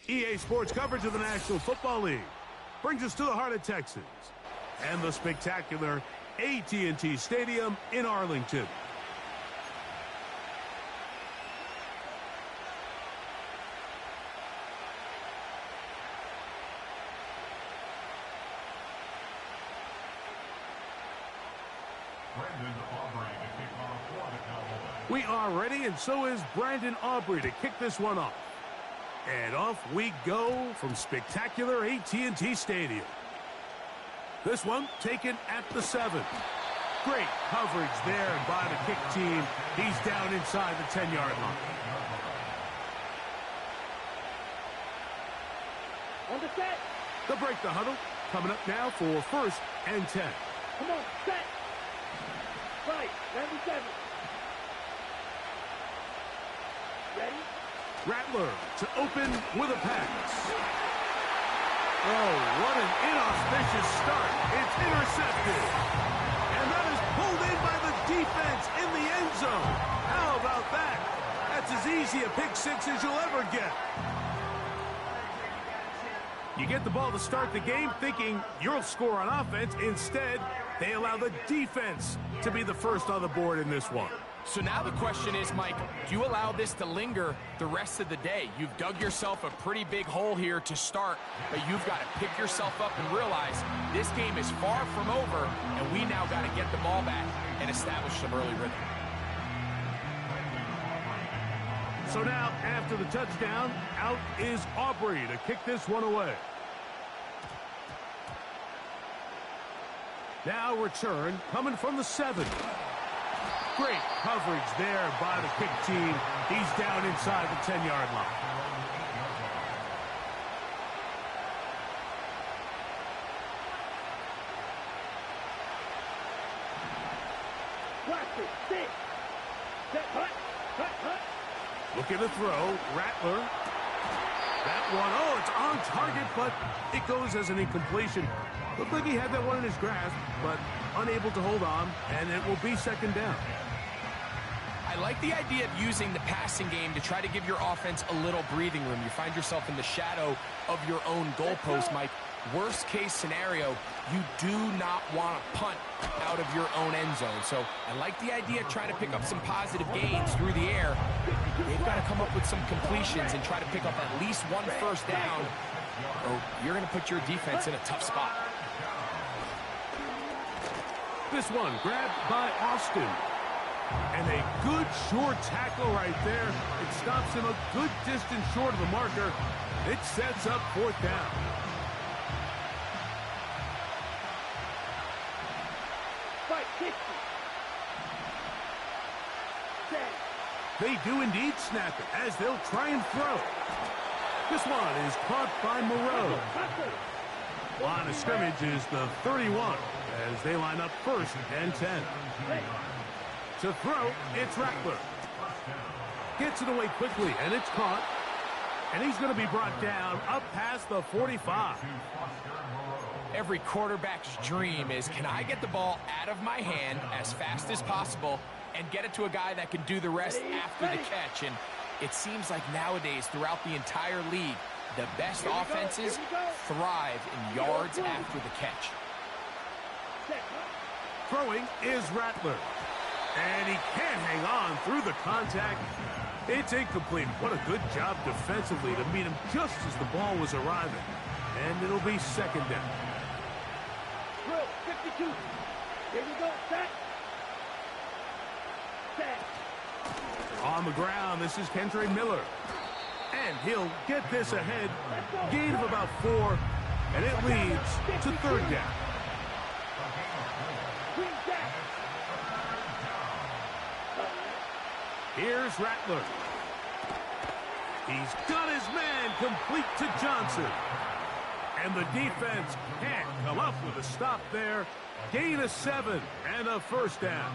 EA Sports coverage of the National Football League brings us to the heart of Texas and the spectacular AT&T Stadium in Arlington. We are ready, and so is Brandon Aubrey to kick this one off. And off we go from spectacular AT&T Stadium. This one taken at the 7. Great coverage there by the kick team. He's down inside the 10-yard line. On the set. They'll break the huddle. Coming up now for 1st and 10. Come on, set. Right, 97. Ready? Rattler to open with a pass. Oh, what an inauspicious start. It's intercepted. And that is pulled in by the defense in the end zone. How about that? That's as easy a pick six as you'll ever get. You get the ball to start the game thinking you'll score on offense. Instead, they allow the defense to be the first on the board in this one. So now the question is, Mike, do you allow this to linger the rest of the day? You've dug yourself a pretty big hole here to start, but you've got to pick yourself up and realize this game is far from over, and we now got to get the ball back and establish some early rhythm. So now, after the touchdown, out is Aubrey to kick this one away. Now return coming from the 7. Great coverage there by the kick team. He's down inside the 10-yard line. Looking to throw. Rattler. That one, oh, it's on target, but it goes as an incompletion. Looked like he had that one in his grasp, but unable to hold on, and it will be 2nd down. I like the idea of using the passing game to try to give your offense a little breathing room. You find yourself in the shadow of your own goalpost, Mike. Worst case scenario, you do not want to punt out of your own end zone. So I like the idea of trying to pick up some positive gains through the air. They've got to come up with some completions and try to pick up at least one 1st down, or you're going to put your defense in a tough spot. This one grabbed by Austin. And a good short tackle right there. It stops him a good distance short of the marker. It sets up 4th down. They do indeed snap it as they'll try and throw. This one is caught by Moreau. Line of scrimmage is the 31 as they line up 1st and 10. To throw, it's Rattler. Gets it away quickly, and it's caught. And he's going to be brought down up past the 45. Every quarterback's dream is, can I get the ball out of my hand as fast as possible and get it to a guy that can do the rest after the catch? And it seems like nowadays, throughout the entire league, the best offenses thrive in yards after the catch. Throwing is Rattler. And he can't hang on through the contact. It's incomplete. What a good job defensively to meet him just as the ball was arriving. And it'll be 2nd down. Drill, 52. Here we go, set. Set. On the ground, this is Kendre Miller. And he'll get this ahead. Gain of about 4. And it leads to 3rd down. Here's Rattler. He's got his man complete to Johnson. And the defense can't come up with a stop there. Gain of 7 and a 1st down.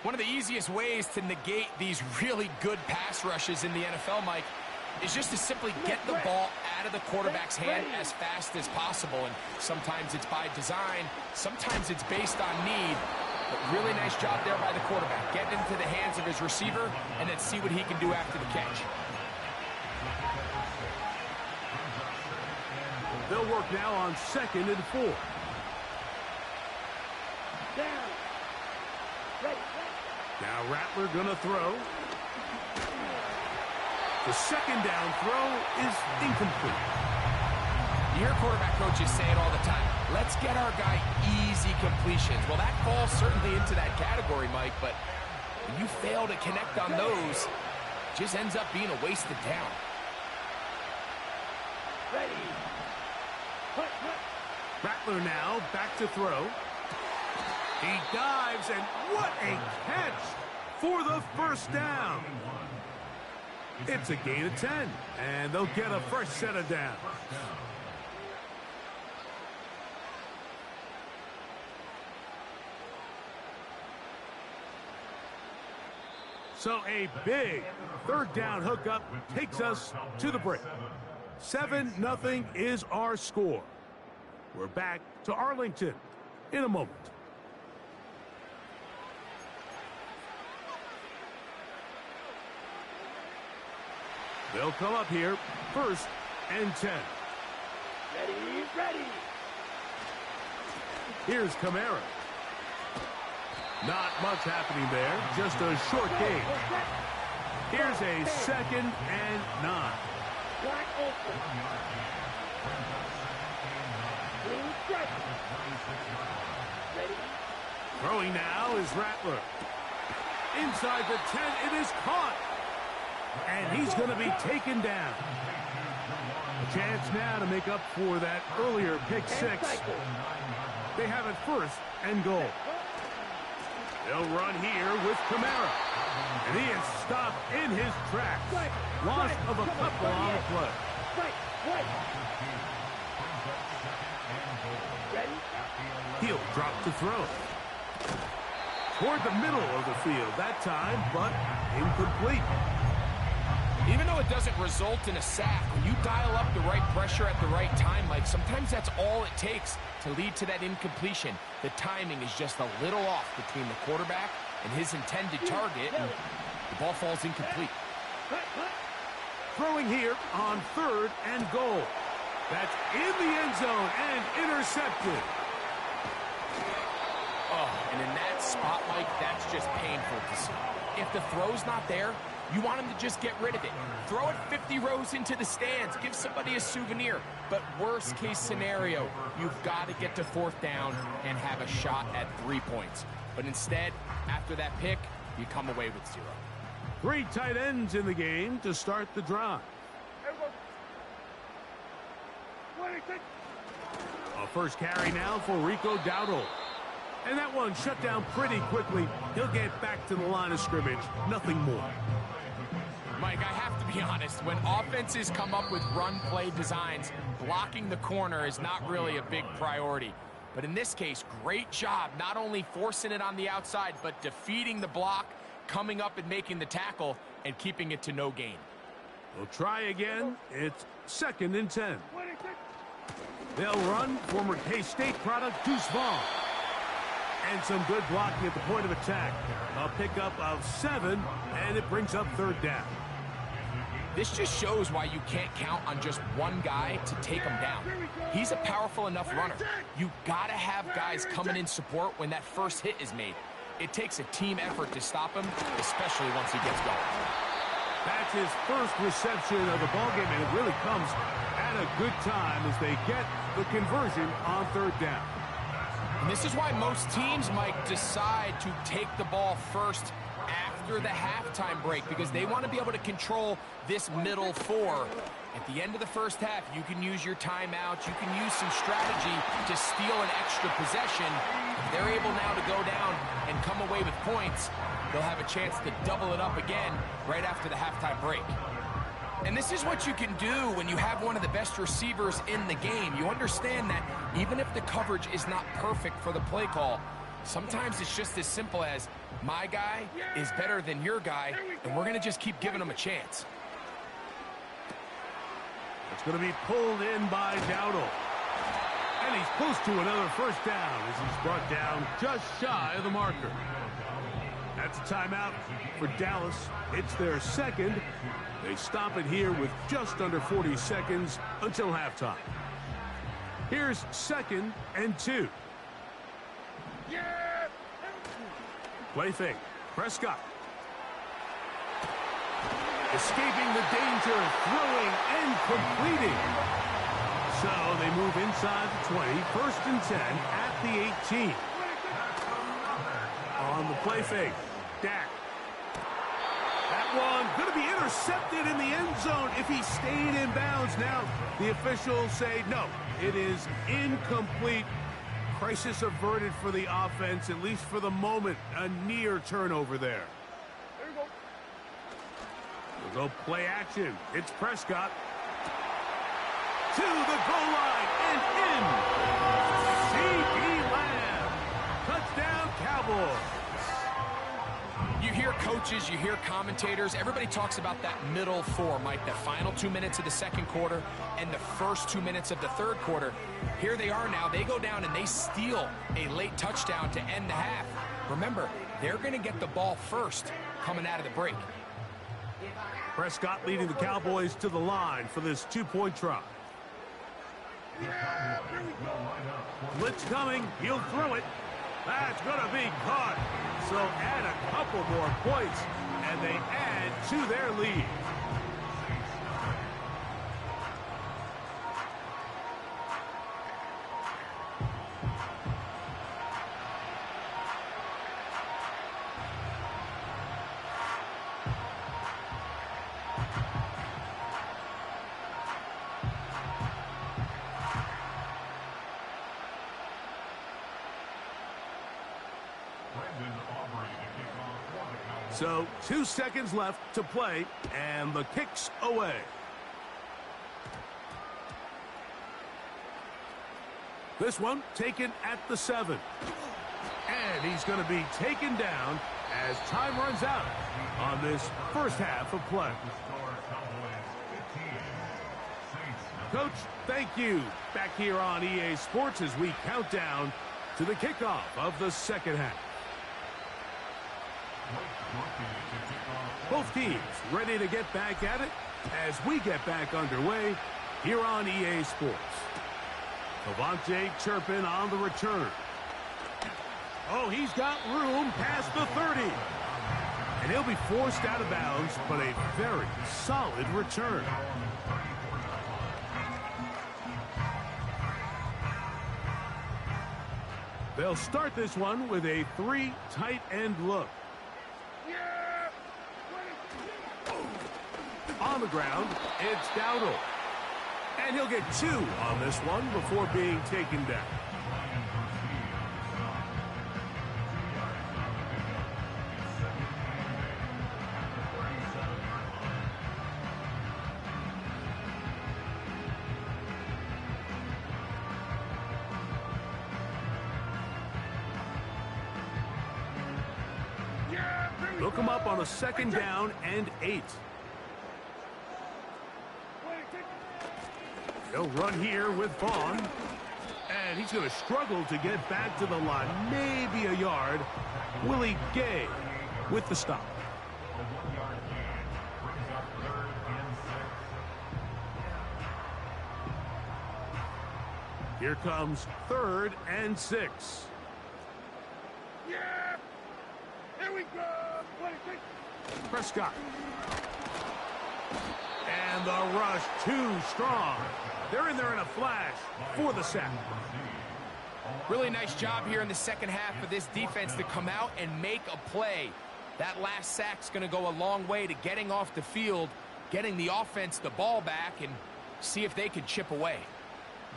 One of the easiest ways to negate these really good pass rushes in the NFL, Mike, is just to simply get the ball out of the quarterback's hand as fast as possible. And sometimes it's by design, sometimes it's based on need. But really nice job there by the quarterback. Getting into the hands of his receiver and then see what he can do after the catch. They'll work now on 2nd and 4. Down. Ready. Now Rattler gonna throw. The 2nd down throw is incomplete. You hear quarterback coaches say it all the time. Let's get our guy easy completions. Well, that falls certainly into that category, Mike, but when you fail to connect on those, it just ends up being a wasted down. Ready. Rattler now back to throw. He dives, and what a catch for the first down. It's a gain of 10, and they'll get a fresh set of downs. So a big 3rd down hookup takes us to the break. 7-0 is our score. We're back to Arlington in a moment. They'll come up here, 1st and 10. Ready. Here's Kamara. Not much happening there, just a short gain. Here's a 2nd and 9. Wide open. Blue strike. Ready. Throwing now is Rattler. Inside the 10, it is caught. And he's going to be taken down. A chance now to make up for that earlier pick 6. They have it 1st and goal. They'll run here with Kamara. And he is stopped in his tracks. Loss of a couple on the play. He'll drop to throw. Toward the middle of the field that time, but incomplete. Even though it doesn't result in a sack, when you dial up the right pressure at the right time, Mike, sometimes that's all it takes to lead to that incompletion. The timing is just a little off between the quarterback and his intended target, and the ball falls incomplete. Throwing here on 3rd and goal. That's in the end zone and intercepted. Oh, and in that spot, Mike, that's just painful to see. If the throw's not there, you want him to just get rid of it. Throw it 50 rows into the stands. Give somebody a souvenir. But worst case scenario, you've got to get to 4th down and have a shot at 3 points. But instead, after that pick, you come away with 0. 3 tight ends in the game to start the drive. A first carry now for Rico Dowdle. And that one shut down pretty quickly. He'll get back to the line of scrimmage. Nothing more. Mike, I have to be honest. When offenses come up with run-play designs, blocking the corner is not really a big priority. But in this case, great job not only forcing it on the outside, but defeating the block, coming up and making the tackle, and keeping it to no gain. They'll try again. It's 2nd and 10. They'll run former K-State product Deuce Vaughn. And some good blocking at the point of attack. A pickup of 7, and it brings up 3rd down. This just shows why you can't count on just one guy to take him down. He's a powerful enough runner. You gotta have guys coming in support when that first hit is made. It takes a team effort to stop him, especially once he gets going. That's his first reception of the ballgame, and it really comes at a good time as they get the conversion on 3rd down. And this is why most teams, Mike, decide to take the ball first after the halftime break, because they want to be able to control this middle 4. At the end of the first half, you can use your timeouts, you can use some strategy to steal an extra possession. If they're able now to go down and come away with points, they'll have a chance to double it up again right after the halftime break. And this is what you can do when you have one of the best receivers in the game. You understand that even if the coverage is not perfect for the play call, sometimes it's just as simple as, my guy is better than your guy, and we're going to just keep giving him a chance. It's going to be pulled in by Dowdle. And he's close to another first down as he's brought down just shy of the marker. That's a timeout for Dallas. It's their 2nd. They stop it here with just under 40 seconds until halftime. Here's 2nd and 2. Play fake. Prescott. Escaping the danger, throwing and completing. So they move inside the 20, 1st and 10 at the 18. On the play fake, Dak. That one going to be intercepted in the end zone if he stayed in bounds. Now the officials say no, it is incomplete. Crisis averted for the offense, at least for the moment. A near turnover there. We'll go play action. It's Prescott. To the goal line and in. CeeDee Lamb. Touchdown, Cowboys. You hear coaches, you hear commentators, everybody talks about that middle four, Mike, the final 2 minutes of the second quarter and the first 2 minutes of the third quarter. Here they are now. They go down and they steal a late touchdown to end the half. Remember, they're going to get the ball first coming out of the break. Prescott leading the Cowboys to the line for this 2-point try. Blitz coming. He'll throw it. That's going to be caught. So add a couple more points, and they add to their lead. So 2 seconds left to play, and the kick's away. This one taken at the 7. And he's going to be taken down as time runs out on this first half of play. Coach, thank you. Back here on EA Sports as we count down to the kickoff of the second half. Both teams ready to get back at it as we get back underway here on EA Sports. Devontae Turpin on the return. Oh, he's got room past the 30. And he'll be forced out of bounds, but a very solid return. They'll start this one with a 3 tight end look. On the ground, it's Dowdle. And he'll get 2 on this one before being taken down. Look him up on a 2nd down and 8. He'll run here with Vaughn. And he's going to struggle to get back to the line. Maybe a yard. Willie Gay with the stop. Here comes 3rd and 6. Yeah! Here we go! Prescott. And the rush too strong. They're in there in a flash for the sack. Really nice job here in the second half of this defense to come out and make a play. That last sack's going to go a long way to getting off the field, getting the offense the ball back, and see if they can chip away.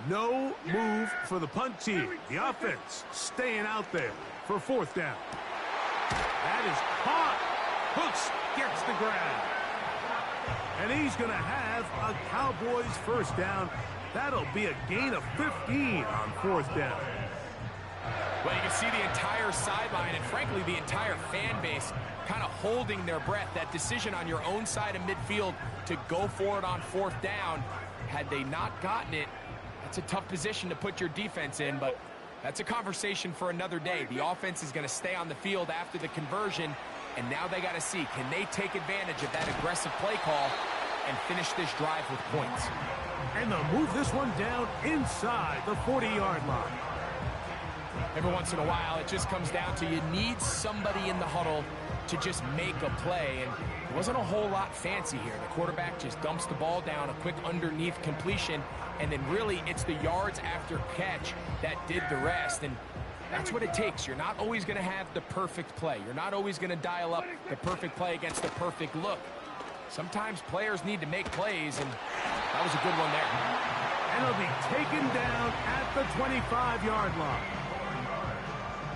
No move for the punt team. The offense staying out there for 4th down. That is caught. Hooks gets the grab. And he's going to have a Cowboys 1st down. That'll be a gain of 15 on 4th down. Well, you can see the entire sideline and, frankly, the entire fan base kind of holding their breath. That decision on your own side of midfield to go for it on 4th down, had they not gotten it, that's a tough position to put your defense in, but that's a conversation for another day. The offense is going to stay on the field after the conversion, and now they got to see, can they take advantage of that aggressive play call and finish this drive with points. And they'll move this one down inside the 40-yard line. Every once in a while, it just comes down to you need somebody in the huddle to just make a play, and it wasn't a whole lot fancy here. The quarterback just dumps the ball down, a quick underneath completion, and then really it's the yards after catch that did the rest, and that's what it takes. You're not always going to have the perfect play. You're not always going to dial up the perfect play against the perfect look. Sometimes players need to make plays, and that was a good one there. And it'll be taken down at the 25-yard line.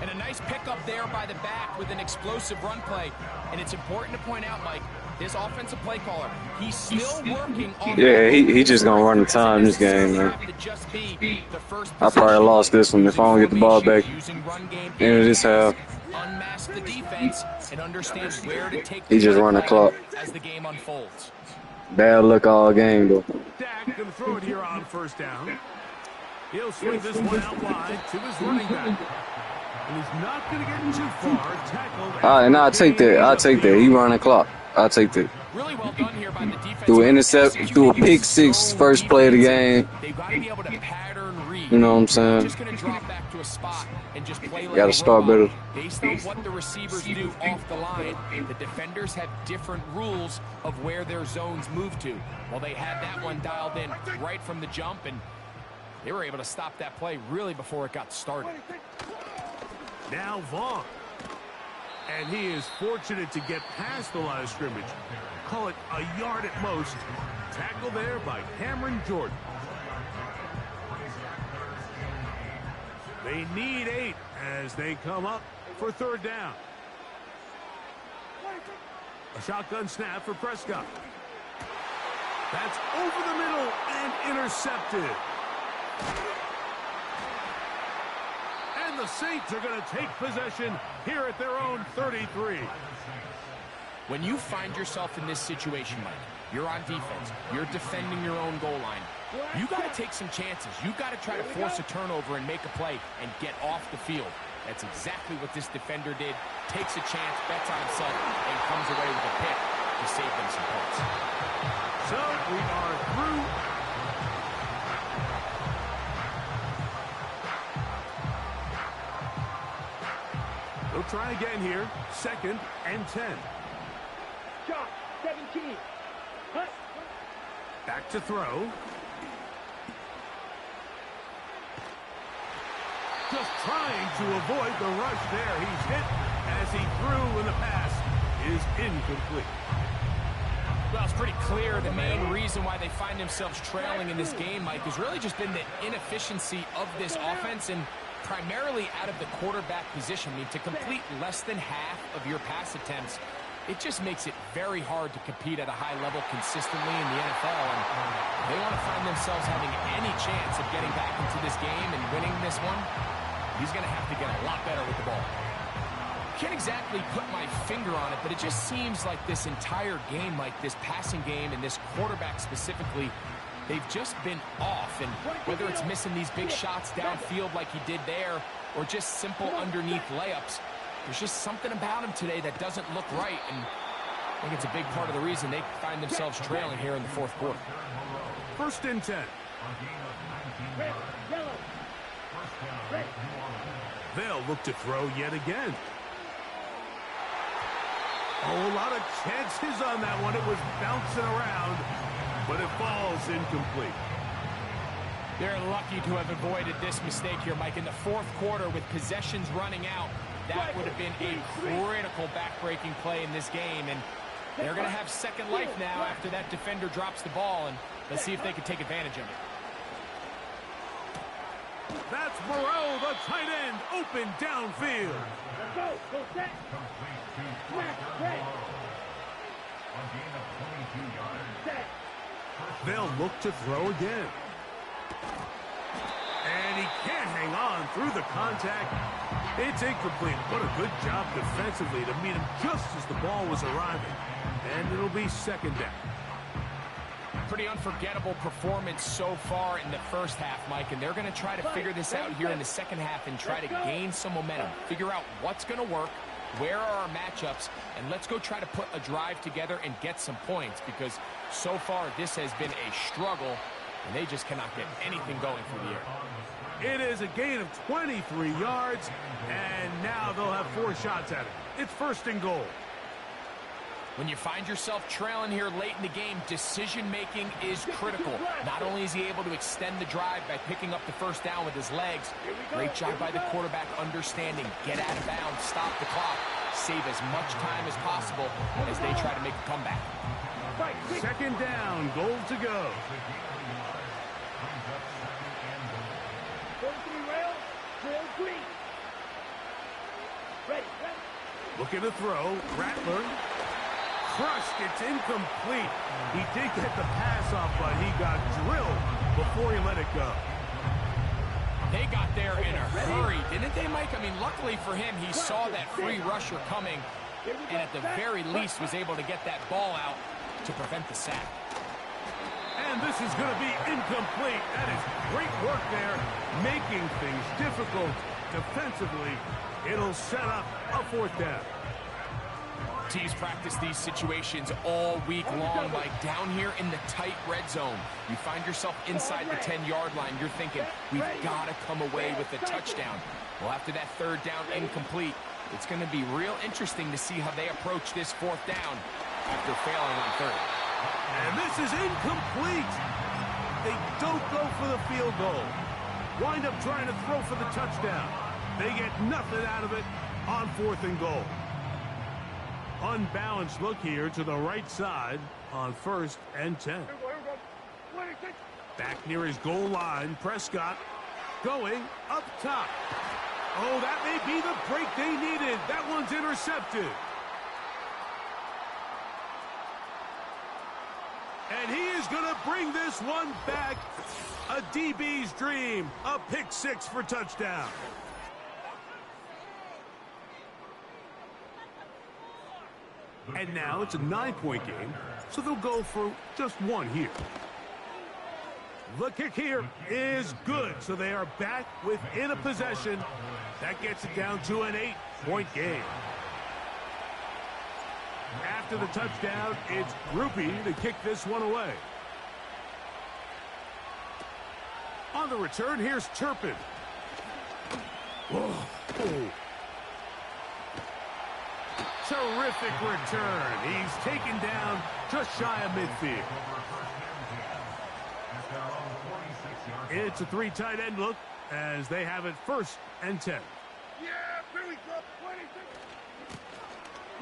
And a nice pickup there by the back with an explosive run play. And it's important to point out, Mike, this offensive play caller, he's still working on... Yeah, he just going to run the time this game, man. I probably lost this one if I don't get the ball back. End of this half. Unmask the defense and understand where to take He just run the clock. As the game unfolds. Bad luck all game, though. Dak going to throw it here on first down. He'll swing this one out wide to his running back. And he's not going to get too far. Tackled. And I'll take that. I'll take that. He run the clock. I'll take that. Really well done here by the defense. Through an intercept, through a pick six, first play of the game. They've got to be able to pattern read. You know what I'm saying? Just going to drop back to a spot and just play like got to start better. Based on what the receivers do off the line, the defenders have different rules of where their zones move to. Well, they had that one dialed in right from the jump, and they were able to stop that play really before it got started. Now Vaughn. And he is fortunate to get past the line of scrimmage. Call it a yard at most. Tackle there by Cameron Jordan. They need 8 as they come up for third down. A shotgun snap for Prescott. That's over the middle and intercepted. And the Saints are going to take possession here at their own 33. When you find yourself in this situation, Mike, you're on defense, you're defending your own goal line, you got to take some chances. You got to try to force a turnover and make a play and get off the field. That's exactly what this defender did. Takes a chance, bets on himself, and comes away with a pick to save them some points. So we are through. We'll try again here. 2nd and 10. Shot, 17. Hut. Back to throw. Just trying to avoid the rush there. He's hit as he threw, and the pass is incomplete. Well, it's pretty clear the main reason why they find themselves trailing in this game, Mike, has really just been the inefficiency of this offense and primarily out of the quarterback position. I mean, to complete less than half of your pass attempts, it just makes it very hard to compete at a high level consistently in the NFL. And they want to find themselves having any chance of getting back into this game and winning this one. He's going to have to get a lot better with the ball. Can't exactly put my finger on it, but it just seems like this entire game, like this passing game and this quarterback specifically, they've just been off. And whether it's missing these big shots downfield like he did there or just simple underneath layups, there's just something about him today that doesn't look right. And I think it's a big part of the reason they find themselves trailing here in the fourth quarter. 1st and 10. Red, yellow. Red. They'll look to throw yet again. Oh, a lot of chances on that one. It was bouncing around, but it falls incomplete. They're lucky to have avoided this mistake here, Mike. In the fourth quarter, with possessions running out, that would have been a critical back-breaking play in this game. And they're going to have second life now after that defender drops the ball. And let's see if they can take advantage of it. That's Moreau, the tight end, open downfield. Let's go. Go set. Smash. Red. Set. They'll look to throw again. And he can't hang on through the contact. It's incomplete. What a good job defensively to meet him just as the ball was arriving. And it'll be 2nd down. Pretty unforgettable performance so far in the first half, Mike, and they're going to try to figure this out here in the second half and try to gain some momentum, figure out what's going to work, where are our matchups, and let's go try to put a drive together and get some points, because so far this has been a struggle, and they just cannot get anything going through the air. It is a gain of 23 yards, and now they'll have 4 shots at it. It's 1st and goal. When you find yourself trailing here late in the game, decision-making is critical. Not only is he able to extend the drive by picking up the 1st down with his legs, great job by the quarterback understanding, get out of bounds, stop the clock, save as much time as possible as they try to make a comeback. 2nd down, goal to go. Looking to throw, Rattler. Crushed, it's incomplete. He did get the pass off, but he got drilled before he let it go. They got there in a hurry, didn't they, Mike? I mean, luckily for him, he saw that free rusher coming, and at the very least was able to get that ball out to prevent the sack. And this is going to be incomplete. That is great work there, making things difficult defensively. It'll set up a 4th down. Teams practice these situations all week long, Mike. Down here in the tight red zone, you find yourself inside the 10-yard line. You're thinking, we've got to come away with a touchdown. Well, after that 3rd down incomplete, it's going to be real interesting to see how they approach this 4th down after failing on 3rd. And this is incomplete. They don't go for the field goal. Wind up trying to throw for the touchdown. They get nothing out of it on 4th and goal. Unbalanced look here to the right side on 1st and 10. Back near his goal line, Prescott going up top. Oh, that may be the break they needed. That one's intercepted. And he is going to bring this one back. A DB's dream. A pick 6 for touchdown. And now it's a 9-point game, so they'll go for just 1 here. The kick here is good, so they are back within a possession. That gets it down to an 8-point game. After the touchdown, it's Grupe to kick this one away. On the return, here's Turpin. Oh. Terrific return. He's taken down just shy of midfield. It's a 3 tight end look as they have it 1st and 10.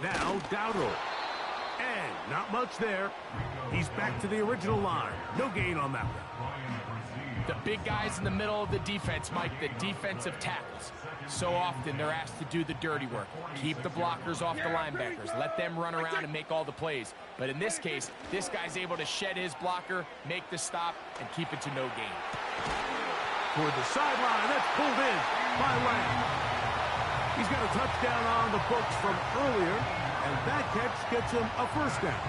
Now Dowdle. And not much there. He's back to the original line. No gain on that one. The big guys in the middle of the defense, Mike, the defensive tackles. So often they're asked to do the dirty work. Keep the blockers off the linebackers. Let them run around and make all the plays. But in this case, this guy's able to shed his blocker, make the stop, and keep it to no gain. Toward the sideline, that's pulled in by Lang. He's got a touchdown on the books from earlier, and that catch gets him a 1st down.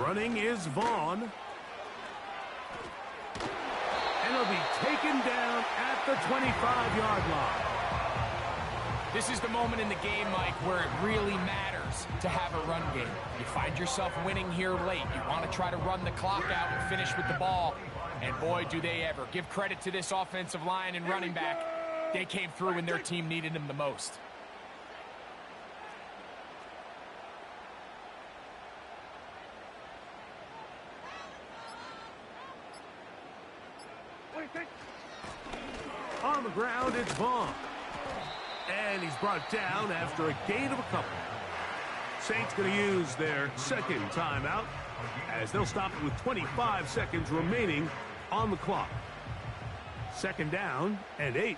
Running is Vaughn. And he'll be taken down at the 25-yard line. This is the moment in the game, Mike, where it really matters to have a run game. You find yourself winning here late. You want to try to run the clock out and finish with the ball. And boy, do they ever. Give credit to this offensive line and running back. They came through when their team needed them the most. On the ground, it's Vaughn. And he's brought down after a gain of a couple. Saints going to use their 2nd timeout as they'll stop it with 25 seconds remaining on the clock. 2nd down and 8.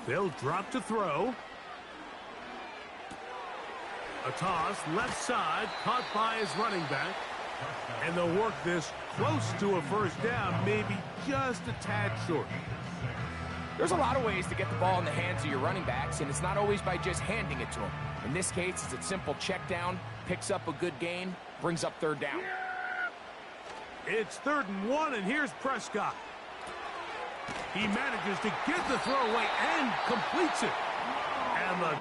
They'll drop to throw. A toss, left side, caught by his running back. And they'll work this close to a 1st down, maybe just a tad short. There's a lot of ways to get the ball in the hands of your running backs, and it's not always by just handing it to them. In this case, it's a simple check down, picks up a good gain, brings up 3rd down. It's 3rd and 1, and here's Prescott. He manages to get the throw away and completes it. And the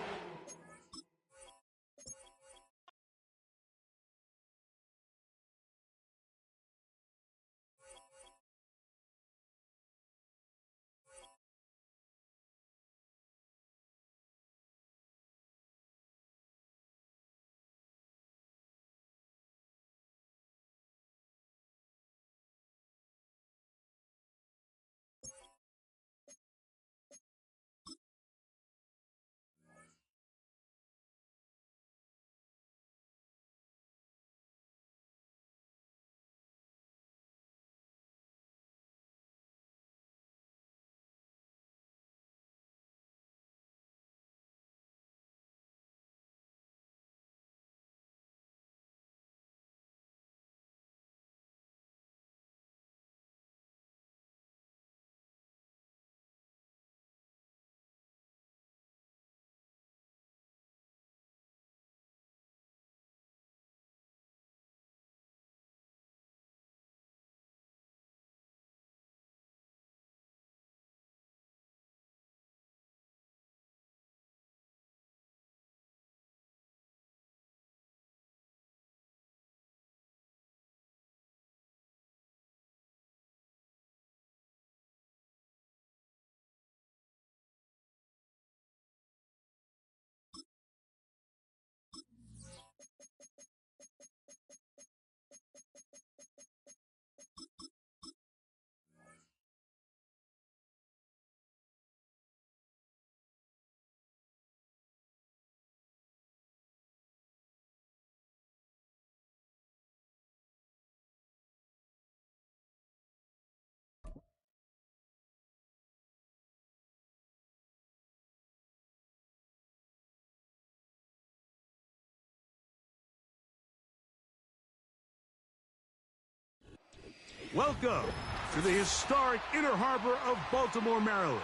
welcome to the historic Inner Harbor of Baltimore, Maryland.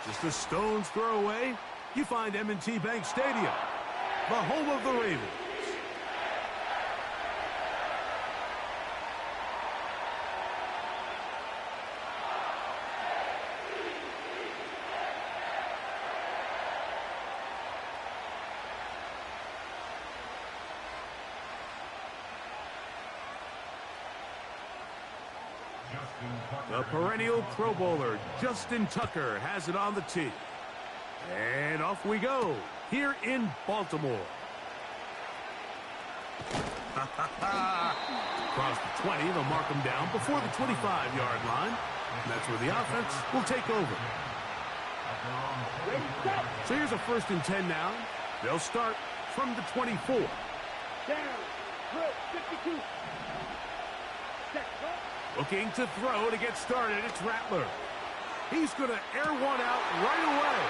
Just a stone's throw away, you find M&T Bank Stadium, the home of the Ravens. The perennial Pro Bowler, Justin Tucker, has it on the tee. And off we go, here in Baltimore. Across the 20, they'll mark him down before the 25-yard line. And that's where the offense will take over. So here's a 1st and 10 now. They'll start from the 24. Down. 52. Looking to throw to get started, it's Rattler. He's going to air one out right away.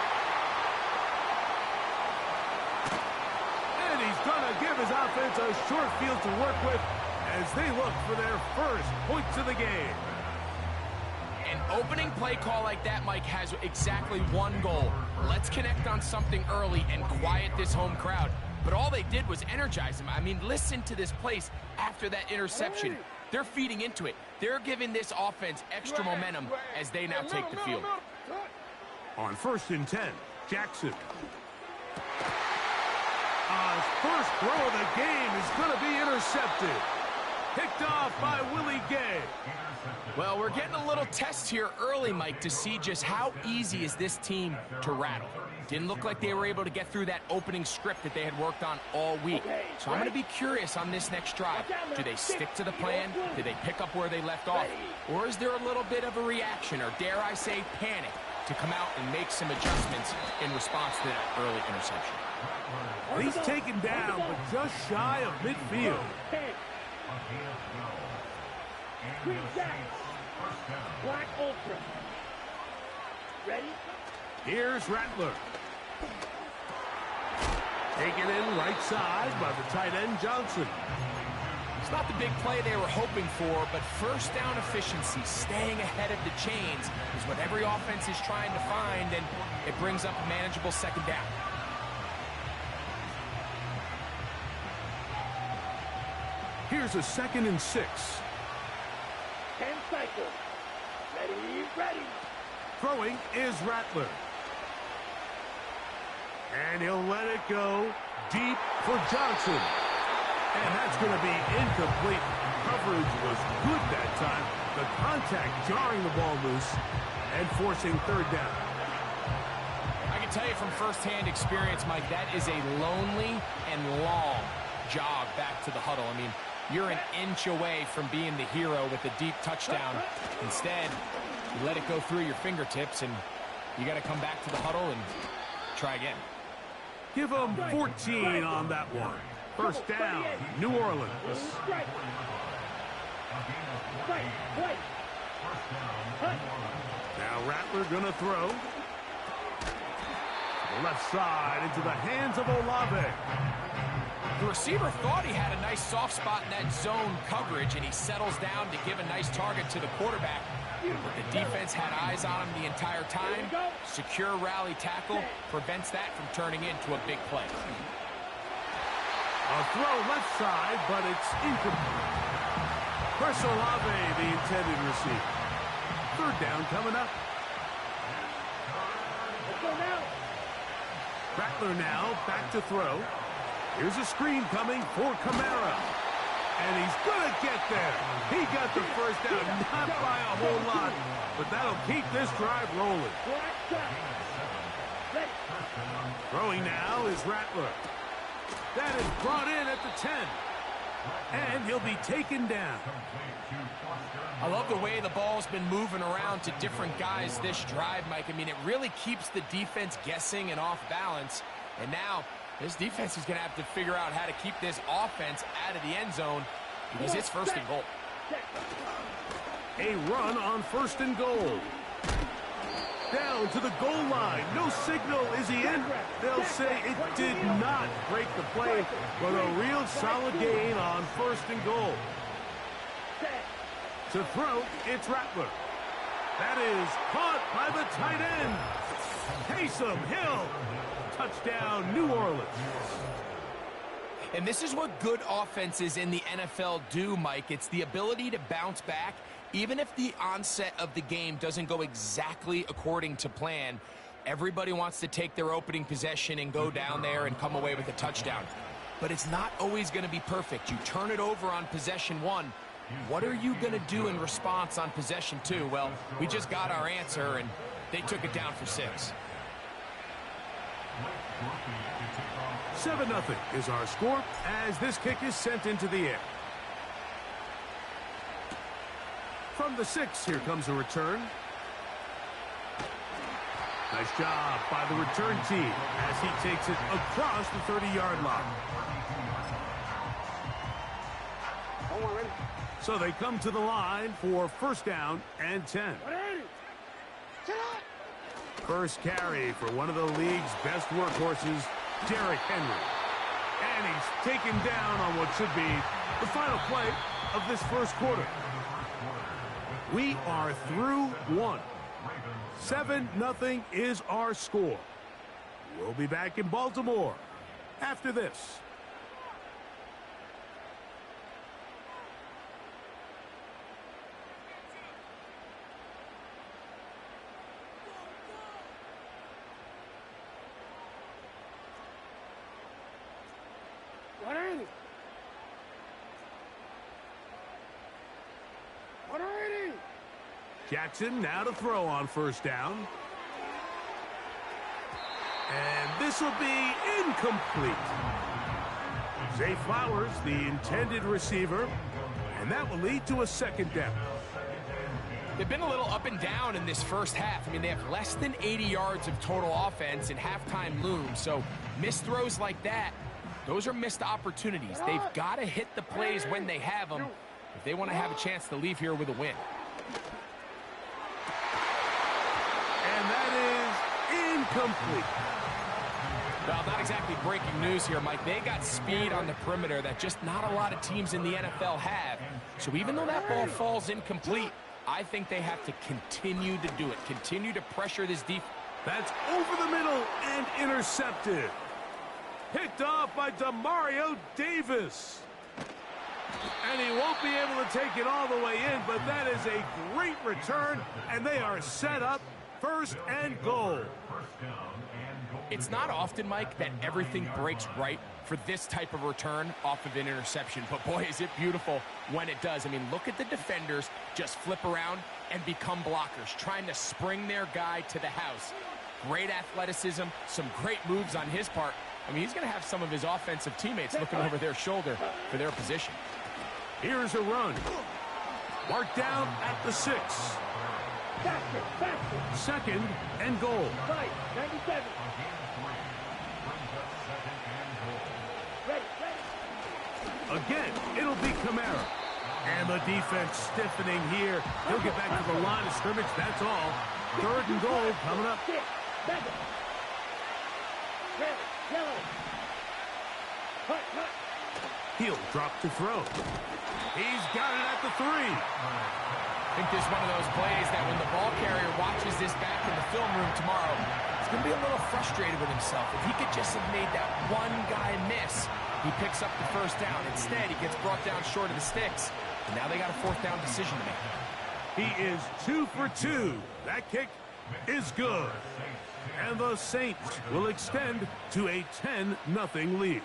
And he's going to give his offense a short field to work with as they look for their first points of the game. An opening play call like that, Mike, has exactly one goal. Let's connect on something early and quiet this home crowd. But all they did was energize them. I mean, listen to this place after that interception. They're feeding into it. They're giving this offense extra momentum as they now take the field. On 1st and 10, Jackson. His first throw of the game is going to be intercepted. Picked off by Willie Gay. Well, we're getting a little test here early, Mike, to see just how easy is this team to rattle. Didn't look like they were able to get through that opening script that they had worked on all week. So I'm going to be curious on this next drive. Do they stick to the plan? Do they pick up where they left off? Or is there a little bit of a reaction, or dare I say panic, to come out and make some adjustments in response to that early interception? He's taken down, but just shy of midfield. Green Jack. Black Ultra. Ready? Here's Rattler. Taken in right side by the tight end, Johnson. It's not the big play they were hoping for, but first down efficiency, staying ahead of the chains, is what every offense is trying to find, and it brings up a manageable 2nd down. Here's a 2nd and 6. cycle. Ready, ready. Throwing is Rattler. And he'll let it go deep for Johnson. And that's going to be incomplete. Coverage was good that time. The contact jarring the ball loose and forcing third down. I can tell you from firsthand experience, Mike, that is a lonely and long jog back to the huddle. I mean, you're an inch away from being the hero with a deep touchdown. Instead, you let it go through your fingertips, and you got to come back to the huddle and try again. Give them 14 on that one. First down, New Orleans. Now Rattler going to throw. The left side into the hands of Olave. The receiver thought he had a nice soft spot in that zone coverage, and he settles down to give a nice target to the quarterback. But the defense had eyes on him the entire time. Secure rally tackle prevents that from turning into a big play. A throw left side, but it's incomplete. Chris Olave, the intended receiver. Third down coming up. Let's go now. Rattler now back to throw. Here's a screen coming for Kamara. And he's going to get there. He got the first down, not by a whole lot, but that'll keep this drive rolling. Throwing now is Rattler. That is brought in at the 10. And he'll be taken down. I love the way the ball's been moving around to different guys this drive, Mike. I mean, it really keeps the defense guessing and off balance. And now this defense is going to have to figure out how to keep this offense out of the end zone because it's first and goal. A run on first and goal. Down to the goal line. No signal. Is he in? They'll say it did not break the play, but a real solid gain on first and goal. To throw, it's Rattler. That is caught by the tight end. Taysom Hill. Touchdown, New Orleans. And this is what good offenses in the NFL do, Mike. It's the ability to bounce back. Even if the onset of the game doesn't go exactly according to plan, everybody wants to take their opening possession and go down there and come away with a touchdown. But it's not always going to be perfect. You turn it over on possession one. What are you going to do in response on possession two? Well, we just got our answer, and they took it down for 6. 7-0 is our score as this kick is sent into the air. From the 6, here comes a return. Nice job by the return team as he takes it across the 30-yard line. So they come to the line for first down and 10. First carry for one of the league's best workhorses, Derrick Henry. And he's taken down on what should be the final play of this first quarter. We are through one. 7-0 is our score. We'll be back in Baltimore after this. Jackson now to throw on first down. And this will be incomplete. Zay Flowers, the intended receiver, and that will lead to a second down. They've been a little up and down in this first half. I mean, they have less than 80 yards of total offense, and halftime looms. So missed throws like that, those are missed opportunities. They've got to hit the plays when they have them if they want to have a chance to leave here with a win. And that is incomplete. Well, not exactly breaking news here, Mike. They got speed on the perimeter that just not a lot of teams in the NFL have. So even though that ball falls incomplete, I think they have to continue to do it. Continue to pressure this defense. That's over the middle and intercepted. Picked off by Demario Davis. And he won't won't be able to take it all the way in, but that is a great return, and they are set up 1st and goal. It's not often, Mike, that everything breaks right for this type of return off of an interception, but boy, is it beautiful when it does. I mean, look at the defenders just flip around and become blockers, trying to spring their guy to the house. Great athleticism, some great moves on his part. I mean, he's going to have some of his offensive teammates looking over their shoulder for their position. Here's a run. Marked down at the 6. Faster. 2nd and goal. Right, 97. Ready. Again, it'll be Kamara. And the defense stiffening here. He'll get back to the line of scrimmage, that's all. 3rd and goal coming up. 6, 7. Ready, yellow. Cut. He'll drop to throw. He's got it at the 3. I think this is one of those plays that when the ball carrier watches this back in the film room tomorrow, he's going to be a little frustrated with himself. If he could just have made that one guy miss, he picks up the 1st down. Instead, he gets brought down short of the sticks. And now they got a 4th down decision to make. He is 2 for 2. That kick is good. And the Saints will extend to a 10-0 lead.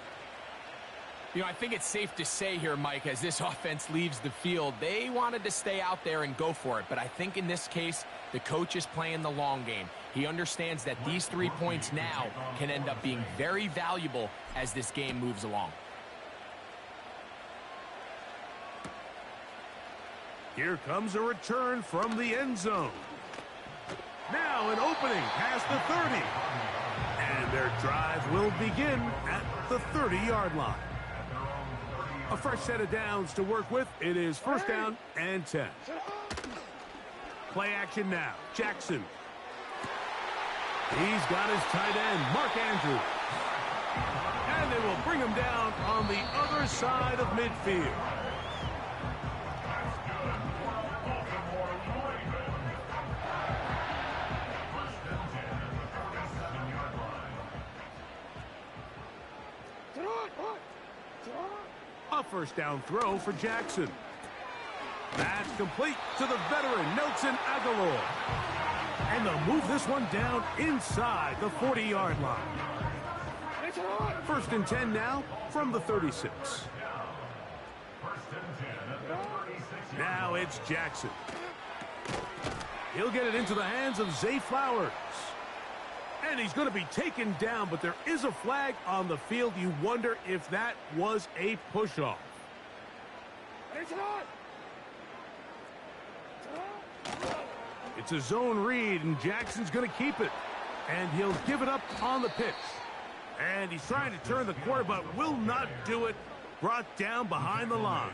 You know, I think it's safe to say here, Mike, as this offense leaves the field, they wanted to stay out there and go for it. But I think in this case, the coach is playing the long game. He understands that these 3 points now can end up being very valuable as this game moves along. Here comes a return from the end zone. Now an opening past the 30. And their drive will begin at the 30-yard line. A fresh set of downs to work with. It is 1st down and 10. Play action now. Jackson. He's got his tight end, Mark Andrews. And they will bring him down on the other side of midfield. A 1st down throw for Jackson. That's complete to the veteran, Nelson Aguilar. And they'll move this one down inside the 40-yard line. 1st and 10 now from the 36. Now it's Jackson. He'll get it into the hands of Zay Flowers. And he's going to be taken down, but there is a flag on the field. You wonder if that was a push-off. It's a zone read, and Jackson's going to keep it. And he'll give it up on the pitch. And he's trying to turn the corner, but will not do it. Brought down behind the line.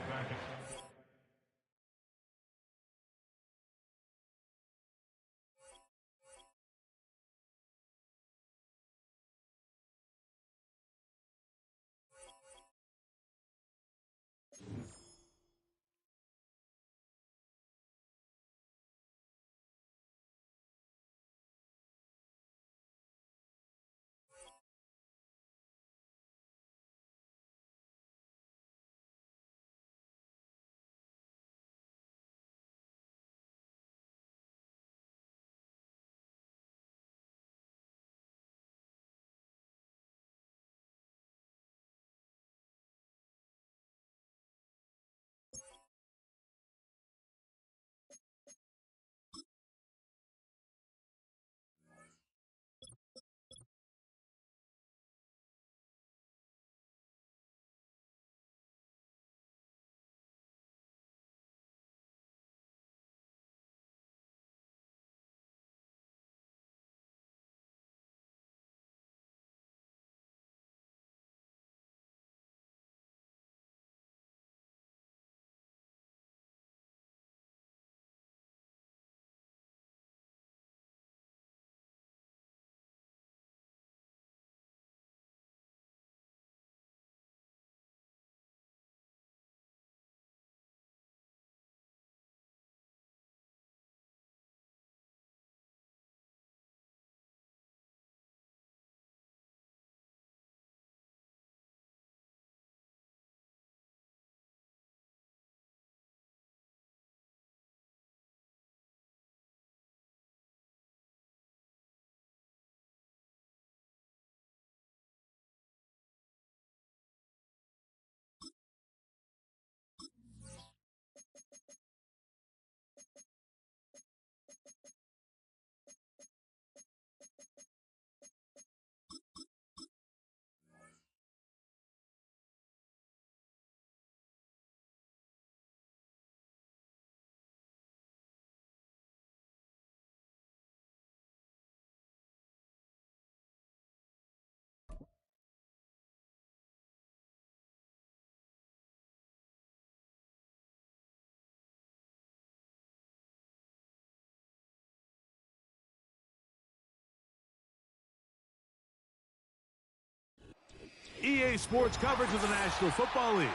Today's sports coverage of the National Football League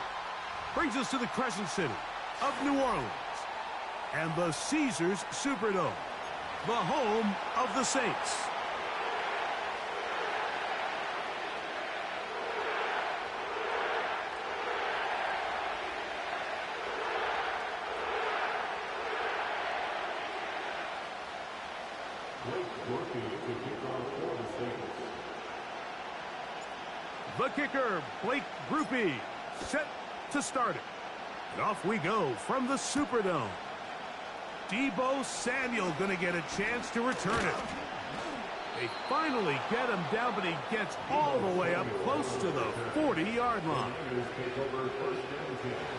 brings us to the Crescent City of New Orleans and the Caesars Superdome, the home of the Saints. The kicker, Blake Grupe, set to start it. And off we go from the Superdome. Deebo Samuel going to get a chance to return it. They finally get him down, but he gets all the way up close to the 40-yard line.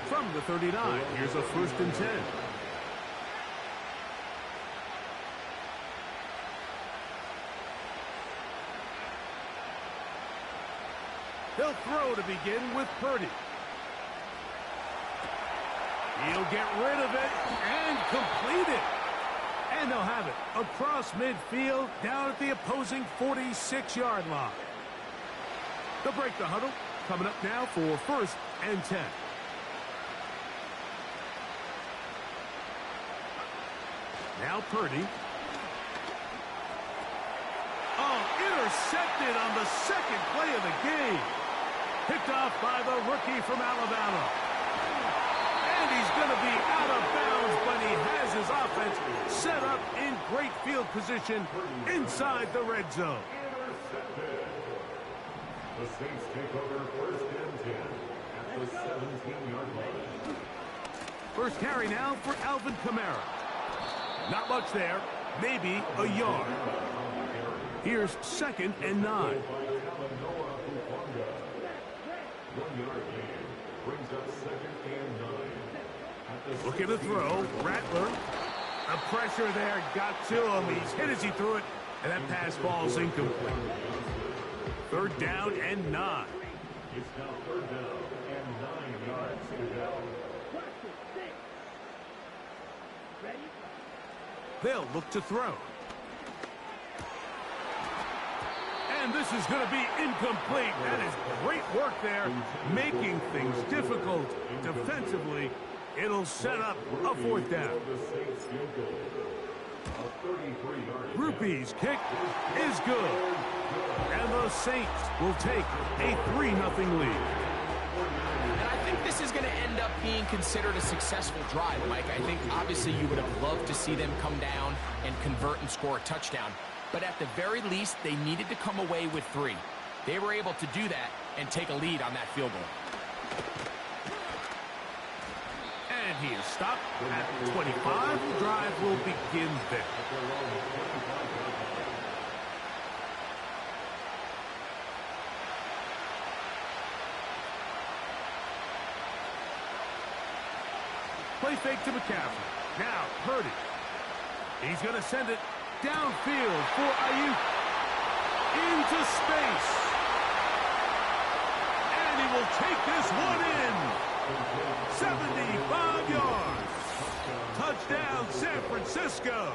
From the 39, here's a 1st and 10. He'll throw to begin with Purdy. He'll get rid of it and complete it. And they'll have it across midfield down at the opposing 46-yard line. They'll break the huddle. Coming up now for 1st and 10. Now Purdy. Oh, intercepted on the second play of the game. Picked off by the rookie from Alabama. And he's going to be out of bounds, but he has his offense set up in great field position inside the red zone. The Saints take over 1st and 10 at the 17-yard line. First carry now for Alvin Kamara. Not much there, maybe a yard. Here's 2nd and 9. Looking to throw. Rattler. The pressure there got to him. He's hit as he threw it, and that pass falls incomplete. 3rd down and 9. It's now 3rd down and 9 yards to go. They'll look to throw. And this is going to be incomplete. That is great work there, making things difficult defensively. It'll set up a 4th down. Grupe's kick is good. And the Saints will take a 3-0 lead. And I think this is going to end up being considered a successful drive, Mike. I think obviously you would have loved to see them come down and convert and score a touchdown. But at the very least, they needed to come away with 3. They were able to do that and take a lead on that field goal. And he is stopped at 25. The drive will begin there. Play fake to McCaffrey. Now Purdy. He's going to send it downfield for Ayuk. Into space. And he will take this one in. 75 yards. Touchdown, San Francisco.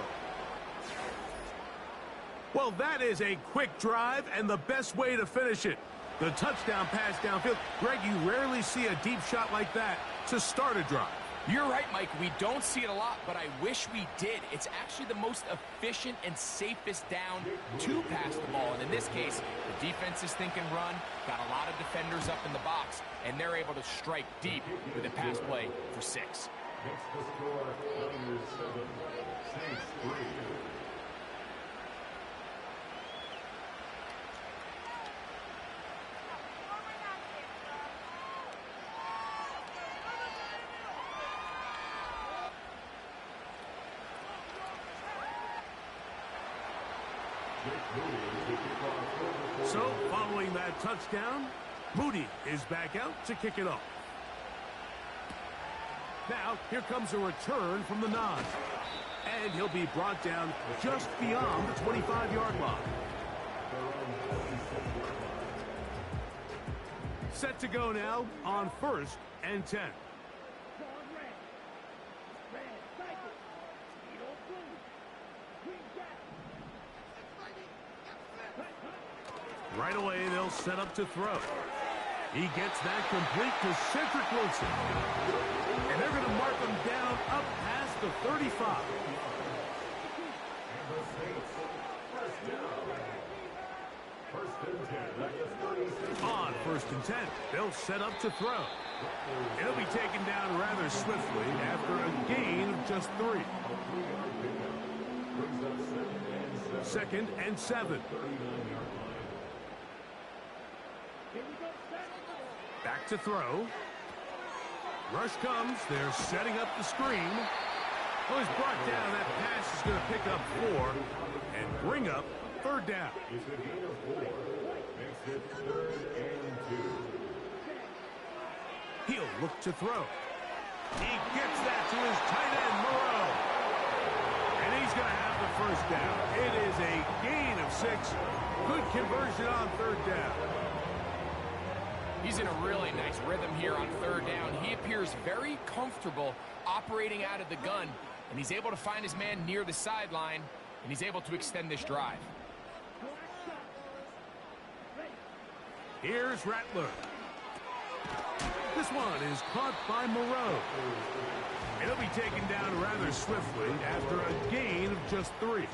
Well, that is a quick drive and the best way to finish it. The touchdown pass downfield. Greg, you rarely see a deep shot like that to start a drive. You're right, Mike. We don't see it a lot, but I wish we did. It's actually the most efficient and safest down to pass the ball. And in this case, the defense is thinking run, got a lot of defenders up in the box, and they're able to strike deep with a pass play for 6. Next to score, Niners 7, Saints 3. So, following that touchdown, Moody is back out to kick it off. Now, here comes a return from the 9. And he'll be brought down just beyond the 25-yard line. Set to go now on 1st and 10. Right away, they'll set up to throw. He gets that complete to Cedric Wilson. And they're going to mark him down up past the 35. On 1st and 10, they'll set up to throw. He'll be taken down rather swiftly after a gain of just 3. 2nd and 7. Back to throw. Rush comes. They're setting up the screen. Oh, he's brought down. That pass is going to pick up 4 and bring up 3rd down. It's a gain of 4. Makes it 3rd and 2. He'll look to throw. He gets that to his tight end, Moreau. And he's going to have the 1st down. It is a gain of 6. Good conversion on 3rd down. He's in a really nice rhythm here on 3rd down. He appears very comfortable operating out of the gun, and he's able to find his man near the sideline, and he's able to extend this drive. Here's Rattler. This one is caught by Moreau. It'll be taken down rather swiftly after a gain of just 3.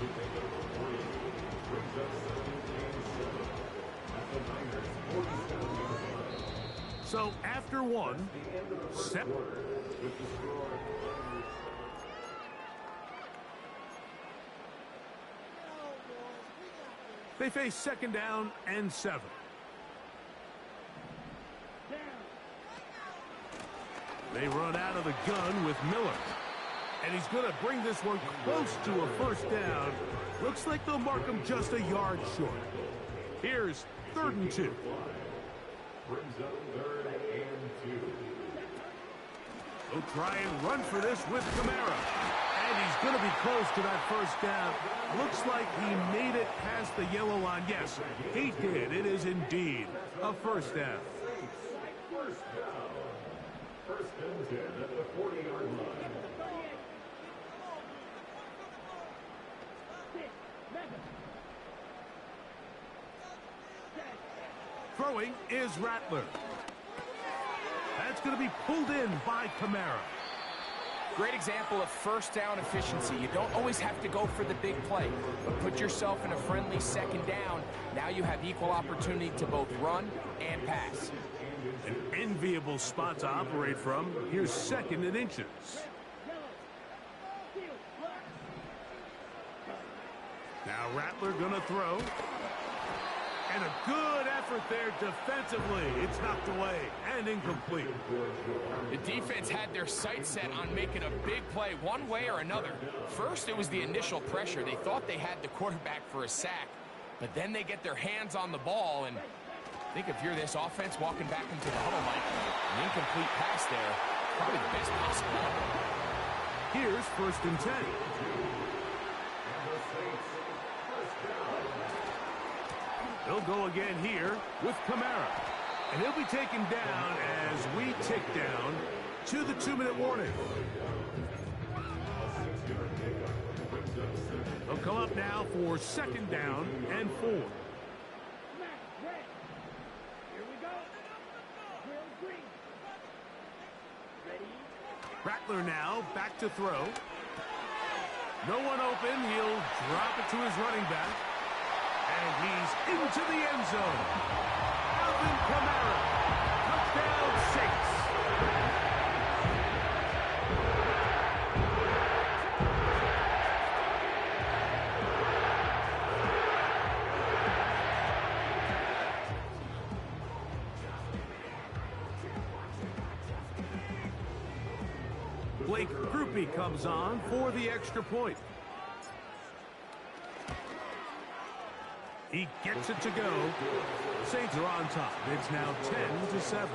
So after 1, they face 2nd down and 7. They run out of the gun with Miller. And he's going to bring this one close to a 1st down. Looks like they'll mark him just a yard short. Here's 3rd and 2. Brings up 3rd and 2. They'll try and run for this with Kamara. And he's going to be close to that 1st down. Looks like he made it past the yellow line. Yes, he did. It is indeed a 1st down. 1st and 10 at the 40-yard line. Throwing is Rattler. That's going to be pulled in by Kamara. Great example of 1st down efficiency. You don't always have to go for the big play, but put yourself in a friendly 2nd down. Now you have equal opportunity to both run and pass. An enviable spot to operate from. Here's 2nd and inches. Now Rattler gonna throw. And a good effort there defensively. It's knocked away and incomplete. The defense had their sights set on making a big play one way or another. First, it was the initial pressure. They thought they had the quarterback for a sack, but then they get their hands on the ball, and I think if you're this offense walking back into the huddle, Mike, an incomplete pass there, probably the best possible. Here's 1st and 10. They'll go again here with Kamara. And he'll be taken down as we tick down to the 2-minute warning. They'll come up now for 2nd down and 4. Rattler now back to throw. No one open. He'll drop it to his running back. And he's into the end zone. Alvin Kamara. Touchdown 6. Blake Grupe comes on for the extra point. He gets it to go. Saints are on top. It's now 10-7.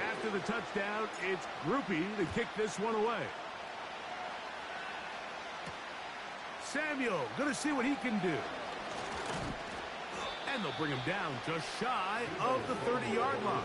After the touchdown, it's Grupe to kick this one away. Samuel going to see what he can do. And they'll bring him down just shy of the 30-yard line.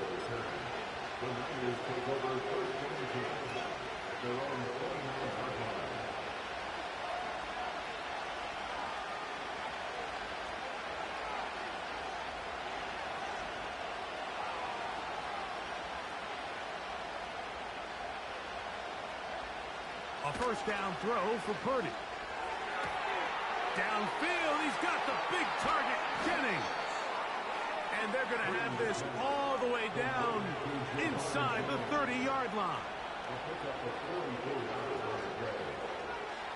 A first down throw for Purdy. Downfield, he's got the big target, Jennings. And they're going to have this all the way down inside the 30-yard line.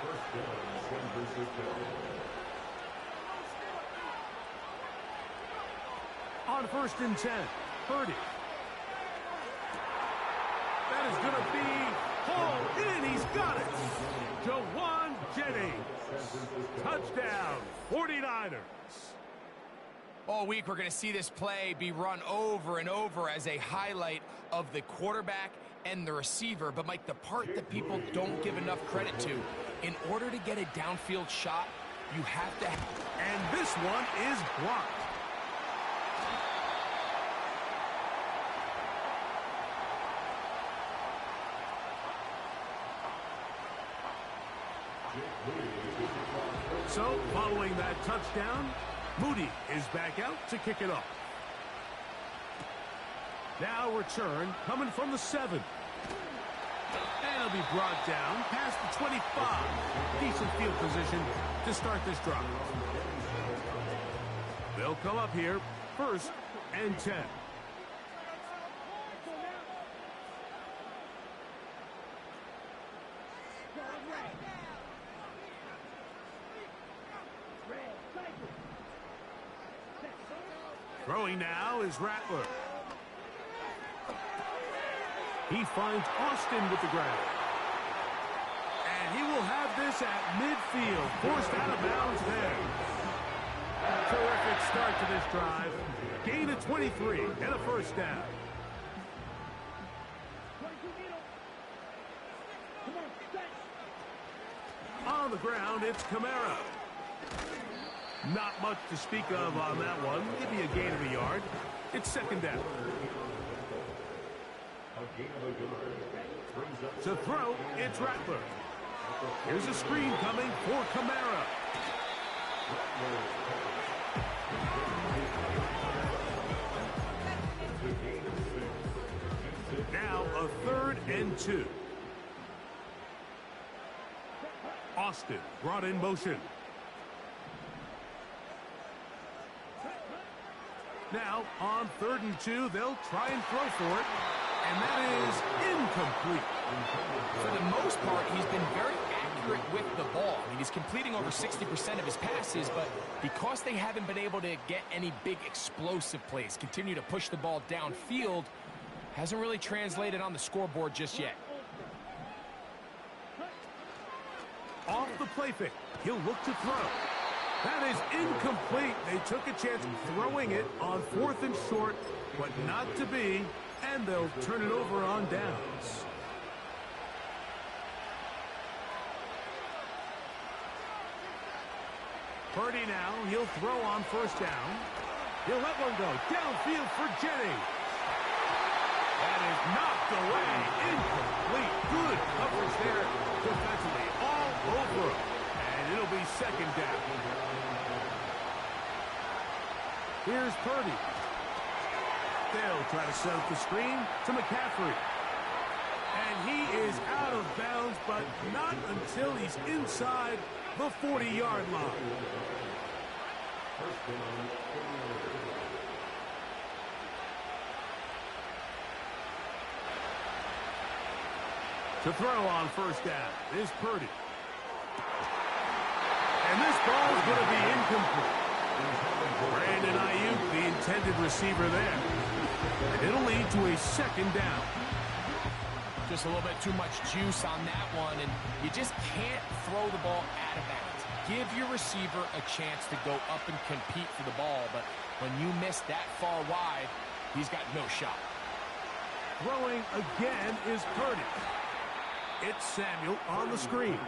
First down, San Francisco. On 1st and 10, Purdy. That is going to be hauled in. He's got it. Jauan Jennings. Touchdown, 49ers. All week, we're going to see this play be run over and over as a highlight of the quarterback and the receiver. But, Mike, the part that people don't give enough credit to, in order to get a downfield shot, you have to... And this one is blocked. So, following that touchdown, Moody is back out to kick it off. Now return coming from the 7. And it'll be brought down past the 25. Decent field position to start this drive. They'll come up here, 1st and 10. Throwing now is Rattler. He finds Austin with the grab. And he will have this at midfield. Forced out of bounds there. Terrific start to this drive. Gain of 23 and a first down. On the ground, it's Kamara. Not much to speak of on that one. Give me a gain of a yard. It's 2nd down. To throw, it's Rattler. Here's a screen coming for Kamara. Now a 3rd and 2. Austin brought in motion. Now, on 3rd and 2, they'll try and throw for it, and that is incomplete. For the most part, he's been very accurate with the ball. I mean, he's completing over 60% of his passes, but because they haven't been able to get any big explosive plays, continue to push the ball downfield, hasn't really translated on the scoreboard just yet. Off the play fake, he'll look to throw. That is incomplete. They took a chance throwing it on 4th and short, but not to be, and they'll turn it over on downs. Purdy now, he'll throw on 1st down. He'll let one go. Downfield for Jennings. That is knocked away. Incomplete. Good coverage there defensively. All over him. And it'll be 2nd down. Here's Purdy. They'll try to set up the screen to McCaffrey. And he is out of bounds, but not until he's inside the 40-yard line. To throw on 1st down is Purdy. And this ball is going to be incomplete. Brandon Ayuk, the intended receiver there. And it'll lead to a 2nd down. Just a little bit too much juice on that one, and you just can't throw the ball out of bounds. Give your receiver a chance to go up and compete for the ball, but when you miss that far wide, he's got no shot. Throwing again is Purdy. It's Samuel on the screen.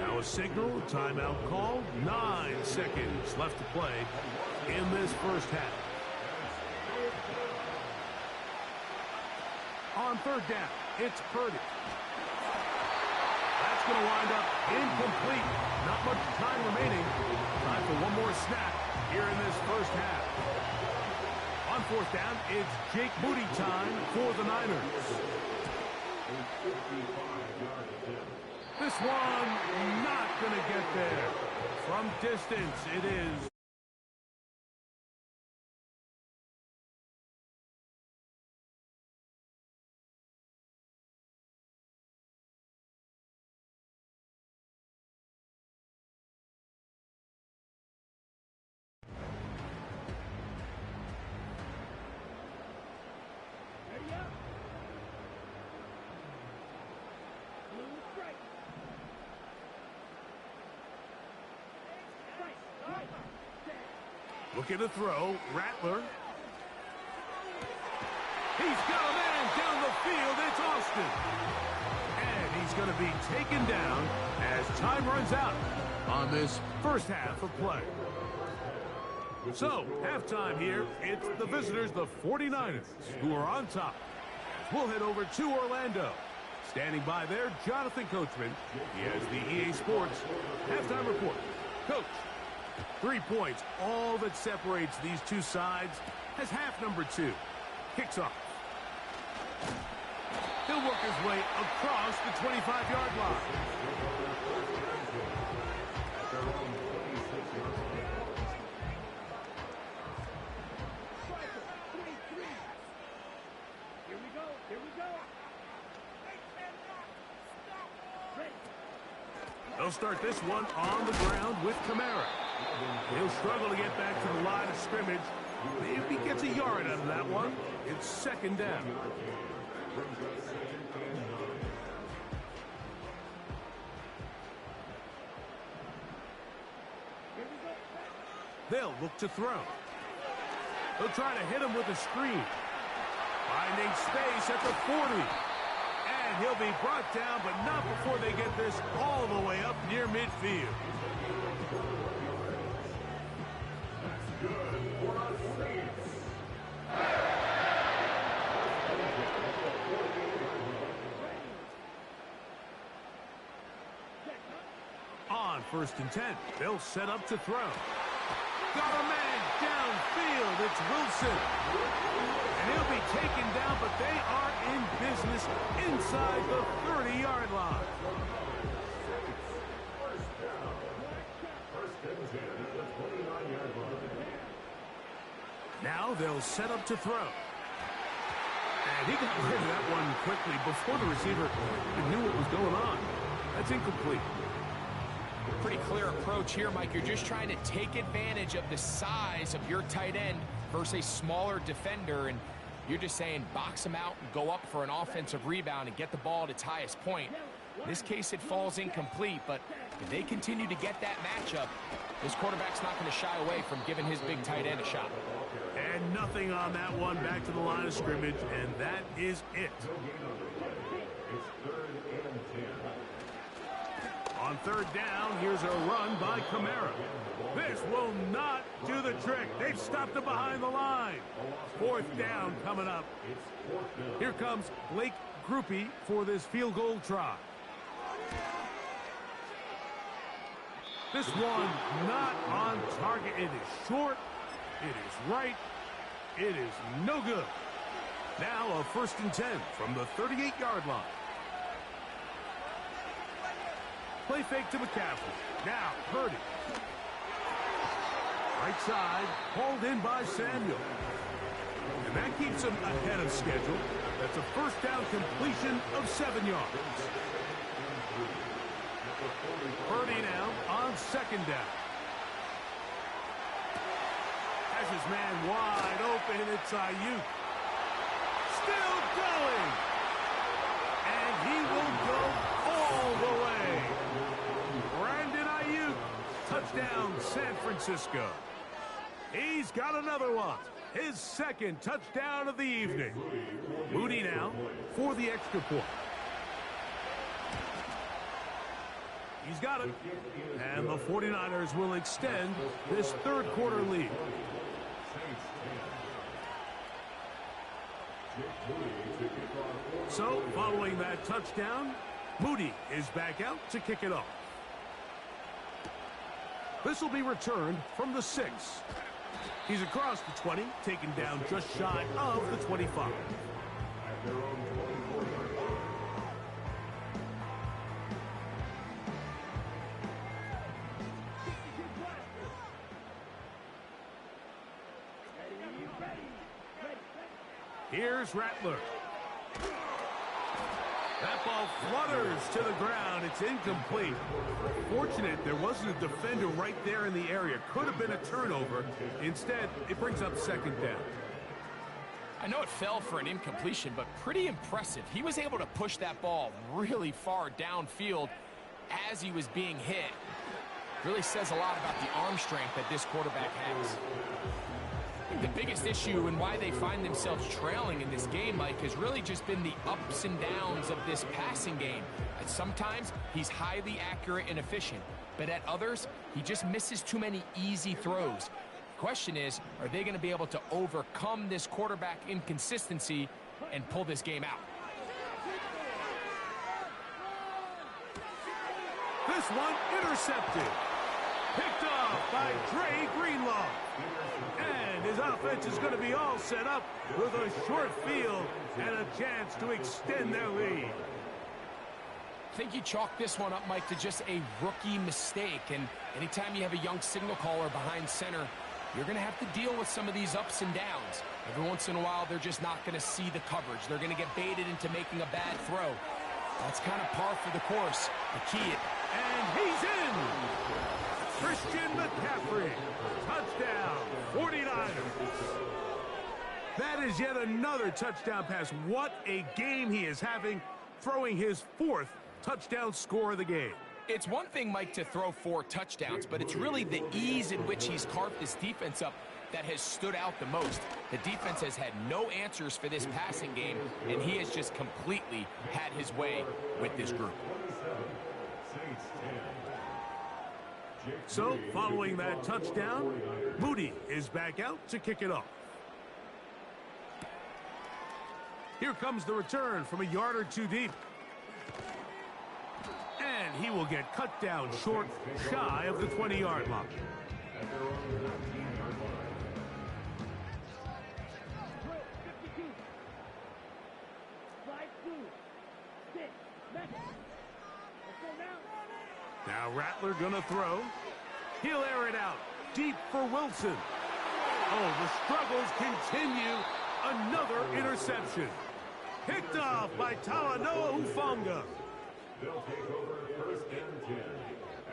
Now a signal, timeout called. 9 seconds left to play in this first half. On 3rd down, it's Purdy. That's going to wind up incomplete. Not much time remaining. Time for one more snap here in this first half. On 4th down, it's Jake Moody time for the Niners. This one not going to get there. From distance, it is. Looking to throw, Rattler. He's got a man down the field. It's Austin. And he's going to be taken down as time runs out on this first half of play. So, halftime here. It's the visitors, the 49ers, who are on top. We'll head over to Orlando. Standing by there, Jonathan Coachman. He has the EA Sports halftime report. Coach. 3 points, all that separates these two sides, has half number 2. Kicks off. He'll work his way across the 25-yard line. Here we go. Here we go. They'll start this one on the ground with Kamara. He'll struggle to get back to the line of scrimmage. If he gets a yard out of that one, it's second down. They'll look to throw. They'll try to hit him with a screen. Finding space at the 40. And he'll be brought down, but not before they get this all the way up near midfield. On 1st and 10, they'll set up to throw. Got a man downfield. It's Wilson. And he'll be taken down, but they are in business inside the 30-yard line. Now they'll set up to throw. And he got rid of that one quickly before the receiver knew what was going on. That's incomplete. Pretty clear approach here, Mike. You're just trying to take advantage of the size of your tight end versus a smaller defender, and you're just saying box him out and go up for an offensive rebound and get the ball at its highest point. In this case, it falls incomplete, but if they continue to get that matchup, this quarterback's not going to shy away from giving his big tight end a shot. And nothing on that one, back to the line of scrimmage, and that is it. On 3rd down, here's a run by Kamara. This will not do the trick. They've stopped him behind the line. 4th down coming up. Here comes Blake Grupe for this field goal try. This one not on target. It is short. It is right. It is no good. Now a 1st and 10 from the 38-yard line. Play fake to McCaffrey. Now Purdy. Right side, hauled in by Samuel. And that keeps him ahead of schedule. That's a 1st down completion of 7 yards. Purdy now on 2nd down. Has his man wide open. It's Ayuk. Still going. And he will go all the way. Brandon Ayuk. Touchdown, San Francisco. He's got another one. His 2nd touchdown of the evening. Moody now for the extra point. He's got it. And the 49ers will extend this 3rd quarter lead. So, following that touchdown, Moody is back out to kick it off. This will be returned from the 6. He's across the 20, taken down just shy of the 25. Here's Rattler. That ball flutters to the ground. It's incomplete. Fortunate there wasn't a defender right there in the area. Could have been a turnover. Instead, it brings up second down. I know it fell for an incompletion, but pretty impressive. He was able to push that ball really far downfield as he was being hit. Really says a lot about the arm strength that this quarterback has. I think the biggest issue and why they find themselves trailing in this game, Mike, has really just been the ups and downs of this passing game. At sometimes, he's highly accurate and efficient, but at others, he just misses too many easy throws. The question is, are they going to be able to overcome this quarterback inconsistency and pull this game out? This one intercepted. Picked off by Dre Greenlaw. And his offense is going to be all set up with a short field and a chance to extend their lead. I think you chalk this one up, Mike, to just a rookie mistake. And anytime you have a young signal caller behind center, you're going to have to deal with some of these ups and downs. Every once in a while, they're just not going to see the coverage. They're going to get baited into making a bad throw. That's kind of par for the course. The key. And he's in. Christian McCaffrey. Touchdown, 49ers. That is yet another touchdown pass. What a game he is having, throwing his 4th touchdown score of the game. It's one thing, Mike, to throw 4 touchdowns, but it's really the ease in which he's carved this defense up that has stood out the most. The defense has had no answers for this passing game, and he has just completely had his way with this group. So, following that touchdown, Moody is back out to kick it off. Here comes the return from a yard or two deep. And he will get cut down short, shy of the 20-yard line. Now Rattler gonna throw. He'll air it out deep for Wilson. Oh, the struggles continue. Another interception. Picked off by Talanoa Hufanga. They'll take over 1st and 10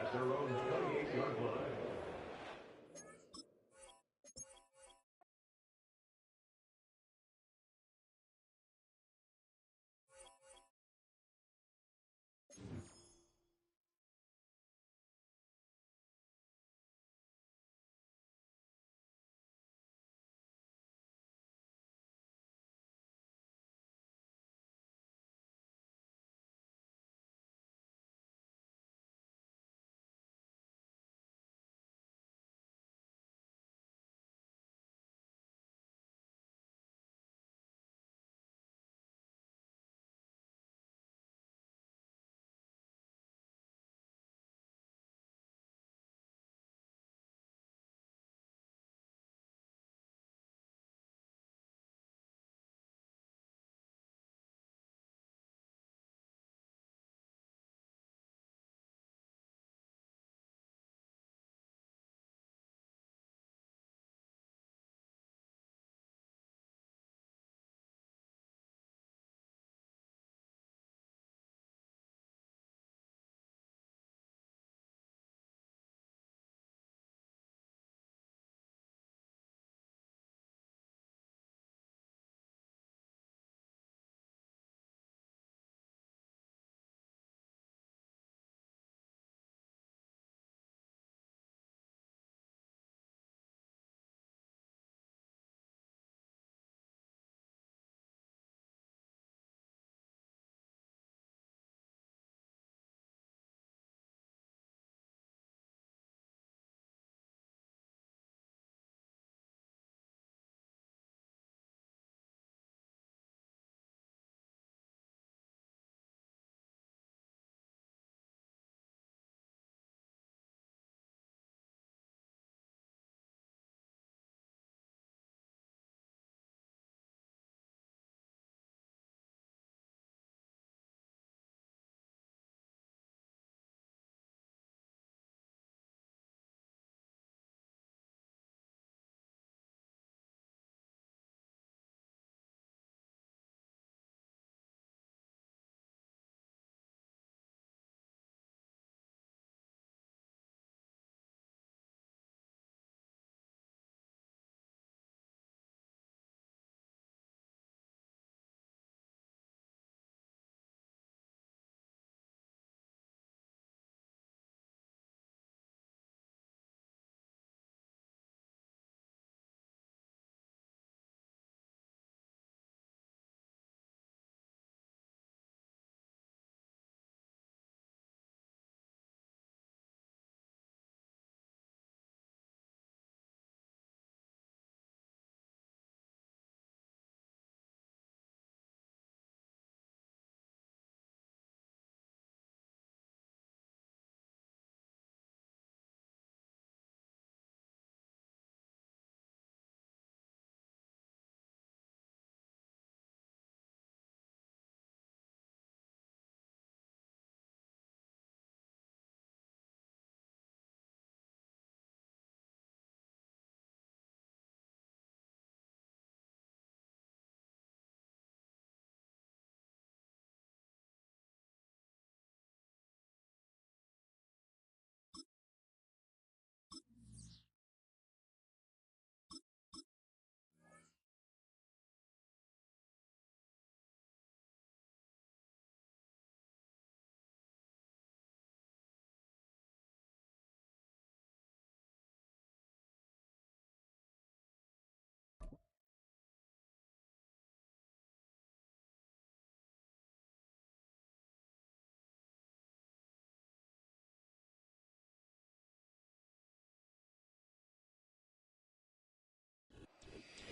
at their own 28-yard line.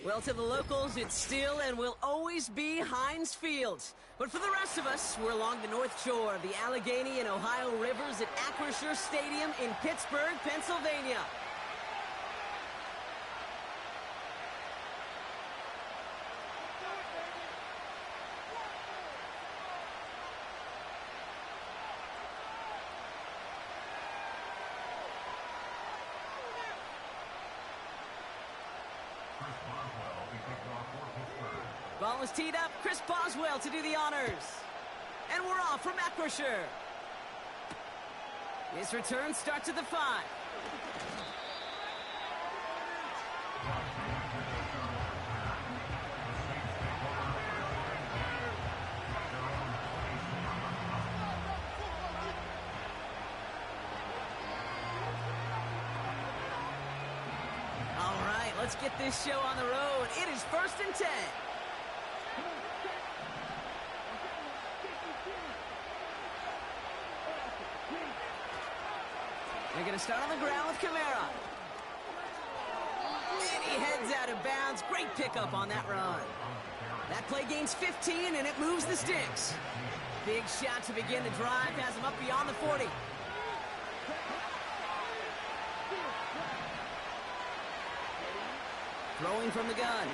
Well, to the locals, it's still and will always be Heinz Field. But for the rest of us, we're along the North Shore of the Allegheny and Ohio Rivers at Acrisure Stadium in Pittsburgh, Pennsylvania. Ball is teed up. Chris Boswell to do the honors. And we're off from Acrisure. This return starts at the 5. All right, let's get this show on the road. It is 1st and 10. They're going to start on the ground with Kamara. And he heads out of bounds. Great pickup on that run. That play gains 15, and it moves the sticks. Big shot to begin the drive. Has him up beyond the 40. Throwing from the gun.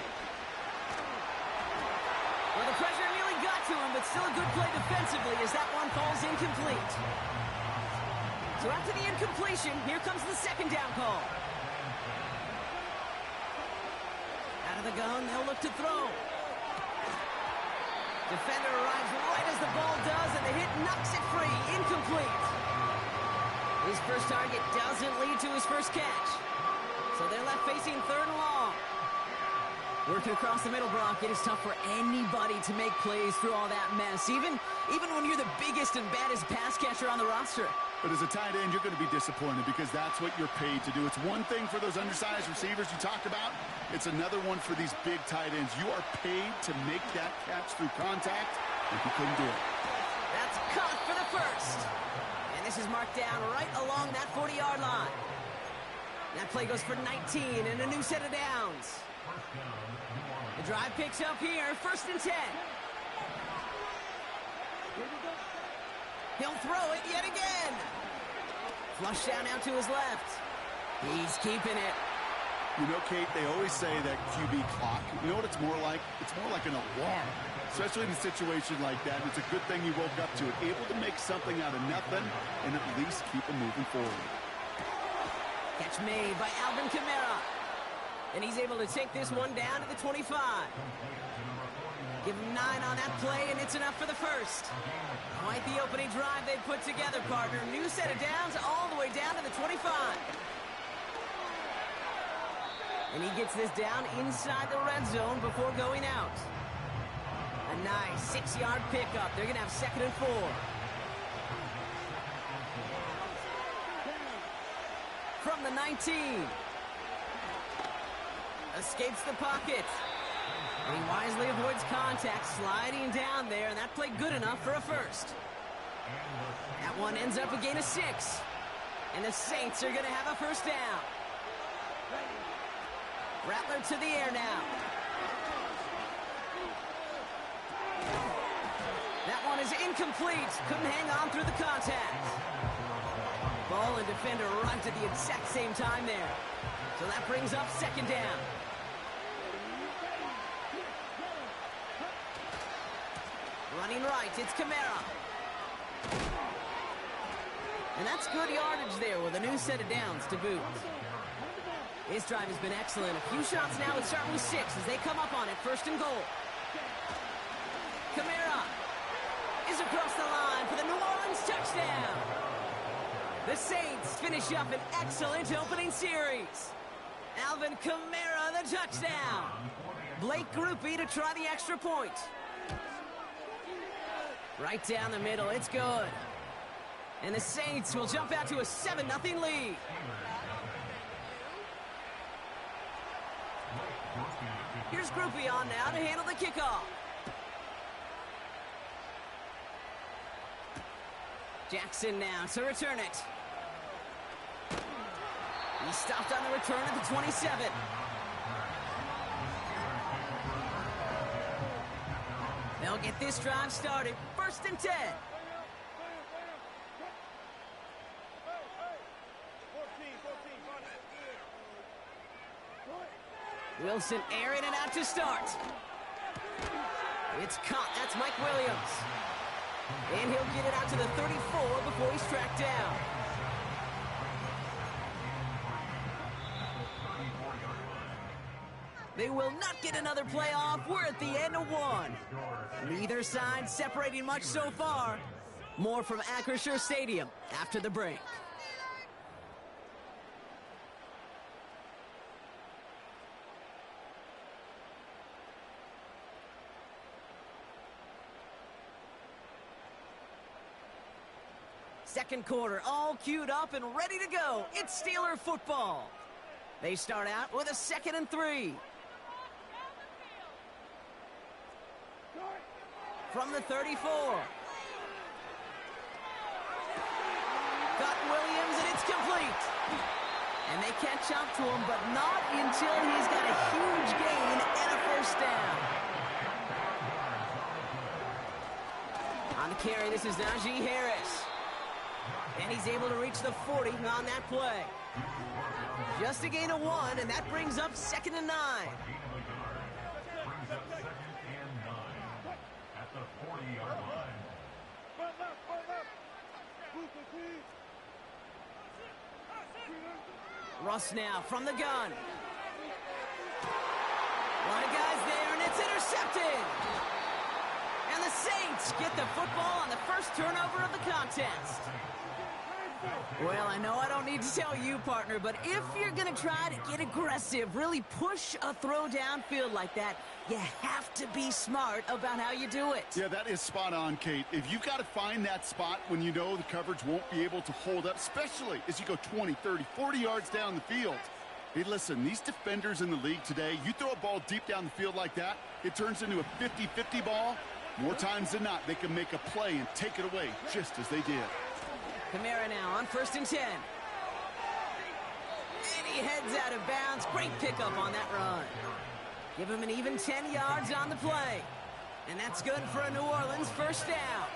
Well, the pressure nearly got to him, but still a good play defensively as that one falls incomplete. So after the incompletion, here comes the 2nd down call. Out of the gun, they'll look to throw. Defender arrives right as the ball does, and the hit knocks it free. Incomplete. His first target doesn't lead to his first catch. So they're left facing 3rd and long. Working across the middle, Brock, it is tough for anybody to make plays through all that mess, even when you're the biggest and baddest pass catcher on the roster. But as a tight end, you're going to be disappointed because that's what you're paid to do. It's one thing for those undersized receivers you talked about. It's another one for these big tight ends. You are paid to make that catch through contact, and you couldn't do it. That's caught for the first. And this is marked down right along that 40-yard line. That play goes for 19 and a new set of downs. The drive picks up here, 1st and 10. He'll throw it yet again. Flush down out to his left. He's keeping it. You know, Kate, they always say that QB clock. You know what it's more like? It's more like an alarm, especially in a situation like that. And it's a good thing you woke up to it, able to make something out of nothing and at least keep them moving forward. Catch made by Alvin Kamara. And he's able to take this one down to the 25. Give him 9 on that play, and it's enough for the first. Quite the opening drive they put together, partner. New set of downs all the way down to the 25. And he gets this down inside the red zone before going out. A nice 6-yard pickup. They're going to have 2nd and 4. From the 19. Escapes the pocket. And he wisely avoids contact, sliding down there, and that played good enough for a first. That one ends up a gain of 6. And the Saints are going to have a first down. Rattler to the air now. That one is incomplete. Couldn't hang on through the contact. Ball and defender arrived at the exact same time there. So that brings up 2nd down. Running right, it's Kamara. And that's good yardage there with a new set of downs to boot. His drive has been excellent. A few shots now, it's starting with 6 as they come up on it, 1st and goal. Kamara is across the line for the New Orleans touchdown. The Saints finish up an excellent opening series. Alvin Kamara, the touchdown. Blake Grupe to try the extra point. Right down the middle, it's good. And the Saints will jump out to a 7-0 lead. Here's Grupe on now to handle the kickoff. Jackson now to return it. He stopped on the return at the 27. They'll get this drive started. 1st and 10. Wilson airing it out to start. It's caught. That's Mike Williams. And he'll get it out to the 34 before he's tracked down. They will not get another play off. We're at the end of one. Neither side separating much so far. More from Acrisure Stadium after the break. Second quarter, all queued up and ready to go. It's Steeler football. They start out with a 2nd and 3. From the 34. Got Williams, and it's complete. And they catch up to him, but not until he's got a huge gain and a 1st down. On the carry, this is Najee Harris. And he's able to reach the 40 on that play. Just a gain of 1, and that brings up 2nd and 9. At the 40-yard line. Russ now from the gun. A lot of guys there, and it's intercepted. And the Saints get the football on the first turnover of the contest. Well, I know I don't need to tell you, partner, but if you're going to try to get aggressive, really push a throw downfield like that, you have to be smart about how you do it. Yeah, that is spot on, Kate. If you've got to find that spot when you know the coverage won't be able to hold up, especially as you go 20, 30, 40 yards down the field. Hey, listen, these defenders in the league today, you throw a ball deep down the field like that, it turns into a 50-50 ball. More times than not, they can make a play and take it away just as they did. Kamara now on 1st and 10. And he heads out of bounds. Great pickup on that run. Give him an even 10 yards on the play. And that's good for a New Orleans 1st down.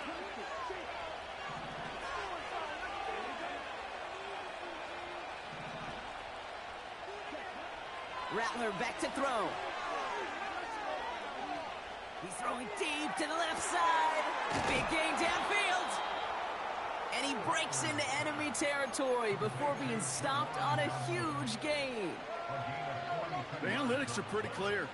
Rattler back to throw. He's throwing deep to the left side. Big gain downfield. And he breaks into enemy territory before being stopped on a huge gain. The analytics are pretty clear.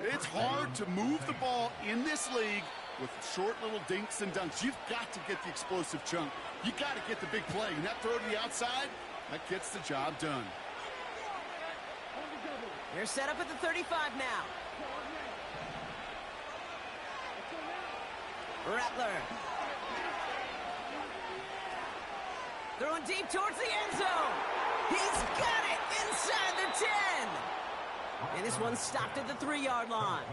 It's hard to move the ball in this league with short little dinks and dunks. You've got to get the explosive chunk. You got to get the big play. And that throw to the outside, that gets the job done. They're set up at the 35 now. Rattler. Throwing deep towards the end zone. He's got it inside the 10. And this one's stopped at the 3-yard line.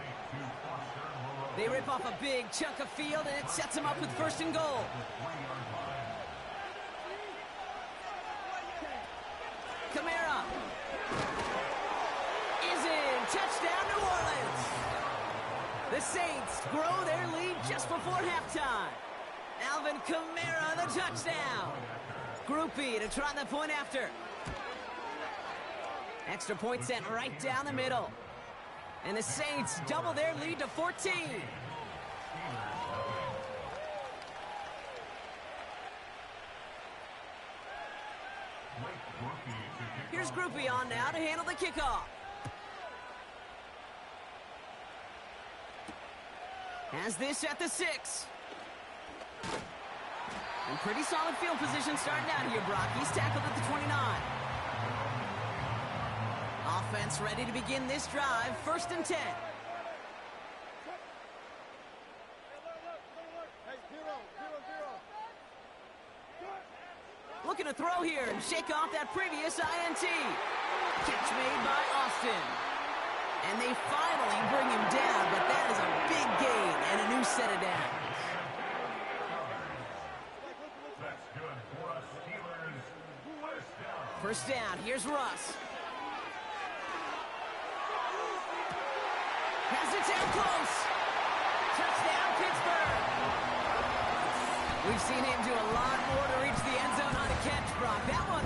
They rip off a big chunk of field, and it sets them up with 1st and goal. Kamara is in. Touchdown, New Orleans. The Saints grow their lead just before halftime. Alvin Kamara, the touchdown. Groupie to try the point after. Extra point sent right down the middle. And the Saints double their lead to 14. Here's Groupie on now to handle the kickoff. Has this at the 6. And pretty solid field position starting out here, Brock. He's tackled at the 29. Offense ready to begin this drive. 1st and 10. Looking to throw here and shake off that previous INT. Catch made by Austin. And they finally bring him down, but that is a big gain and a new set of downs. That's good for us Steelers. 1st down. Here's Russ. Has it down close. Touchdown, third. We've seen him do a lot more to reach the end zone on a catch, Brock. That one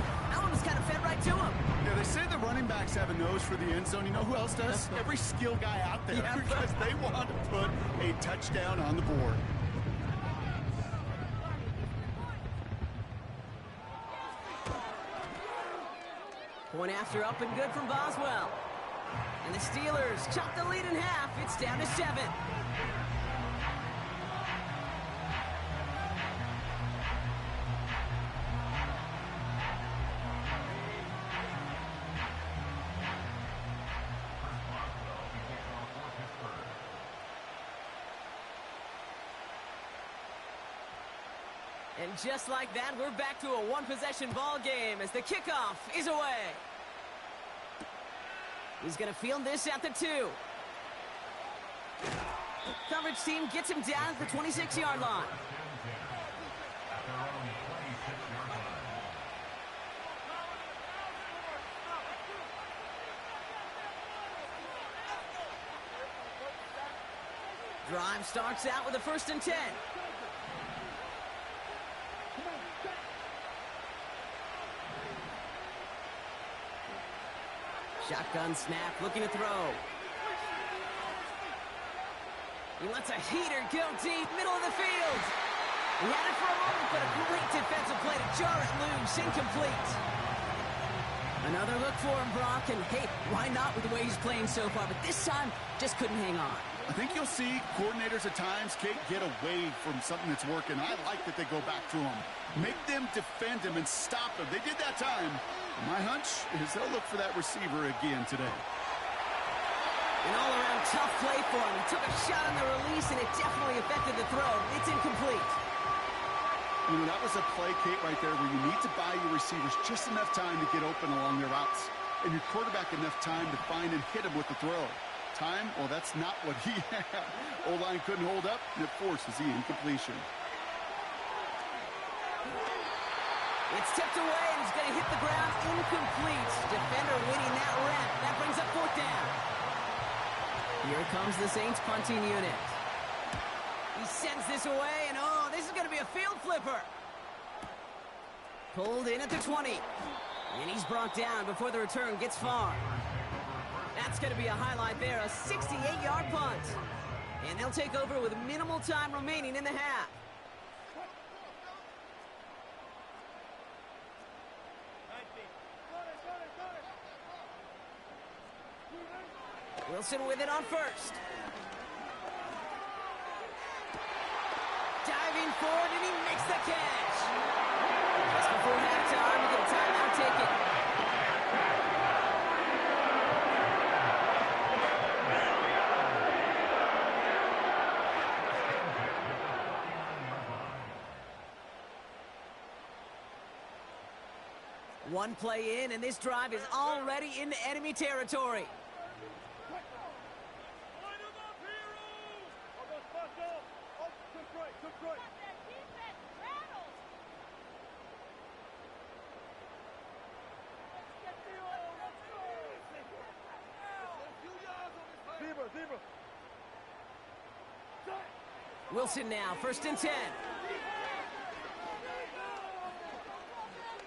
was kind of fed right to him. Yeah, they say the running backs have a nose for the end zone. You know who else does? Every skill guy out there, Yeah. because they want to put a touchdown on the board. Point after up and good from Boswell. And the Steelers chop the lead in half. It's down to 7. And just like that, we're back to a one-possession ball game as the kickoff is away. He's going to field this at the 2. Coverage team gets him down at the 26-yard line. Drive starts out with a 1st and 10. Shotgun snap, looking to throw. He lets a heater go deep, middle of the field. He had it for a moment, but a great defensive play to jar it loose, incomplete. Another look for him, Brock, and hey, why not with the way he's playing so far? But this time, just couldn't hang on. I think you'll see coordinators at times, Kate, get away from something that's working. I like that they go back to him. Make them defend him and stop him. They did that time. My hunch is they'll look for that receiver again today. An all-around tough play for him. He took a shot on the release, and it definitely affected the throw. It's incomplete. You know, that was a play, Kate, right there where you need to buy your receivers just enough time to get open along their routes. And your quarterback enough time to find and hit him with the throw. Time, well, that's not what he had. O-line couldn't hold up, and it forces the incompletion. It's tipped away, and he's going to hit the ground incomplete. Defender winning that rep. That brings up 4th down. Here comes the Saints punting unit. He sends this away, and oh, this is going to be a field flipper. Pulled in at the 20. And he's brought down before the return gets far. That's going to be a highlight there, a 68-yard punt. And they'll take over with minimal time remaining in the half. Wilson with it on 1st. Diving forward, and he makes the catch. Just before halftime, we get a timeout taken. One play in, and this drive is already into enemy territory. Wilson now, 1st and 10.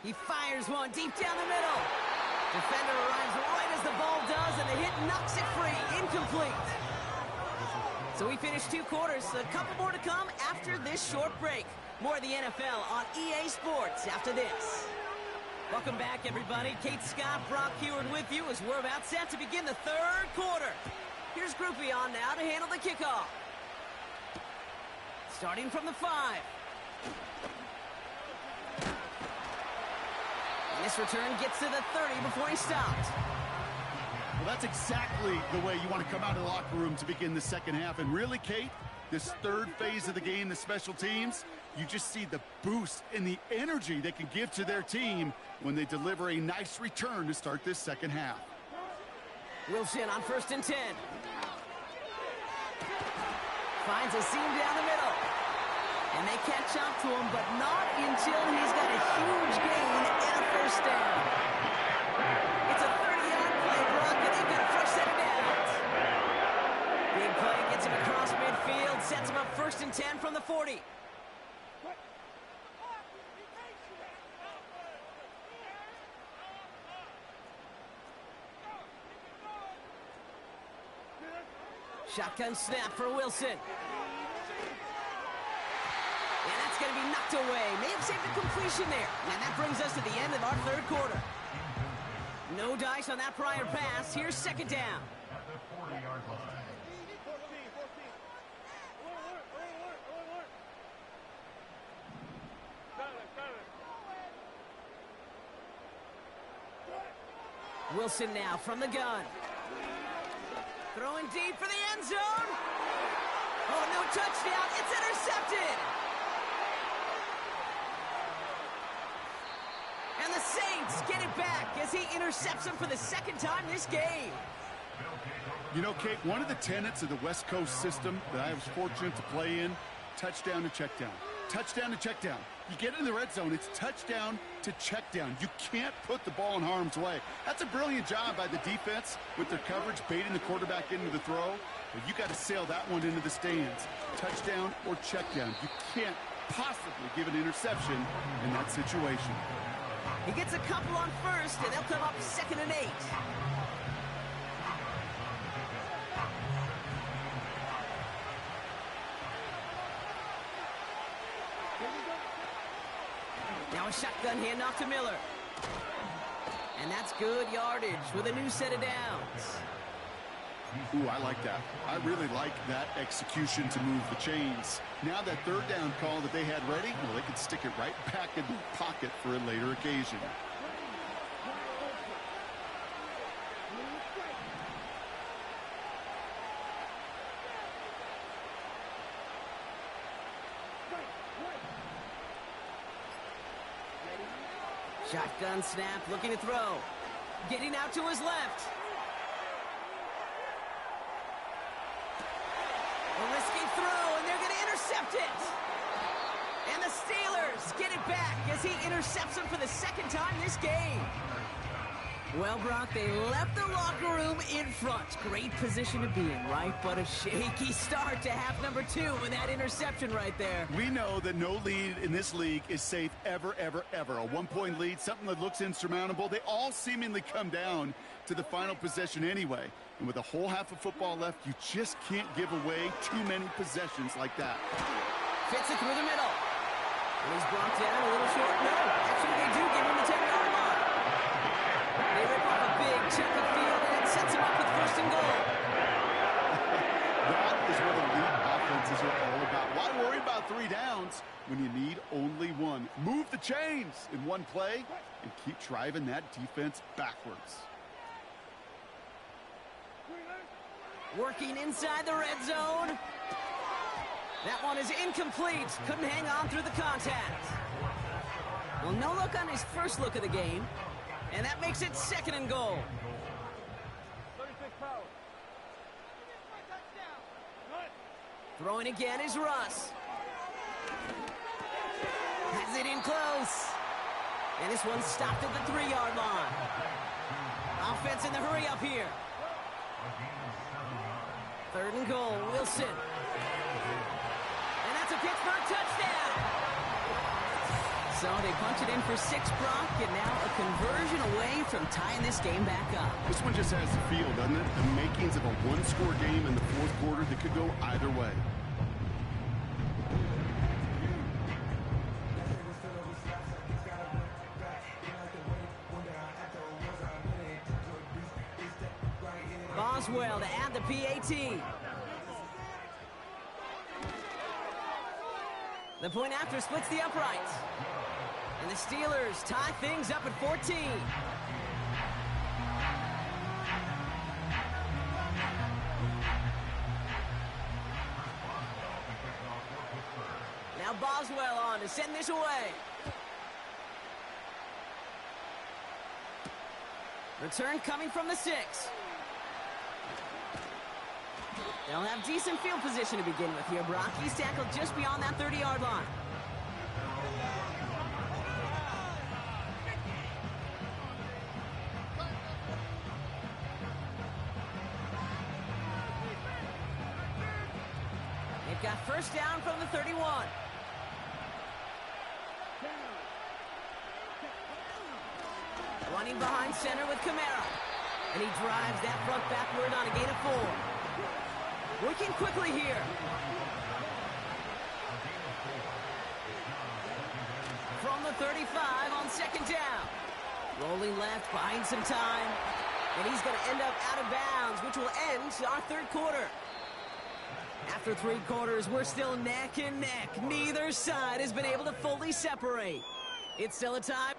He fires one deep down the middle. Defender arrives right as the ball does, and the hit knocks it free. Incomplete. So we finished 2 quarters. A couple more to come after this short break. More of the NFL on EA Sports after this. Welcome back, everybody. Kate Scott, Brock Huard with you as we're about set to begin the 3rd quarter. Here's Groupie on now to handle the kickoff. Starting from the 5. And this return gets to the 30 before he stopped. Well, that's exactly the way you want to come out of the locker room to begin the second half. And really, Kate, this 3rd phase of the game, the special teams, you just see the boost and the energy they can give to their team when they deliver a nice return to start this second half. Wilson on 1st and 10. Finds a seam down the middle. And they catch up to him, but not until he's got a huge gain and a 1st down. It's a 30-yard play, Brock, and they've got a fresh set of downs. Big play gets him across midfield, sets him up first and 10 from the 40. Shotgun snap for Wilson. And that's going to be knocked away. May have saved a completion there. And that brings us to the end of our third quarter. No dice on that prior pass. Here's second down. At the 40-yard line. 14. Wilson now from the gun. Throwing deep for the end zone. Oh, no touchdown. It's intercepted. And the Saints get it back as he intercepts him for the second time this game. You know, Kate, one of the tenets of the West Coast system that I was fortunate to play in, touchdown to check down. Touchdown to check down. You get in the red zone, it's touchdown to check down. You can't put the ball in harm's way. That's a brilliant job by the defense with their coverage, baiting the quarterback into the throw. But you got to sail that one into the stands. Touchdown or check down. You can't possibly give an interception in that situation. He gets a couple on first, and they'll come up 2nd and 8. Now a shotgun handoff to Miller. And that's good yardage with a new set of downs. Ooh, I like that. I really like that execution to move the chains. Now that third down call that they had ready, well, they could stick it right back in the pocket for a later occasion. Shotgun snap, looking to throw. Getting out to his left. A risky throw, and they're going to intercept it. And the Steelers get it back as he intercepts him for the second time this game. Well, Brock, they left the locker room in front. Great position to be in, right? But a shaky start to half number 2 with that interception right there. We know that no lead in this league is safe ever, ever, ever. A one-point lead, something that looks insurmountable. They all seemingly come down to the final possession anyway. And with a whole half of football left, you just can't give away too many possessions like that. Fits it through the middle. And he's brought down a little short. No, actually they do give him the 10-yard line. They rip off a big chunk of field, and it sets him up with first and goal. That is what elite offenses are all about. Why worry about 3 downs when you need only 1? Move the chains in one play and keep driving that defense backwards. Working inside the red zone. That one is incomplete. Couldn't hang on through the contact. Well, no look on his first look of the game. And that makes it 2nd and goal. 36 power. Throwing again is Russ. Has it in close. And this one's stopped at the 3-yard line. Offense in the hurry up here. 3rd and goal, Wilson. And that's a Pittsburgh touchdown. So they punch it in for 6, Brock, and now a conversion away from tying this game back up. This one just has the feel, doesn't it? The makings of a one-score game in the fourth quarter that could go either way. Boswell to add the PAT. The point after splits the uprights. And the Steelers tie things up at 14. Now Boswell on to send this away. Return coming from the 6. They'll have decent field position to begin with here, Brock. He's tackled just beyond that 30-yard line. They've got first down from the 31. Running behind center with Kamara. And he drives that front backward on a gain of 4. Working quickly here. From the 35 on second down. Rolling left, buying some time. And he's going to end up out of bounds, which will end our third quarter. After 3 quarters, we're still neck and neck. Neither side has been able to fully separate. It's still a time.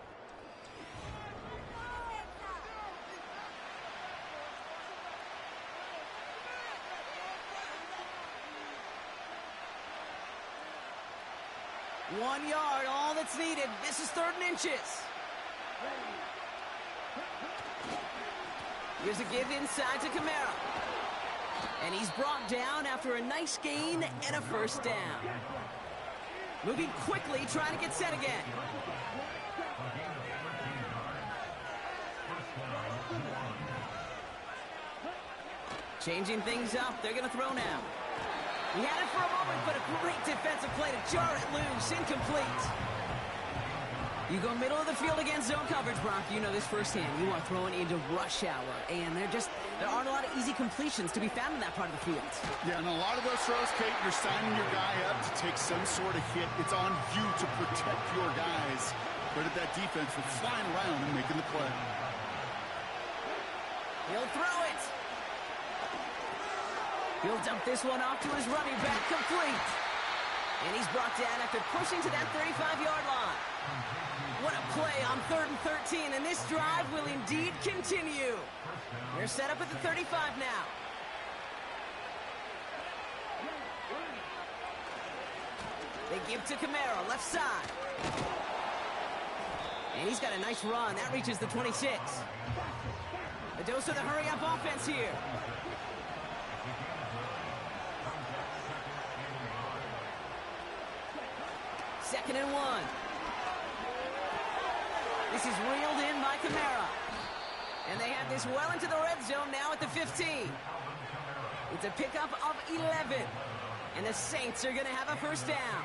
One yard, all that's needed. This is 3rd and inches. Here's a give inside to Kamara. And he's brought down after a nice gain and a first down. Moving quickly, trying to get set again. Changing things up, they're going to throw now. He had it for a moment, but a great defensive play to jar it loose. Incomplete. You go middle of the field against zone coverage, Brock. You know this firsthand. You are throwing into rush hour, and there aren't a lot of easy completions to be found in that part of the field. Yeah, and a lot of those throws, Kate, you're signing your guy up to take some sort of hit. It's on you to protect your guys. Credit that defense for flying around and making the play. He'll throw it. He'll dump this one off to his running back, complete. And he's brought down after pushing to that 35-yard line. What a play on 3rd and 13, and this drive will indeed continue. They're set up at the 35 now. They give to Kamara, left side. And he's got a nice run. That reaches the 26. A dose of the hurry-up offense here. Second and 1. This is reeled in by Kamara. And they have this well into the red zone now at the 15. It's a pickup of 11. And the Saints are going to have a first down.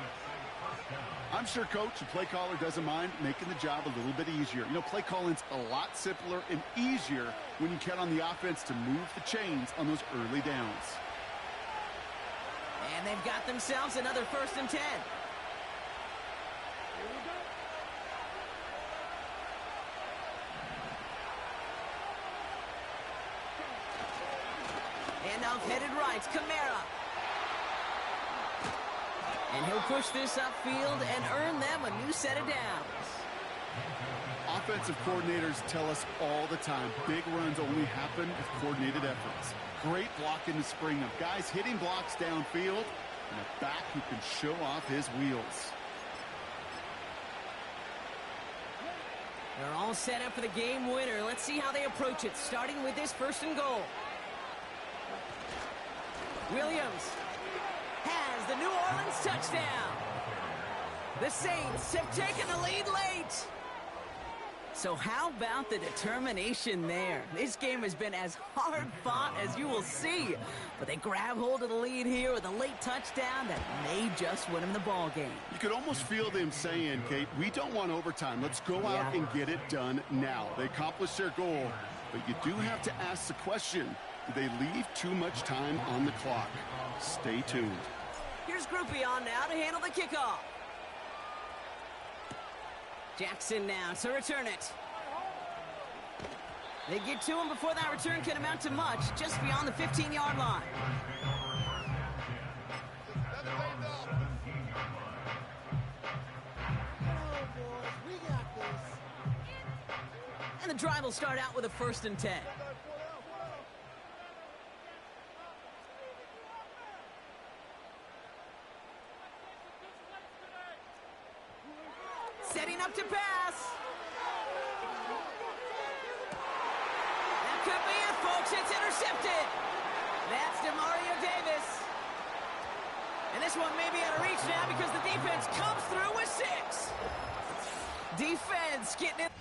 I'm sure Coach, the play caller, doesn't mind making the job a little bit easier. You know, play calling's a lot simpler and easier when you count on the offense to move the chains on those early downs. And they've got themselves another 1st and 10. Handoff headed right, Kamara. And he'll push this upfield and earn them a new set of downs. Offensive coordinators tell us all the time, big runs only happen with coordinated efforts. Great blocking to spring them. Guys hitting blocks downfield, and a back who can show off his wheels. They're all set up for the game winner. Let's see how they approach it, starting with this 1st and goal. Williams has the New Orleans touchdown. The Saints have taken the lead late. So how about the determination there? This game has been as hard fought as you will see. But they grab hold of the lead here with a late touchdown that may just win them the ball game. You could almost feel them saying, Kate, we don't want overtime. Let's go out and get it done now. They accomplished their goal, but you do have to ask the question, do they leave too much time on the clock? Stay tuned. Here's Groupie on now to handle the kickoff. Jackson now to return it. They get to him before that return can amount to much, just beyond the 15-yard line. And the drive will start out with a 1st and 10. Setting up to pass. That could be it, folks. It's intercepted. That's DeMario Davis. And this one may be out of reach now because the defense comes through with 6. Defense getting it.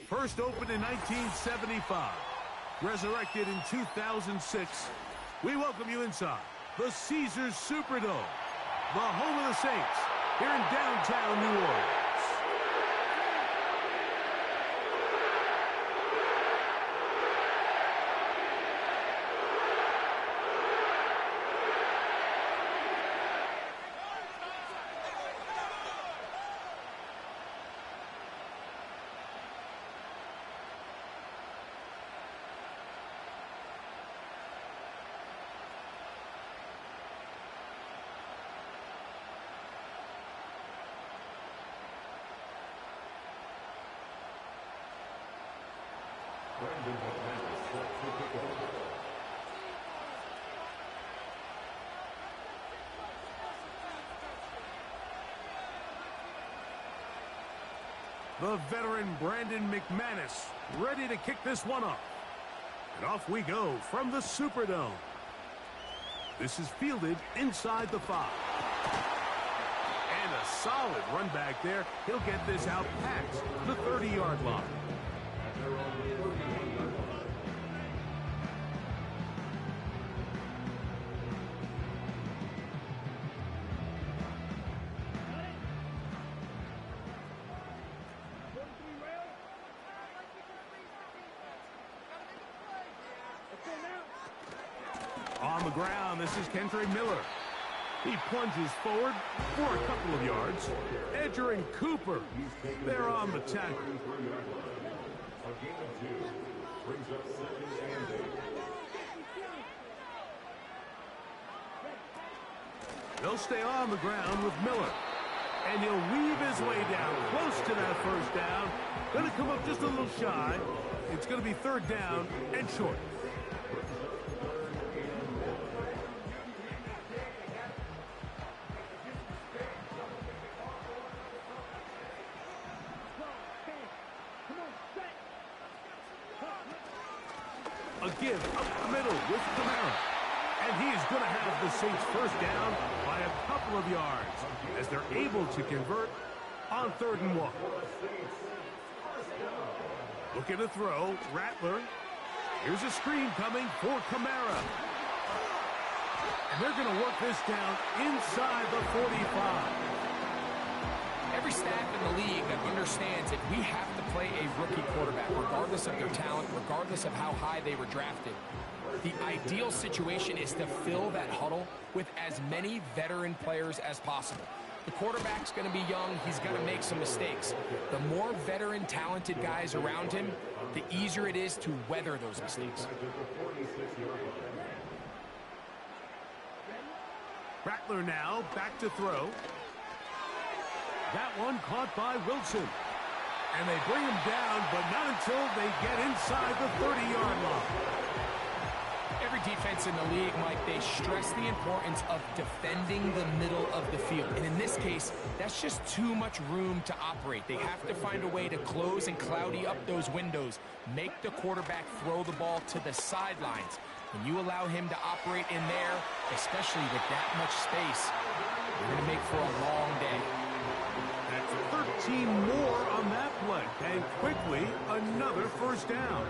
First opened in 1975, resurrected in 2006, we welcome you inside the Caesars Superdome, the home of the Saints, here in downtown New Orleans. Brandon McManus set to kick off. The veteran Brandon McManus ready to kick this one off. And off we go from the Superdome. This is fielded inside the 5. And a solid run back there. He'll get this out past the 30-yard line. On the ground, this is Kendre Miller. He plunges forward for a couple of yards. Edger and Cooper, they're on the tackle. A gain of 2 brings up 2nd and 8. They'll stay on the ground with Miller. And he'll weave his way down close to that first down. Going to come up just a little shy. It's going to be 3rd down and short. A give up the middle with Kamara. And he is going to have the Saints first down by a couple of yards as they're able to convert on 3rd and 1. Looking to throw, Rattler. Here's a screen coming for Kamara. And they're going to work this down inside the 45. Every staff in the league that understands that we have to play a rookie quarterback, regardless of their talent, regardless of how high they were drafted. The ideal situation is to fill that huddle with as many veteran players as possible. The quarterback's going to be young. He's going to make some mistakes. The more veteran, talented guys around him, the easier it is to weather those mistakes. Rattler now back to throw. That one caught by Wilson. And they bring him down, but not until they get inside the 30-yard line. Every defense in the league, Mike, they stress the importance of defending the middle of the field. And in this case, that's just too much room to operate. They have to find a way to close and cloudy up those windows, make the quarterback throw the ball to the sidelines. When you allow him to operate in there, especially with that much space, you're going to make for a long day. That's 13 more on that play. And quickly, another first down.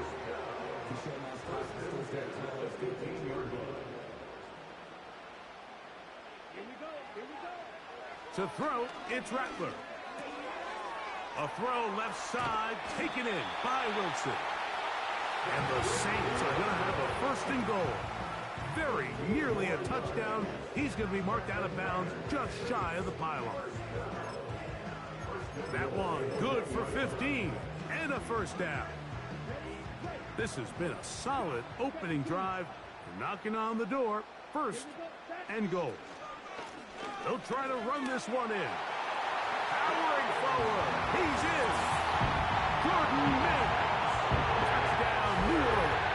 To throw, it's Rattler. A throw left side, taken in by Wilson. And the Saints are going to have a 1st and goal. Very nearly a touchdown. He's going to be marked out of bounds just shy of the pylon. That one good for 15 and a first down. This has been a solid opening drive. Knocking on the door, 1st and goal. They'll try to run this one in. Powering forward. He's in. Jordan Mims. Touchdown, New Orleans.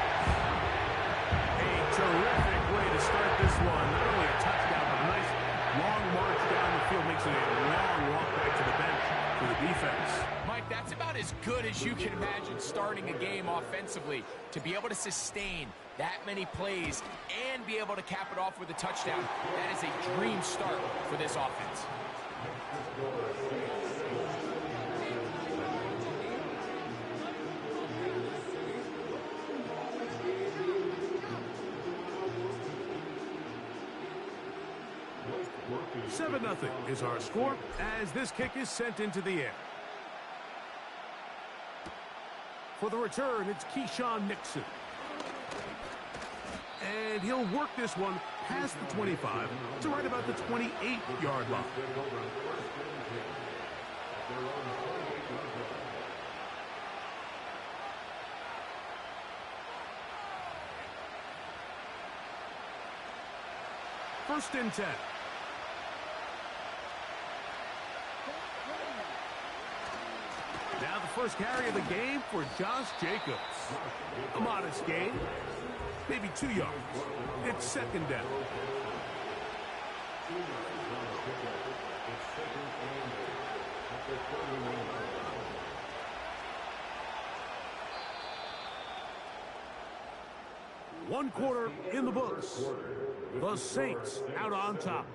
A terrific way to start this one. Not only a touchdown, but a nice long march down the field. Makes it a long walk back to the bench for the defense. Mike, that's about as good as you can imagine starting a game offensively. To be able to sustain that many plays and be able to cap it off with a touchdown, that is a dream start for this offense. 7-0 is our score as this kick is sent into the air. For the return, it's Keyshawn Nixon. And he'll work this one past the 25 to right about the 28-yard line. First and 10. Now the first carry of the game for Josh Jacobs. A modest gain, maybe 2 yards. It's second down. One quarter in the books. The Saints out on top.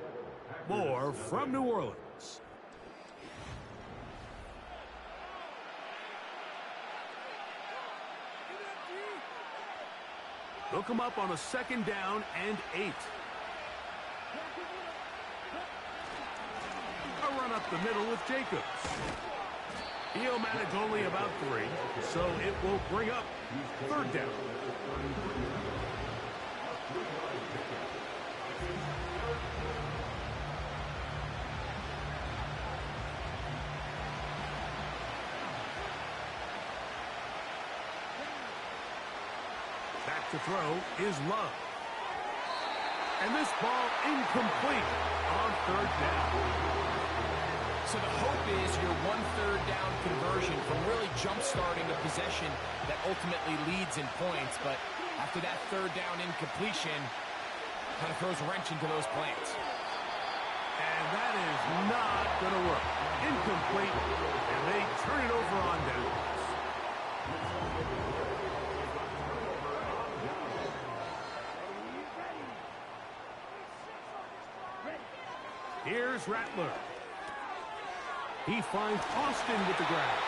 More from New Orleans. They'll come up on a second down and 8. A run up the middle with Jacobs. He'll manage only about 3, so it will bring up third down. Back to throw is Love. And this ball incomplete on third down. So the hope is your 1/3 down conversion from really jump-starting a possession that ultimately leads in points. But after that third down incompletion, kind of throws a wrench into those plans. And that is not going to work. Incomplete, and they turn it over on downs. Here's Rattler. He finds Austin with the grab.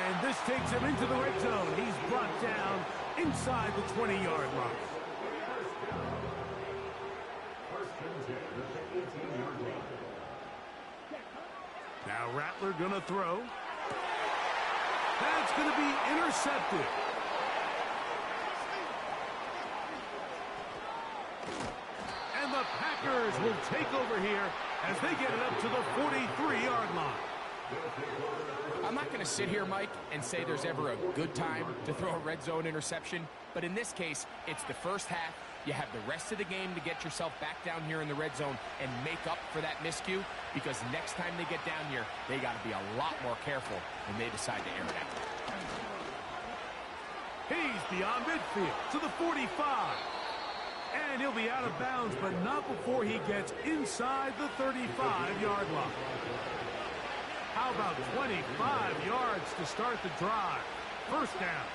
And this takes him into the red zone. He's brought down inside the 20-yard line. Now Rattler gonna throw. That's gonna be intercepted. And the Packers will take over here as they get it up to the 43-yard line. I'm not going to sit here, Mike, and say there's ever a good time to throw a red zone interception, but in this case, it's the first half. You have the rest of the game to get yourself back down here in the red zone and make up for that miscue, because next time they get down here, they got to be a lot more careful when they decide to air it out. He's beyond midfield to the 45. And he'll be out of bounds, but not before he gets inside the 35-yard line. How about 25 yards to start the drive? First down.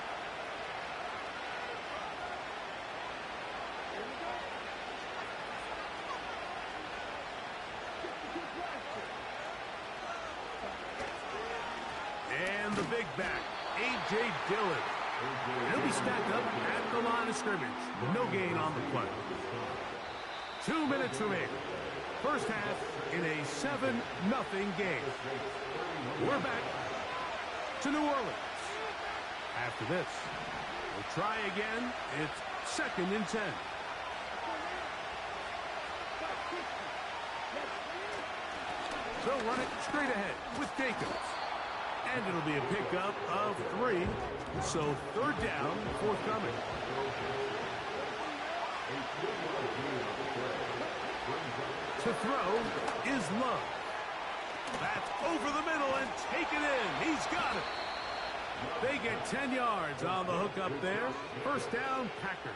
And the big back, A.J. Dillon. He'll be stacked up at the line of scrimmage. No gain on the play. 2 minutes remaining. First half in a 7-0 game. We're back to New Orleans. After this, we'll try again. It's second and 10. They'll run it straight ahead with Jacobs. And it'll be a pickup of 3. So third down, forthcoming. To throw is Love. That's over the middle and taken in. He's got it. They get 10 yards on the hook up there. First down, Packers.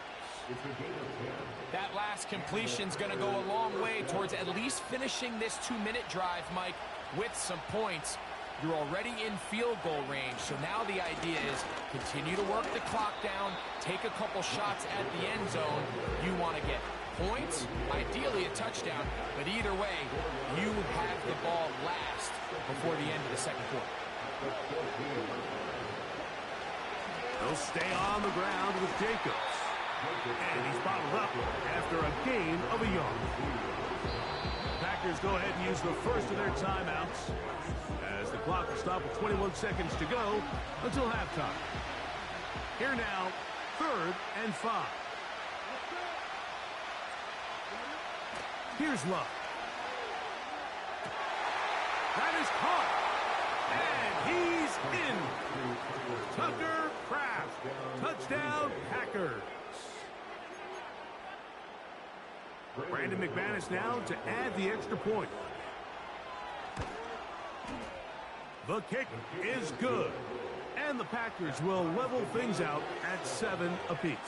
That last completion's going to go a long way towards at least finishing this 2-minute drive, Mike, with some points. You're already in field goal range, so now the idea is continue to work the clock down, take a couple shots at the end zone. You want to get points, ideally a touchdown, but either way, you have the ball last before the end of the second quarter. They'll stay on the ground with Jacobs. And he's bottled up after a gain of a yard. Packers go ahead and use the first of their timeouts as the clock will stop with 21 seconds to go until halftime. Here now, 3rd and 5. Here's Love. That is caught. And he's in. Tucker Kraft. Touchdown, Packers. Brandon McManus now to add the extra point. The kick is good. And the Packers will level things out at 7 apiece.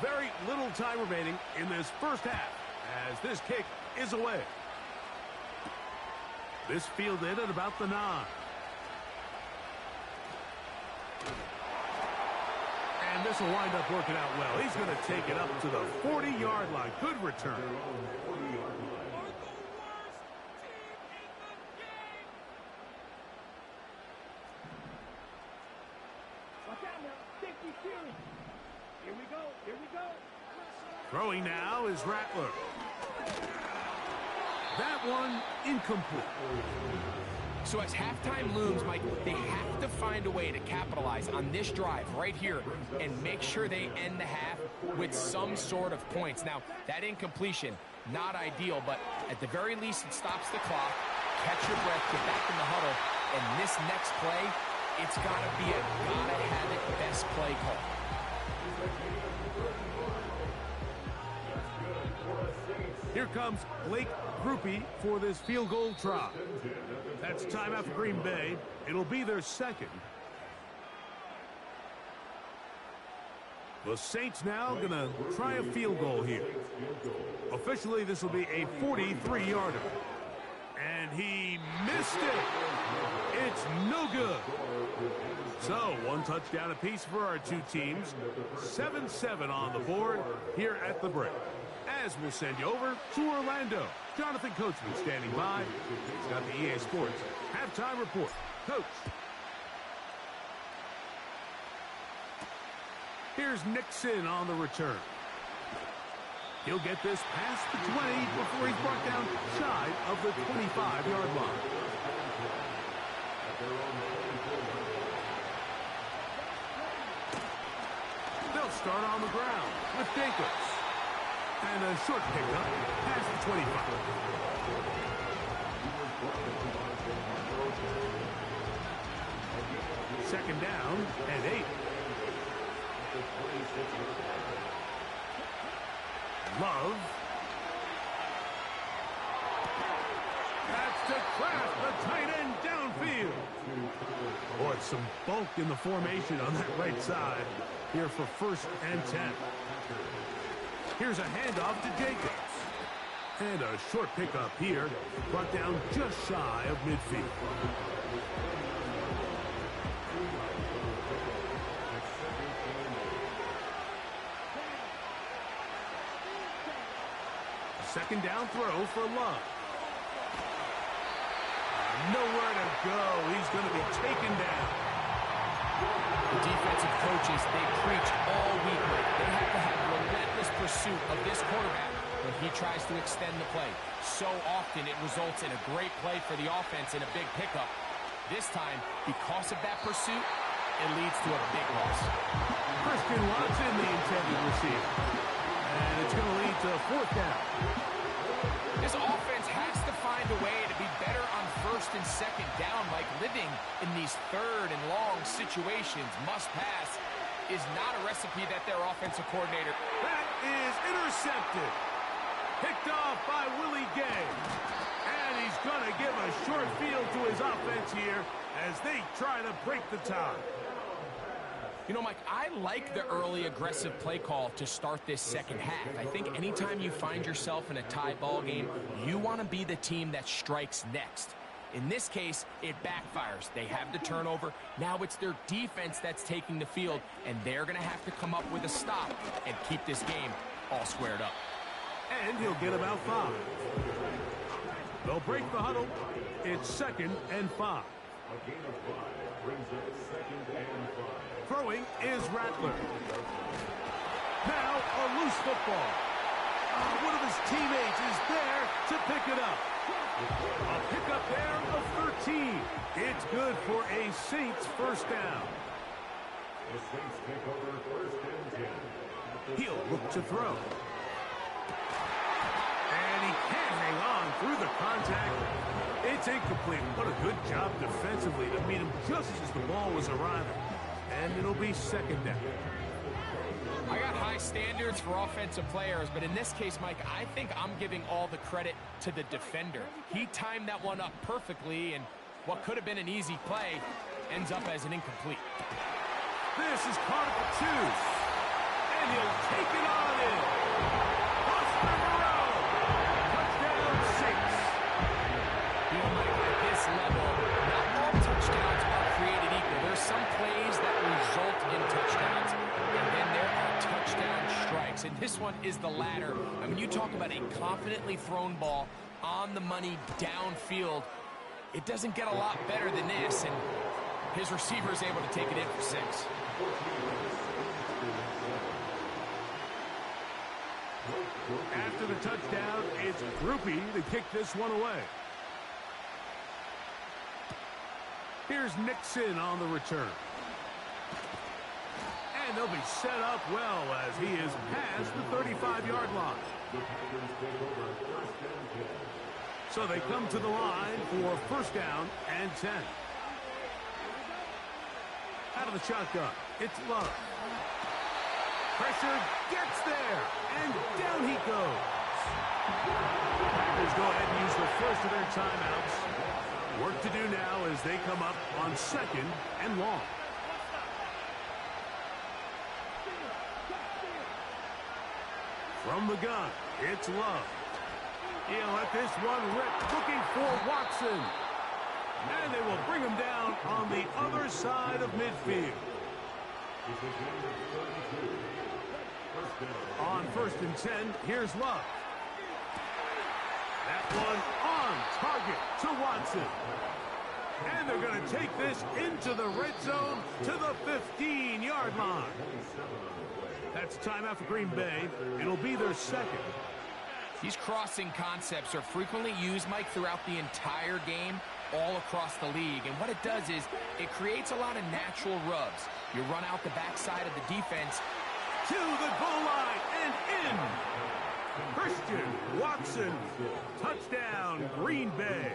Very little time remaining in this first half as this kick is away. This fielded at about the 9. And this will wind up working out well. He's going to take it up to the 40-yard line. Good return. Watch out now. Safety series. Here we go. Here we go. Throwing now is Rattler. That one incomplete. So as halftime looms, Mike, they have to find a way to capitalize on this drive right here and make sure they end the half with some sort of points. Now, that incompletion, not ideal, but at the very least, it stops the clock. Catch your breath, get back in the huddle, and this next play, it's got to be a gotta-have-it best play call. Here comes Blake Grupe for this field goal try. That's timeout for Green Bay. It'll be their second. The Saints now going to try a field goal here. Officially, this will be a 43-yarder. And he missed it. It's no good. So, one touchdown apiece for our two teams. 7-7 on the board here at the break. As we'll send you over to Orlando. Jonathan Coachman standing by. He's got the EA Sports halftime report. Coach. Here's Nixon on the return. He'll get this past the 20 before he's brought down shy of the 25-yard line. They'll start on the ground with Jacobs. And a short pickup past the 25. Second down and 8. Love. That's to Kraft, the tight end downfield. Boy, some bulk in the formation on that right side here for 1st and 10. Here's a handoff to Jacobs. And a short pickup here, brought down just shy of midfield. Second down throw for Love. Nowhere to go. He's going to be taken down. The defensive coaches, they preach all week. They have to have relentless pursuit of this quarterback when he tries to extend the play. So often it results in a great play for the offense and a big pickup. This time, because of that pursuit, it leads to a big loss. Christian Watson, the intended receiver. And it's going to lead to a 4th down. This offense has to find a way to be better on 1st and 2nd down. Like living in these 3rd and long situations, must pass, is not a recipe that their offensive coordinator. That is intercepted. Picked off by Willie Gay. And he's going to give a short field to his offense here as they try to break the tie. You know, Mike, I like the early aggressive play call to start this second half. I think anytime you find yourself in a tie ball game, you want to be the team that strikes next. In this case, it backfires. They have the turnover. Now it's their defense that's taking the field, and they're going to have to come up with a stop and keep this game all squared up. And he'll get about 5. They'll break the huddle. It's 2nd and 5. A gain of 5 brings up 2nd and 5. Throwing is Rattler. Now a loose football. One of his teammates is there to pick it up. A pickup there of 13. It's good for a Saints first down. The Saints take over first and 10. He'll look to throw. And he can't hang on through the contact. It's incomplete. What a good job defensively to meet him just as the ball was arriving. And it'll be second down. I got high standards for offensive players, but in this case, Mike, I think I'm giving all the credit to the defender. He timed that one up perfectly, and what could have been an easy play ends up as an incomplete. This is caught at the 2. And he'll take it on in. Buster Moreau. Touchdown, Saints. You know, Mike, at this level, not all touchdowns are created equal. There's some plays that result in touchdowns, and then there are touchdown strikes. And this one is the latter. I mean, you talk about a confidently thrown ball on the money downfield. It doesn't get a lot better than this, and his receiver is able to take it in for 6. After the touchdown, it's Groupie to kick this one away. Here's Nixon on the return. And they'll be set up well as he is past the 35-yard line. So they come to the line for first down and 10. Out of the shotgun, it's Love. Pressure gets there, and down he goes. Packers go ahead and use the first of their timeouts. Work to do now as they come up on second and long. From the gun, it's Love. He'll let this one rip, looking for Watson. And they will bring him down on the other side of midfield. On first and 10, here's Love. That one on target to Watson. And they're going to take this into the red zone to the 15-yard line. That's timeout for Green Bay. It'll be their second. These crossing concepts are frequently used, Mike, throughout the entire game, all across the league. And what it does is it creates a lot of natural rubs. You run out the backside of the defense. To the goal line and in. Christian Watson. Touchdown, Green Bay.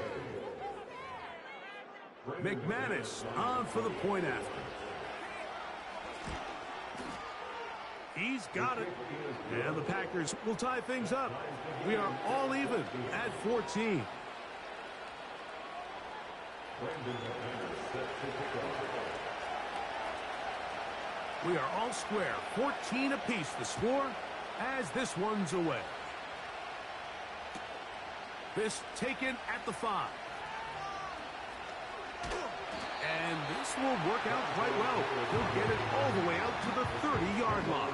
McManus on for the point after. He's got it. And the Packers will tie things up. We are all even at 14. We are all square. 14 apiece the score as this one's away. This taken at the 5. And this will work out quite well. He'll get it all the way out to the 30-yard line.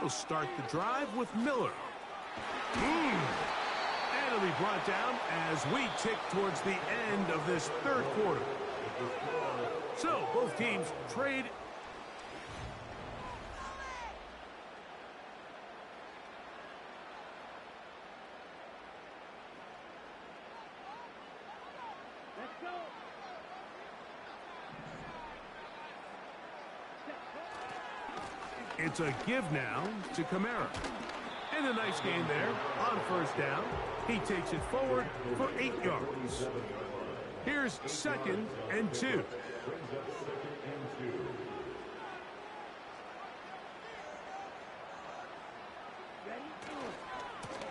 He'll start the drive with Miller. And it'll be brought down as we tick towards the end of this third quarter. So, both teams trade. Let's go. It's a give now to Kamara. And a nice gain there on first down. He takes it forward for 8 yards. Here's second and 2.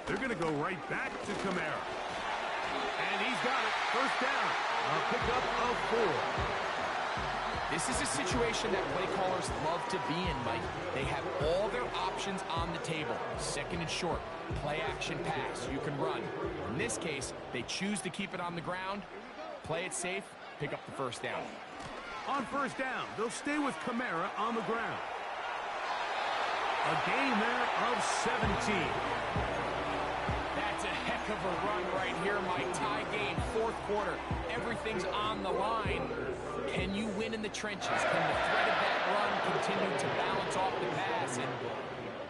They're going to go right back to Kamara. And he's got it. First down. A pickup of 4. This is a situation that play callers love to be in, Mike. They have all their options on the table. Second and short, play action pass, you can run. In this case, they choose to keep it on the ground, play it safe, pick up the first down. On first down, they'll stay with Kamara on the ground. A game there of 17. That's a heck of a run right here, Mike. Tie game, fourth quarter. Everything's on the line. Can you win in the trenches? Can the threat of that run continue to balance off the pass? And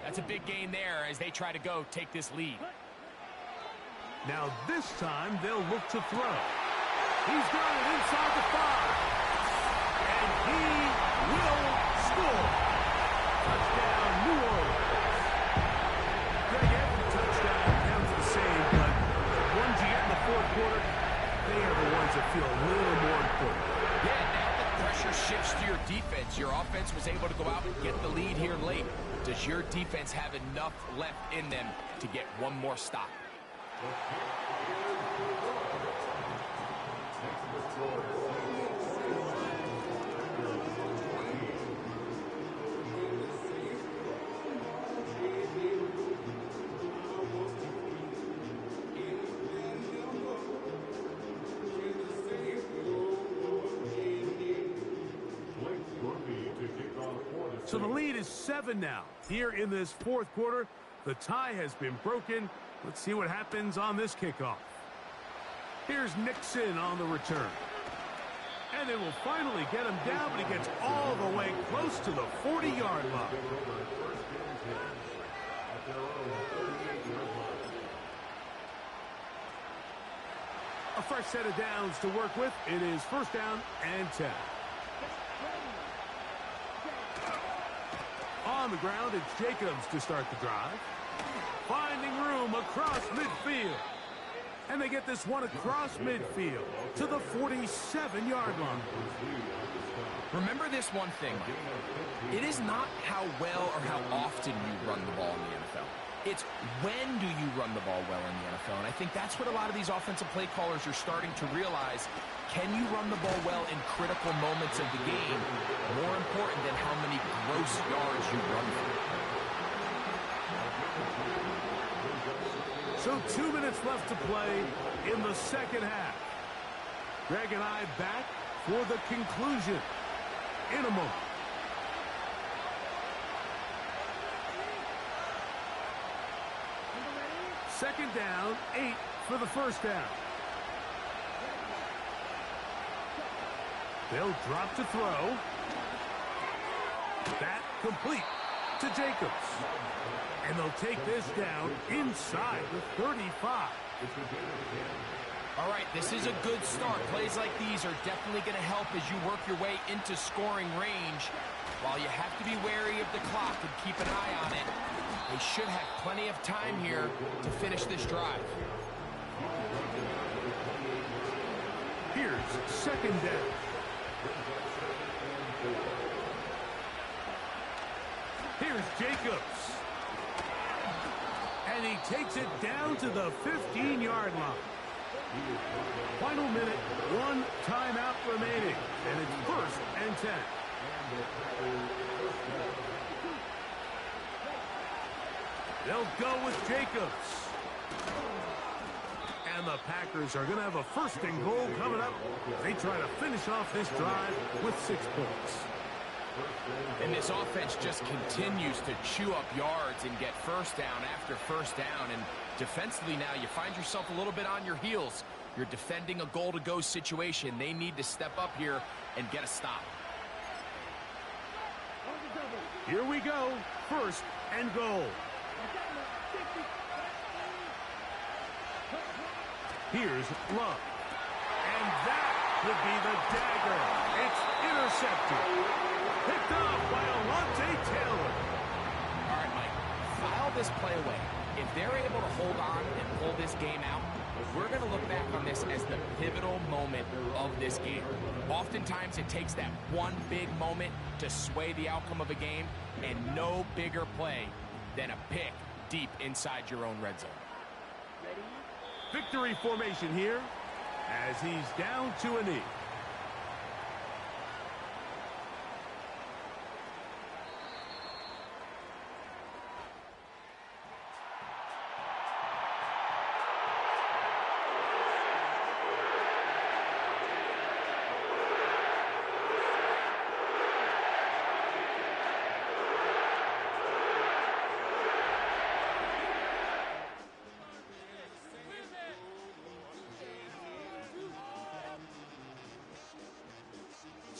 that's a big gain there as they try to take this lead. Now this time they'll look to throw. He's got it inside the 5. And he will score. Touchdown, New Orleans. Greg, every touchdown counts the same, but the ones you get in the fourth quarter, they are the ones that feel a little more important. Yeah, now the pressure shifts to your defense. Your offense was able to go out and get the lead here late. Does your defense have enough left in them to get one more stop? So the lead is 7 now. Here in this fourth quarter, the tie has been broken. Let's see what happens on this kickoff. Here's Nixon on the return. And they will finally get him down, but he gets all the way close to the 40-yard line. A fresh set of downs to work with. It is first down and 10. On the ground, it's Jacobs to start the drive. Finding room across midfield. And they get this one across midfield to the 47-yard line. Remember this one thing. It is not how well or how often you run the ball in the NFL. It's when do you run the ball well in the NFL. And I think that's what a lot of these offensive play callers are starting to realize. Can you run the ball well in critical moments of the game? More important than how many gross yards you run for. So 2 minutes left to play in the second half. Greg and I back for the conclusion in a moment. Second down, 8 for the first down. They'll drop to throw. That complete to Jacobs. And they'll take this down inside the 35. All right, this is a good start. Plays like these are definitely going to help as you work your way into scoring range. While you have to be wary of the clock and keep an eye on it, they should have plenty of time here to finish this drive. Here's second down. Here's Jacobs. And he takes it down to the 15-yard line. Final minute, 1 timeout remaining. And it's first and 10. They'll go with Jacobs. And the Packers are going to have a first and goal coming up. They try to finish off this drive with 6 points. And this offense just continues to chew up yards and get first down after first down. And defensively now, you find yourself a little bit on your heels. You're defending a goal-to-go situation. They need to step up here and get a stop. Here we go. First and goal. Here's Love. And that would be the dagger. It's intercepted. Picked off by Alontae Taylor. All right, Mike, file this play away. If they're able to hold on and pull this game out, we're going to look back on this as the pivotal moment of this game. Oftentimes, it takes that one big moment to sway the outcome of a game, and no bigger play than a pick deep inside your own red zone. Victory formation here as he's down to a knee.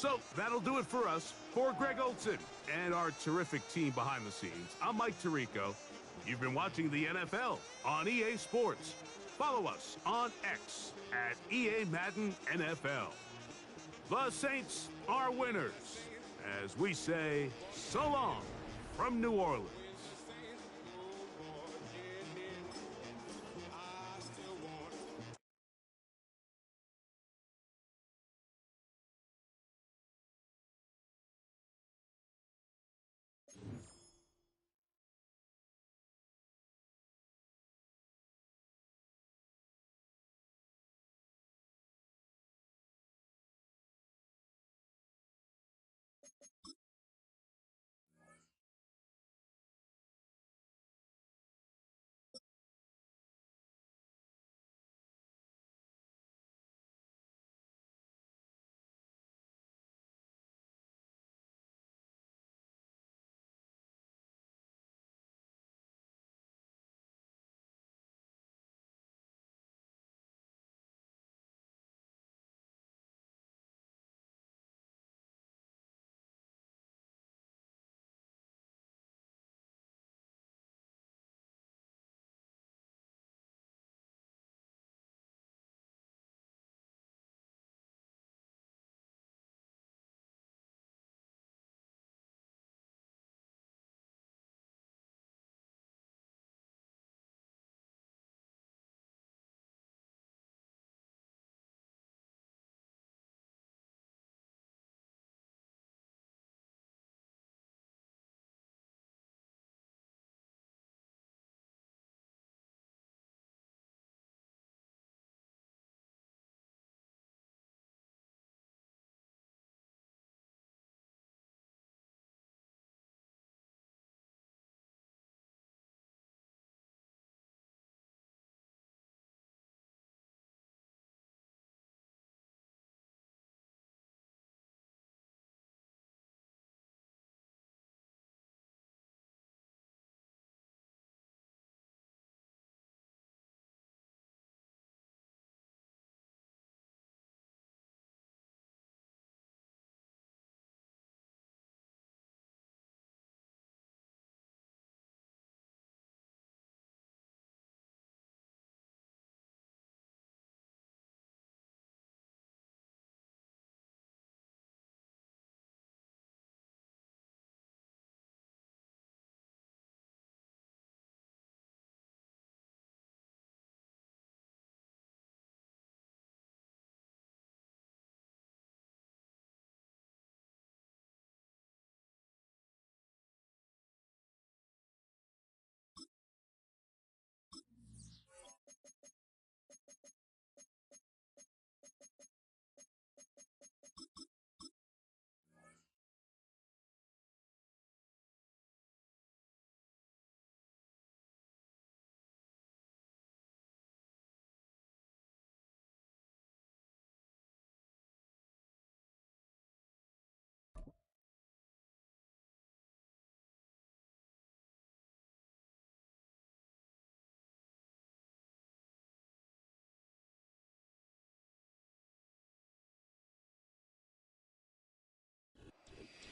So that'll do it for us. For Greg Olson and our terrific team behind the scenes, I'm Mike Tirico. You've been watching the NFL on EA Sports. Follow us on X at EA Madden NFL. The Saints are winners, as we say so long from New Orleans.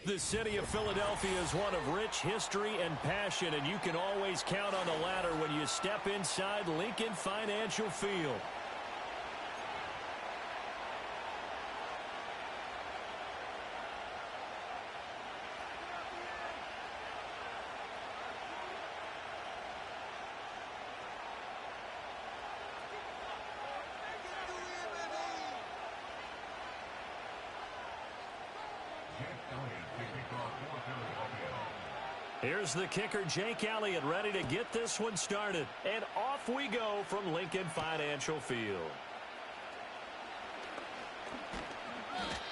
The city of Philadelphia is one of rich history and passion, and you can always count on the ladder when you step inside Lincoln Financial Field. Here's the kicker, Jake Elliott, ready to get this one started. And off we go from Lincoln Financial Field.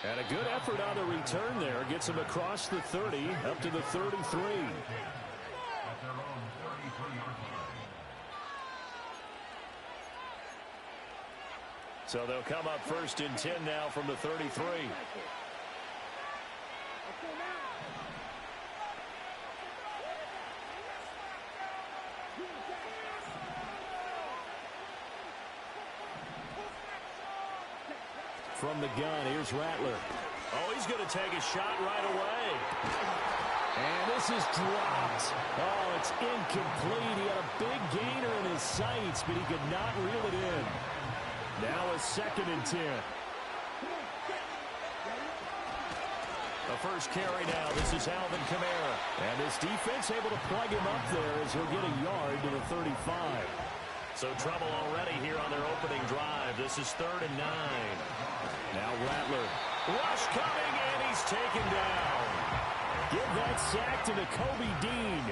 And a good effort on the return there. Gets him across the 30, up to the 33. So they'll come up 1st and 10 now from the 33. From the gun, here's Rattler. Oh, he's going to take a shot right away. And this is dropped. Oh, it's incomplete. He had a big gainer in his sights, but he could not reel it in. Now a 2nd and 10. The first carry now. This is Alvin Kamara. And this defense able to plug him up there as he'll get a yard to the 35. So trouble already here on their opening drive. This is 3rd and 9. Now Rattler. Rush coming, and he's taken down. Give that sack to Nakobe Dean.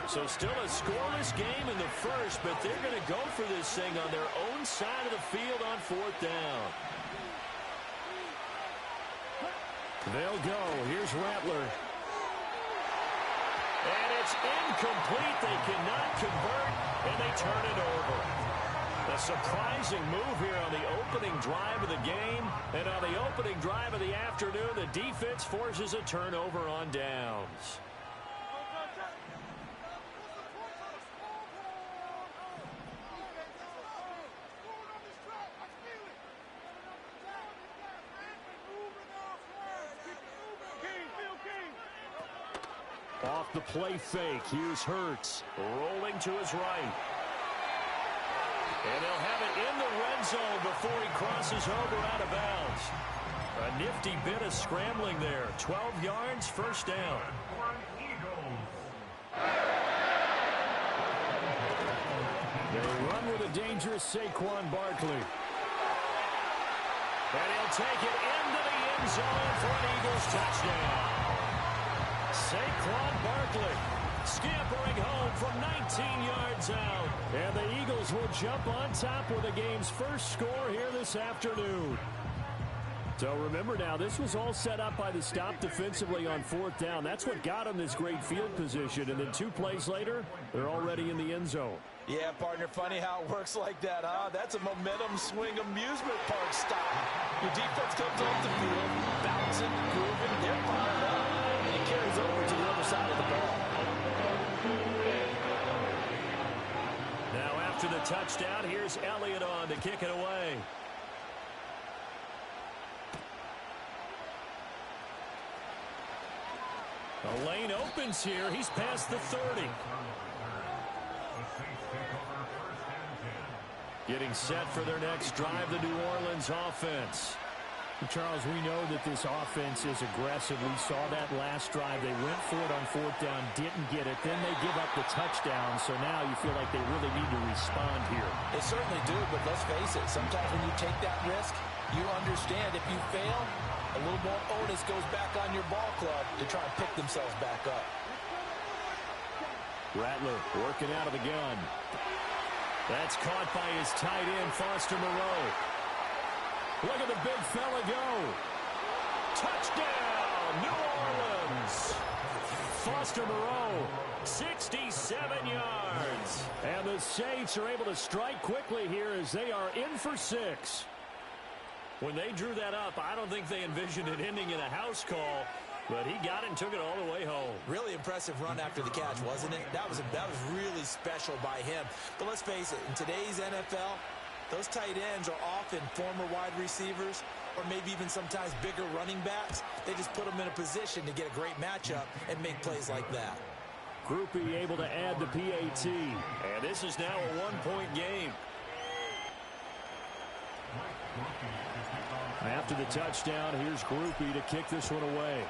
So still a scoreless game in the first, but they're going to go for this thing on their own side of the field on 4th down. They'll go. Here's Rattler. And it's incomplete. They cannot convert, and they turn it over. A surprising move here on the opening drive of the game. And on the opening drive of the afternoon, the defense forces a turnover on downs. Off the play fake. Here's Hurts. Rolling to his right. And they'll have it in the red zone before he crosses over out of bounds. A nifty bit of scrambling there. 12 yards, 1st down. They run with a dangerous Saquon Barkley. And he'll take it into the end zone for an Eagles touchdown. Saquon Barkley scampering home from 19 yards out. And the Eagles will jump on top with the game's first score here this afternoon. So remember now, this was all set up by the stop defensively on 4th down. That's what got them this great field position. And then 2 plays later, they're already in the end zone. Yeah, partner, funny how it works like that, huh? That's a momentum swing amusement park stop. Your defense comes off the field, bouncing, grooving, they're fired up. And it carries over to the other side of the ball. Now after the touchdown, here's Elliott on to kick it away. The lane opens here. He's past the 30. Getting set for their next drive, the New Orleans offense. Charles, we know that this offense is aggressive. We saw that last drive. They went for it on 4th down, didn't get it. Then they give up the touchdown. So now you feel like they really need to respond here. They certainly do, but let's face it. Sometimes when you take that risk, you understand if you fail, a little more onus goes back on your ball club to try and pick themselves back up. Rattler working out of the gun. That's caught by his tight end, Foster Moreau. Look at the big fella go. Touchdown, New Orleans. Foster Moreau, 67 yards. And the Saints are able to strike quickly here as they are in for 6. When they drew that up, I don't think they envisioned it ending in a house call, but he got it and took it all the way home. Really impressive run after the catch, wasn't it? That was really special by him. But let's face it, in today's NFL, those tight ends are often former wide receivers or maybe even sometimes bigger running backs. They just put them in a position to get a great matchup and make plays like that. Groupie able to add the PAT. And this is now a 1-point game. After the touchdown, here's Groupie to kick this one away.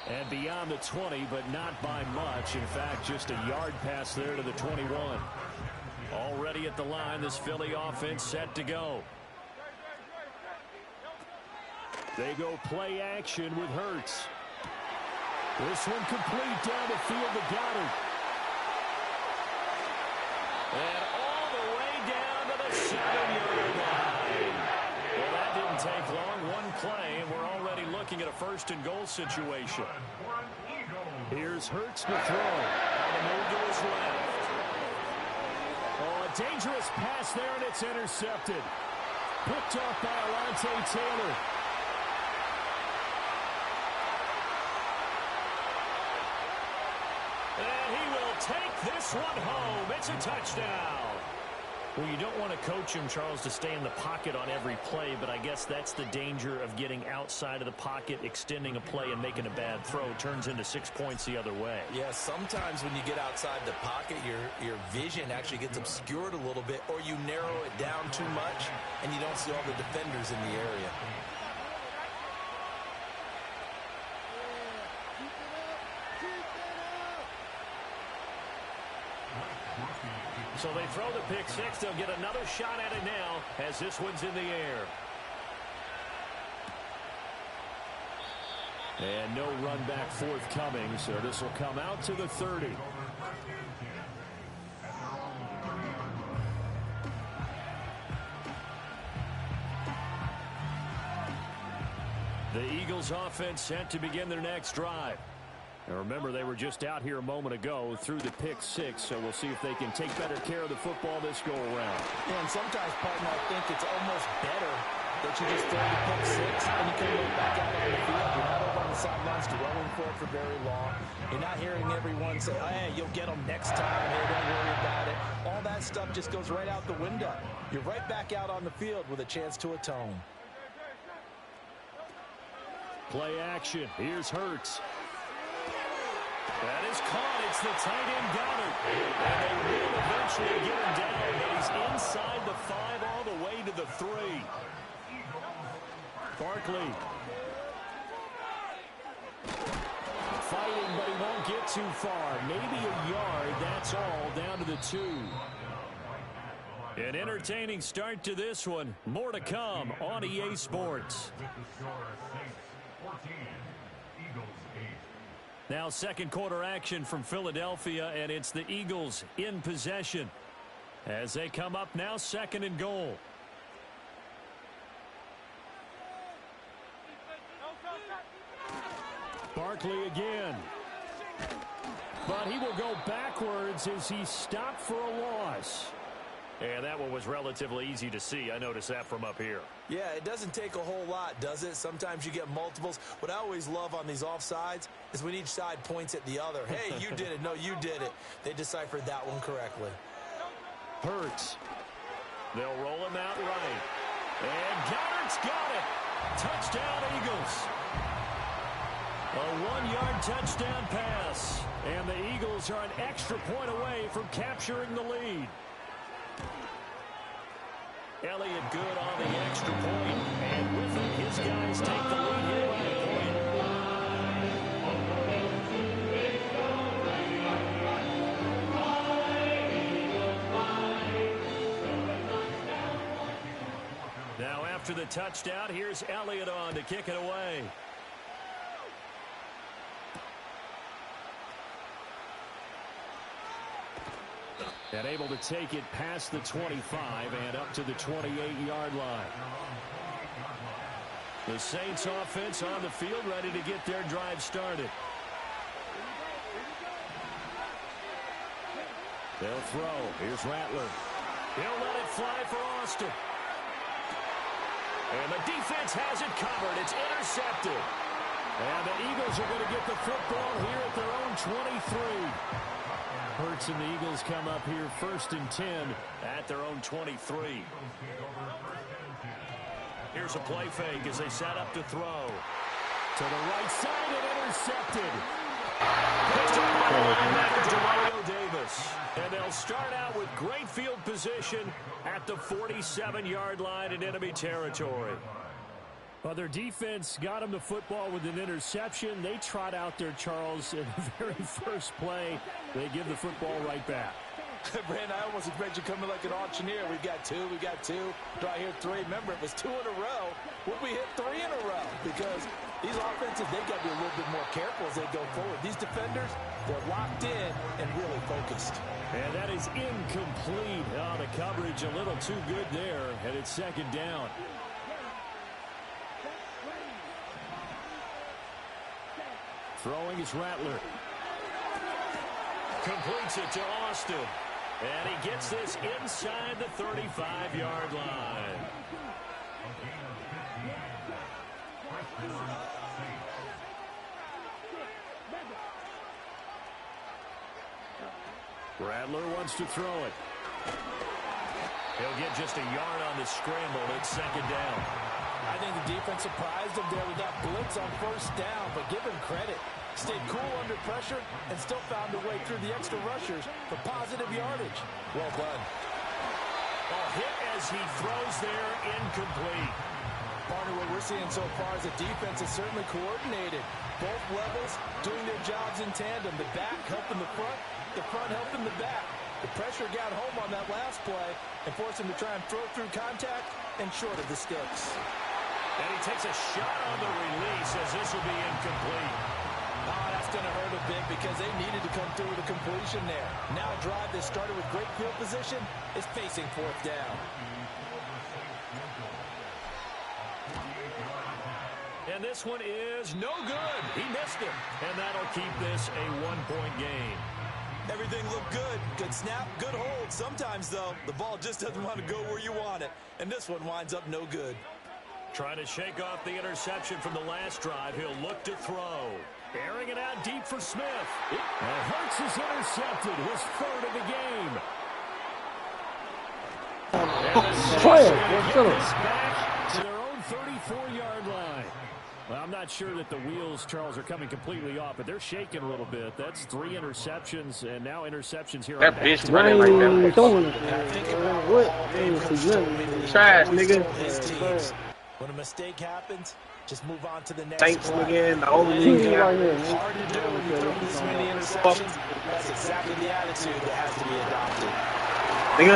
And beyond the 20, but not by much. In fact, just a yard pass there to the 21. Already at the line, this Philly offense set to go. They go play action with Hurts. This one complete down the field to Goddard. And all the way down to the 7-yard line. Well, that didn't take long. One play, and we're already looking at a 1st and goal situation. Here's Hurts to throw. On the move to his left. Oh, a dangerous pass there, and it's intercepted. Picked off by Alontae Taylor. take this one home. It's a touchdown. Well, you don't want to coach him, Charles, to stay in the pocket on every play, but I guess that's the danger of getting outside of the pocket, extending a play, and making a bad throw. Turns into 6 points the other way. Yeah, sometimes when you get outside the pocket, your vision actually gets obscured a little bit, or you narrow it down too much, and you don't see all the defenders in the area. So they throw the pick six. They'll get another shot at it now as this one's in the air. And no run back forthcoming, so this will come out to the 30. The Eagles offense set to begin their next drive. And remember, they were just out here a moment ago through the pick six, so we'll see if they can take better care of the football this go around. Yeah, and sometimes, partner, I think it's almost better that you just throw the pick six and you can look back out on the field. You're not over on the sidelines dwelling for it for very long. You're not hearing everyone say, hey, you'll get them next time. Hey, don't worry about it. All that stuff just goes right out the window. You're right back out on the field with a chance to atone. Play action. Here's Hurts. That is caught. It's the tight end Goddard. And they will eventually get him down, but he's inside the 5 all the way to the 3. Barkley. Fighting, but he won't get too far. Maybe a yard. That's all. Down to the 2. An entertaining start to this one. More to come on EA Sports. Now second quarter action from Philadelphia, and it's the Eagles in possession as they come up now 2nd and goal. Barkley again. But he will go backwards as he stopped for a loss. And that one was relatively easy to see. I noticed that from up here. Yeah, it doesn't take a whole lot, does it? Sometimes you get multiples. What I always love on these offsides is when each side points at the other. Hey, you did it. No, you did it. They deciphered that one correctly. Hurts. They'll roll him out right. And Goddard's got it. Touchdown, Eagles. A 1-yard touchdown pass. And the Eagles are an extra point away from capturing the lead. Elliott good on the extra point, and with it, his guys take the lead here by a point. Now after the touchdown, here's Elliott on to kick it away. And able to take it past the 25 and up to the 28-yard line. The Saints offense on the field ready to get their drive started. They'll throw. Here's Rattler. He'll let it fly for Austin. And the defense has it covered. It's intercepted. And the Eagles are going to get the football here at their own 23. Hurts and the Eagles come up here 1st and 10 at their own 23. Here's a play fake as they set up to throw. To the right side and intercepted. Picked up by the linebacker, Demario Davis. And they'll start out with great field position at the 47-yard line in enemy territory. Well, their defense got them the football with an interception. They trot out there, Charles, in the very first play. They give the football right back. Brandon, I almost expect you coming like an auctioneer. We've got two. Do I hear 3? Remember, it was 2 in a row. Would we hit 3 in a row? Because these offenses, they've got to be a little bit more careful as they go forward. These defenders, they're locked in and really focused. And that is incomplete. Oh, the coverage a little too good there, and it's 2nd down. Throwing is Rattler. Completes it to Austin. And he gets this inside the 35-yard line. Rattler wants to throw it. He'll get just a yard on the scramble. It's second down. I think the defense surprised him there with that blitz on first down, but give him credit. Stayed cool under pressure and still found a way through the extra rushers for positive yardage. Well done. Hit as he throws there, incomplete. Partner, what we're seeing so far is the defense is certainly coordinated. Both levels doing their jobs in tandem. The back helping the front helping the back. The pressure got home on that last play and forced him to try and throw through contact and short of the sticks. And he takes a shot on the release as this will be incomplete. That's going to hurt a bit because they needed to come through with a completion there. Now a drive that started with great field position is facing fourth down. And this one is no good. He missed it. And that'll keep this a one-point game. Everything looked good. Good snap, good hold. Sometimes, though, the ball just doesn't want to go where you want it. And this one winds up no good. Trying to shake off the interception from the last drive. He'll look to throw. Airing it out deep for Smith. And Hurts is intercepted. His third of the game. Back to their own 34-yard line. Well, I'm not sure that the wheels, Charles, are coming completely off, but they're shaking a little bit. That's 3 interceptions, and now interceptions here. That bitch running like that. What? Trash, nigga. When a mistake happens, just move on to the next Thanks play. again. The only thing Hard to do when you throw this many interceptions. That's exactly the attitude that has to be adopted. Nigga,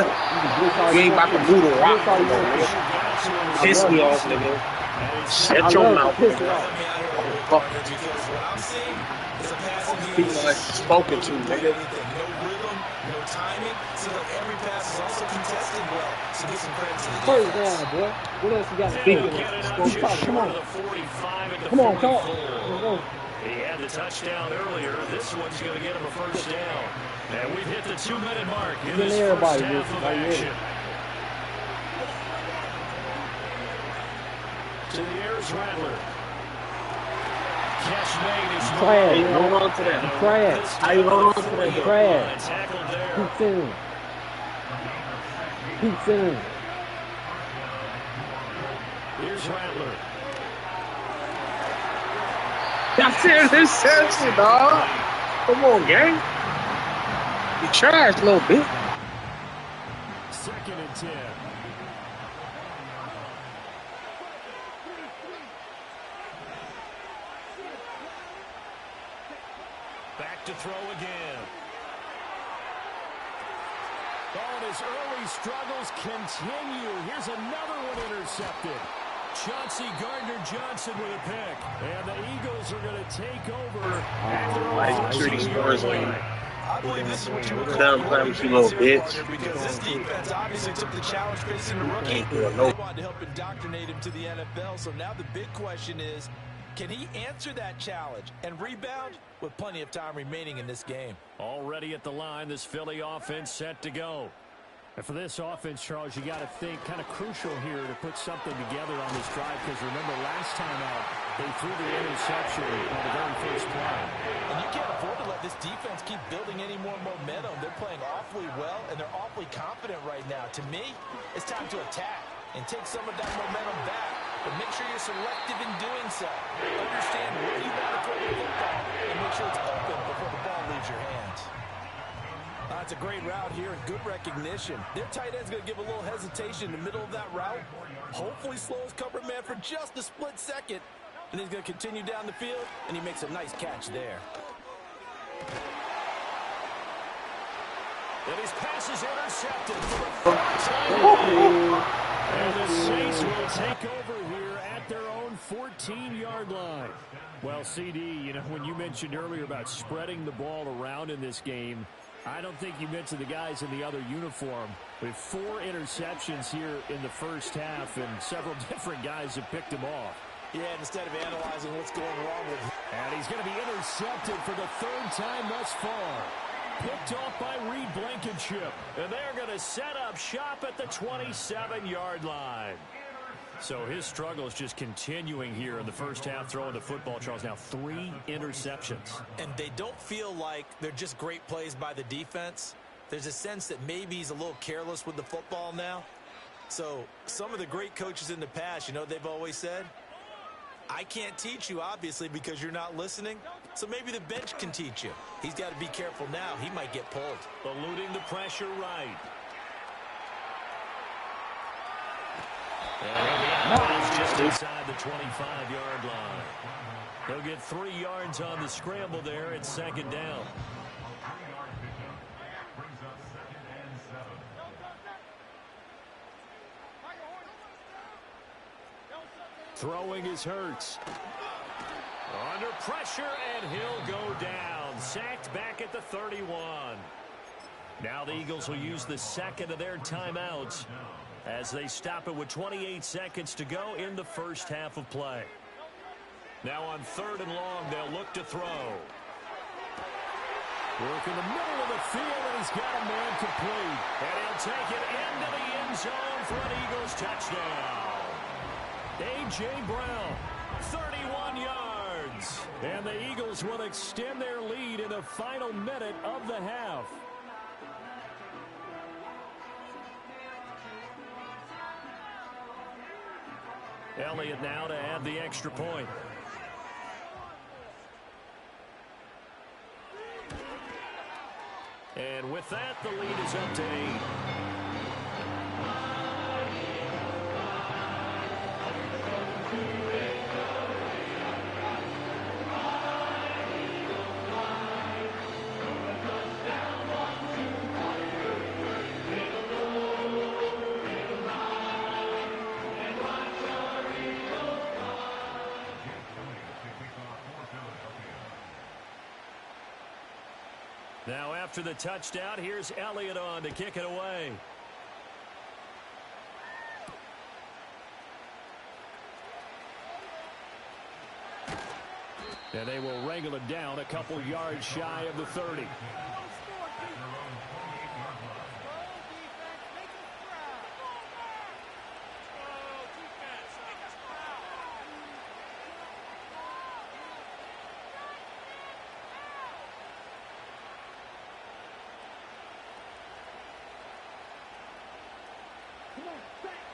you ain't about to do the rock, nigga. Piss me off, nigga. Shut your mouth. People like spoken to, nigga. No timing, so that every pass is also contested well. So get some credit to the First down, boy. What else you got to do? Come on. Come on, talk. He had the touchdown earlier. This one's going to get him a first down. And we've hit the 2-minute mark in this first half of action. To the Ayers Rattler. Catch made is Trash. Hold on to that. Trash. How you hold on to that? Trash. Tackled there. Keep sending. Keep sending. Here's Rattler. That's it. This sexy, dog. Come on, gang. You trash a little bit. 2nd and 10. Back to throw again. Oh, his early struggles continue. Here's another one intercepted. Chauncey Gardner-Johnson with a pick. And the Eagles are going to take over at their own 14-yard line. I believe this is what you would call you little bitch. because this defense obviously took the challenge facing the rookie. They wanted to help indoctrinate him to the NFL. So now the big question is, can he answer that challenge and rebound with plenty of time remaining in this game? Already at the line, this Philly offense set to go. And for this offense, Charles, you got to think kind of crucial here to put something together on this drive because remember last time out, they threw the interception on the very first play. And you can't afford to let this defense keep building any more momentum. They're playing awfully well, and they're awfully confident right now. To me, it's time to attack and take some of that momentum back. But make sure you're selective in doing so. Understand where you want to throw the football and make sure it's open before the ball leaves your hands. That's a great route here and good recognition. Their tight end's going to give a little hesitation in the middle of that route. Hopefully slows cover man for just a split second. And he's going to continue down the field, and he makes a nice catch there. And his pass is intercepted for the 4th time. And the Saints will take over here at their own 14-yard line. Well, CD, you know, when you mentioned earlier about spreading the ball around in this game, I don't think you mentioned the guys in the other uniform. We have 4 interceptions here in the first half, and several different guys have picked them off. Yeah, instead of analyzing what's going wrong with him. And he's going to be intercepted for the 3rd time thus far. Picked off by Reed Blankenship. And they're going to set up shop at the 27-yard line. So his struggle is just continuing here in the first half, throwing the football, Charles. Now 3 interceptions. And they don't feel like they're just great plays by the defense. there's a sense that maybe he's a little careless with the football now. So some of the great coaches in the past, you know, they've always said, I can't teach you, obviously, because you're not listening. So maybe the bench can teach you. He's got to be careful now. He might get pulled. Eluding the pressure right. And he's just inside the 25-yard line. He'll get 3 yards on the scramble there. It's second down. Throwing is Hurts. Under pressure, and he'll go down. Sacked back at the 31. Now the Eagles will use the second of their timeouts as they stop it with 28 seconds to go in the first half of play. Now on 3rd and long, they'll look to throw. Work in the middle of the field, and he's got a man complete. And he'll take it into the end zone for an Eagles touchdown. A.J. Brown, 31 yards. And the Eagles will extend their lead in the final minute of the half. Elliott now to add the extra point. And with that, the lead is up to 8. Now after the touchdown, here's Elliott on to kick it away. And they will wrangle it down a couple yards shy of the 30.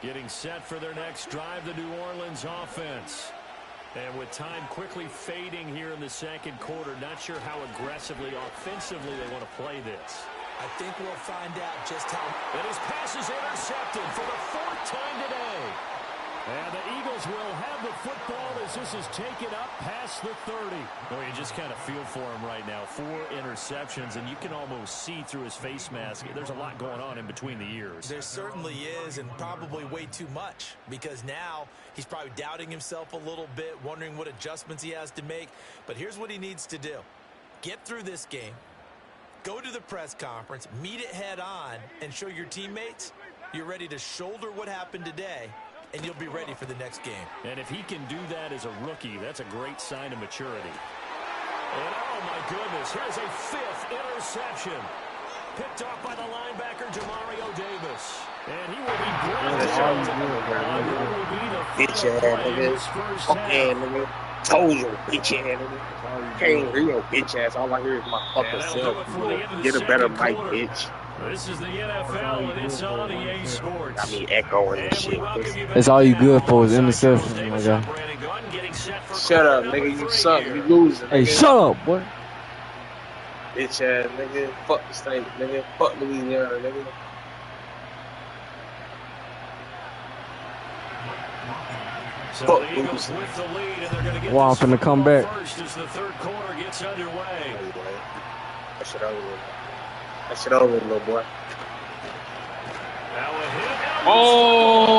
Getting set for their next drive, the New Orleans offense. And with time quickly fading here in the second quarter, not sure how aggressively, offensively they want to play this. I think we'll find out just how. And his pass is intercepted for the 4th time today. And the Eagles will have the football as this is taken up past the 30. Well, you just kind of feel for him right now. 4 interceptions, and you can almost see through his face mask. There's a lot going on in between the ears. There certainly is, and probably way too much, because now he's probably doubting himself a little bit, wondering what adjustments he has to make. But here's what he needs to do. Get through this game, go to the press conference, meet it head on, and show your teammates you're ready to shoulder what happened today, and you'll be ready for the next game. And if he can do that as a rookie, that's a great sign of maturity. And oh my goodness, here's a 5th interception. Picked off by the linebacker, Demario Davis. And he will be brought down. Bitch ass nigga. Fuck yeah, nigga. Told you, bitch ass nigga. Can't hear your bitch ass. All I hear is my fucking self. Get a better mic, bitch. This is the NFL, and it's on EA Sports. Got me echoing and shit. That's all you good for is interception, my guy. Shut up, nigga. You suck. You losing. Hey, shut up, boy. Bitch ass nigga. Fuck the state, nigga. Fuck Louisiana, nigga. So the Eagles with the lead, and they're going to get wow, I'm finna come back. First as the 3rd quarter gets underway. That shit over with. That shit over with, little boy. Oh,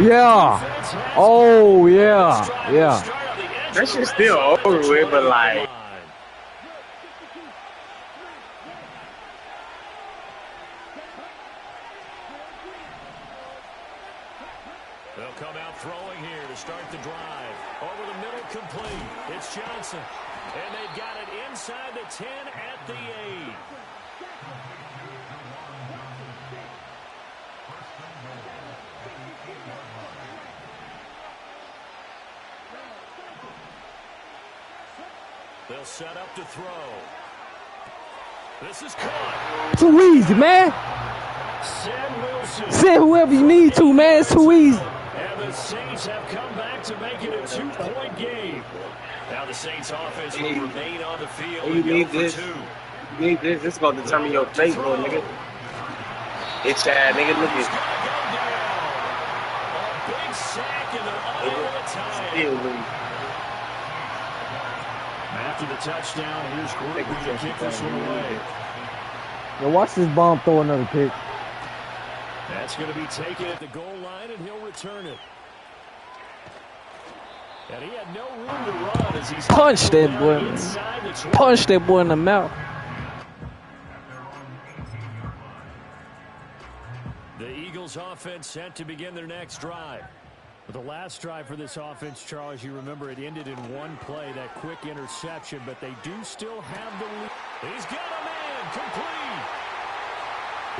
yeah. Oh, yeah. Yeah. That shit's still over with, but like. They'll come out throwing here to start the drive. Over the middle, complete. It's Johnson. And they've got it inside the 10 at the 8. They'll set up to throw. This is caught. Too easy, man. Send whoever you need to, man. It's too easy. And the Saints have come back to make it a 2-point game. Now the Saints offense will remain on the field. You need this. You need this. This is going to determine your fate, little nigga. It's that nigga. Look at a big sack and they're unable to tie it. After the touchdown, here's Corby to kick this one away. Yo, watch this bomb throw another pick. That's going to be taken at the goal line, and he'll return it. And he had no room to run as he's punch that boy. Punch that boy in the mouth. The Eagles offense set to begin their next drive. The last drive for this offense, Charles, you remember it ended in one play, that quick interception, but they do still have the lead. He's got a man complete.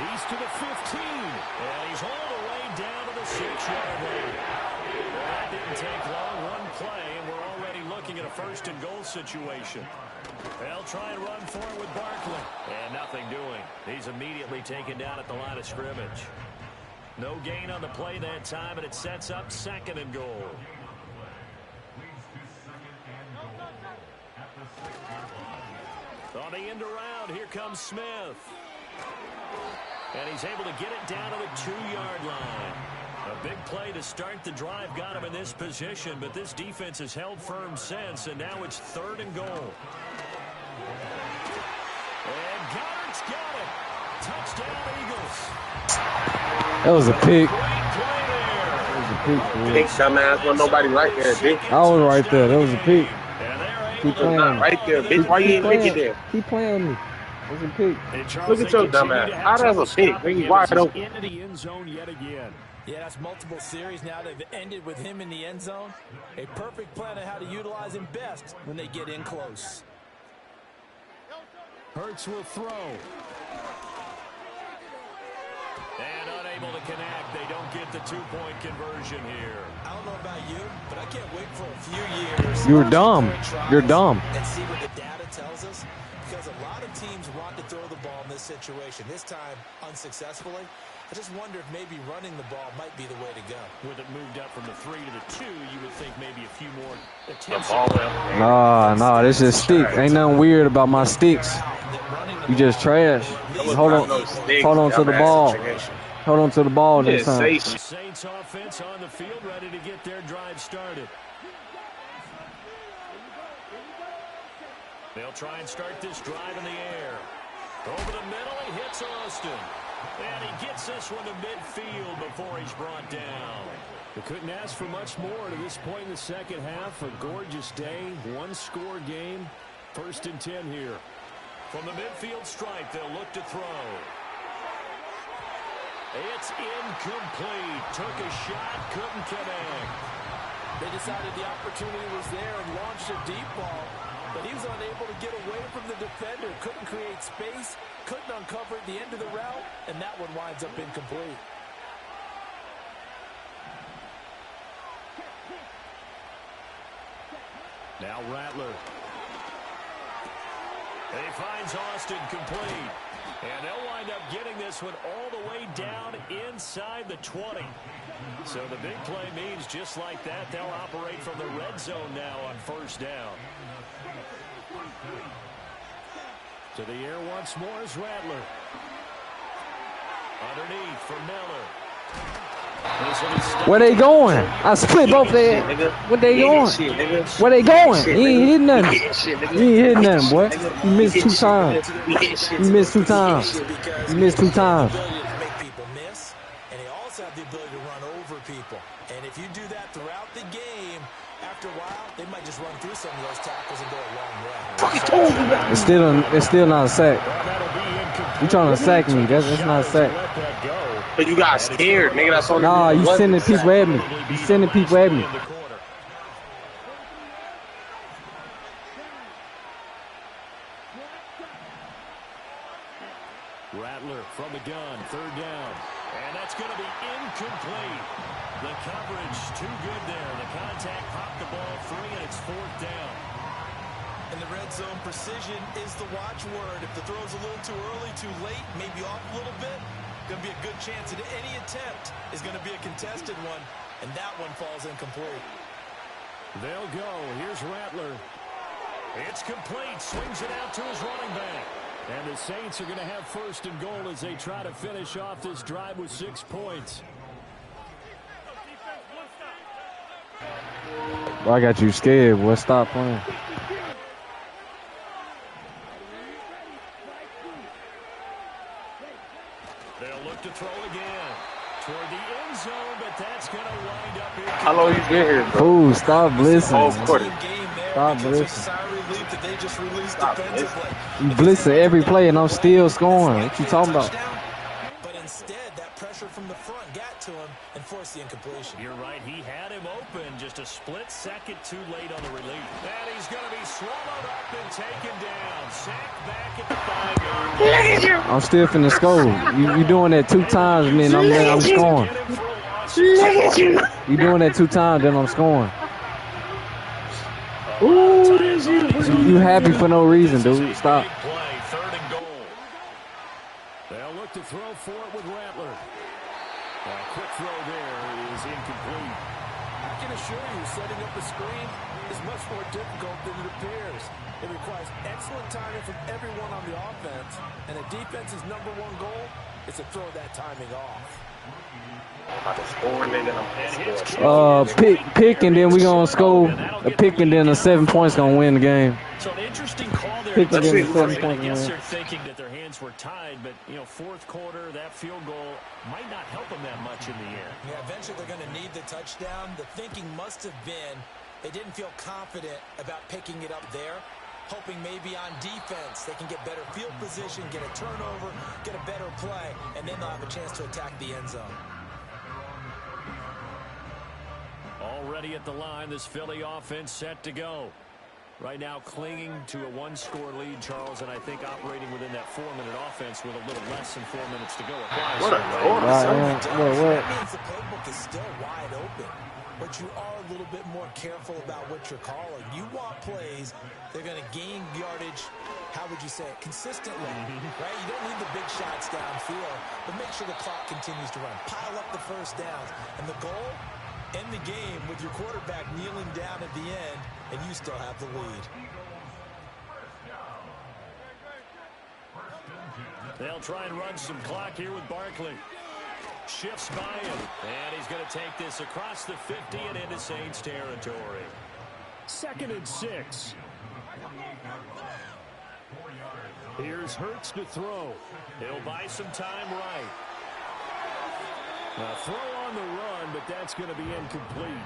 He's to the 15, and he's all the way down to the 6-yard line. Well, that didn't take long, one play, and we're already looking at a 1st and goal situation. They'll try and run for it with Barkley. And nothing doing. He's immediately taken down at the line of scrimmage. No gain on the play that time, and it sets up 2nd and goal. On the end around, here comes Smith. And he's able to get it down to the 2-yard line. A big play to start the drive got him in this position, but this defense has held firm since, and now it's 3rd and goal. And Goddard's got it. Touchdown, Eagles. That was a pick. That was a pick. Pick, dumbass. Wasn't nobody right there, bitch. I was right there. That was a pick. Keep playing. Not right there, bitch. Why you ain't picking there? Keep playing me. That was a pick. Look at your dumbass. How that's a pick? When you wide open. Into the end zone yet again. Yeah, that's multiple series now. They've ended with him in the end zone. A perfect plan of how to utilize him best when they get in close. Hurts will throw. And unable to connect. They don't get the 2-point conversion here. I don't know about you, but I can't wait for a few years. You're dumb. You're dumb. And see what the data tells us. Because a lot of teams want to throw the ball in this situation. This time, unsuccessfully. I just wonder if maybe running the ball might be the way to go. With it moved up from the 3 to the 2, you would think maybe a few more attempts. Nah, this is stick. Ain't nothing weird about my sticks. You just trash. Hold on to the ball. Hold on to the ball this time. The Saints offense on the field, ready to get their drive started. They'll try and start this drive in the air. Over the middle, he hits Austin. And he gets this one to midfield before he's brought down. They couldn't ask for much more to this point in the second half. A gorgeous day, one-score game. 1st and 10 here. From the midfield stripe, they'll look to throw. It's incomplete. Took a shot, couldn't connect. They decided the opportunity was there and launched a deep ball, but he was unable to get away from the defender. Couldn't create space, couldn't uncover at the end of the route, and that one winds up incomplete. Now Rattler. He finds Austin complete. And they'll wind up getting this one all the way down inside the 20. So the big play means just like that, they'll operate from the red zone now on 1st down. To the air once more is Rattler. Underneath for Miller. Where they going? I split both their. Where they going? Where they going? You ain't hitting nothing. You ain't hitting nothing, boy. You missed 2 times. You missed 2 times. You missed 2 times. Make people miss, and they also have the ability to run over people. And if you do that throughout the game, after a while, they might just run through some of those tackles and go a long way. It's still not a sack. You trying to sack me? That's not a sack. But you got scared, nigga. That's all. Nah, you sending people at me. You sending people at me. Rattler from the gun, 3rd down. And that's going to be incomplete. The coverage too good there. The contact popped the ball free, and it's 4th down. In the red zone, precision is the watchword. If the throw's a little too early, too late, maybe off a little bit, going to be a good chance that any attempt is going to be a contested one, and that one falls incomplete. They'll go. Here's Rattler. It's complete. Swings it out to his running back. And the Saints are going to have first and goal as they try to finish off this drive with 6 points. I got you scared, boy. Stop playing. They'll look to throw again toward the end zone, but that's going to wind up here. How long you been here, bro? Ooh, stop blitzing. Stop blitzing. You blitzing every play, and I'm still scoring. What you talking about? But instead, that pressure from the front got to him and forced the incompletion. You're right. He had him open just a split second too late on the relief. And he's going to be swallowed up and taken down. Sacked back at the 5-yard line. I'm still finna score. You doing that 2 times, man. I'm scoring. You doing that 2 times, then I'm scoring. Ooh, you happy for no reason, dude. Stop. Play, 3rd and goal. They'll look to throw for it with Rattler. A quick throw there is incomplete. I can assure you, setting up the screen is much more difficult than it appears. It requires excellent timing from everyone on the offense, and a defense's #1 goal is to throw that timing off. Pick, and then we gonna score a pick, and then a 7 points gonna win the game. So an interesting call there. Pick, and then 7 I points guess win. they're thinking that their hands were tied, but you know, 4th quarter, that field goal might not help them that much in the end. Yeah, eventually they're going to need the touchdown. The thinking must have been they didn't feel confident about picking it up there, hoping maybe on defense they can get better field position, get a turnover, get a better play, and then they'll have a chance to attack the end zone. Already at the line, this Philly offense set to go. Right now clinging to a 1-score lead, Charles, and I think operating within that 4-minute offense with a little less than 4 minutes to go. What a That means the playbook is still wide open, but you are a little bit more careful about what you're calling. You want plays, they're going to gain yardage, how would you say it, consistently, right? You don't need the big shots downfield, but make sure the clock continues to run. Pile up the first downs, and the goal, end the game with your quarterback kneeling down at the end, and you still have the lead. They'll try and run some clock here with Barkley. Shifts by him, and he's going to take this across the 50 and into Saints territory. 2nd and 6. Here's Hurts to throw. He'll buy some time right. A throw on the run, but that's going to be incomplete.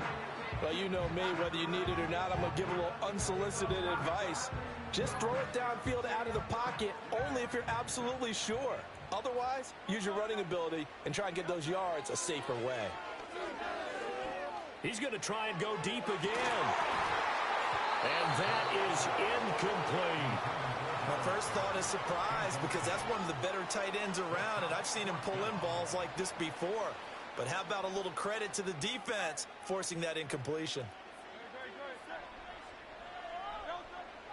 Well, you know me, whether you need it or not, I'm going to give a little unsolicited advice. Just throw it downfield out of the pocket, only if you're absolutely sure. Otherwise, use your running ability and try and get those yards a safer way. He's going to try and go deep again. And that is incomplete. My first thought is surprise, because that's one of the better tight ends around, and I've seen him pull in balls like this before. But how about a little credit to the defense forcing that incompletion?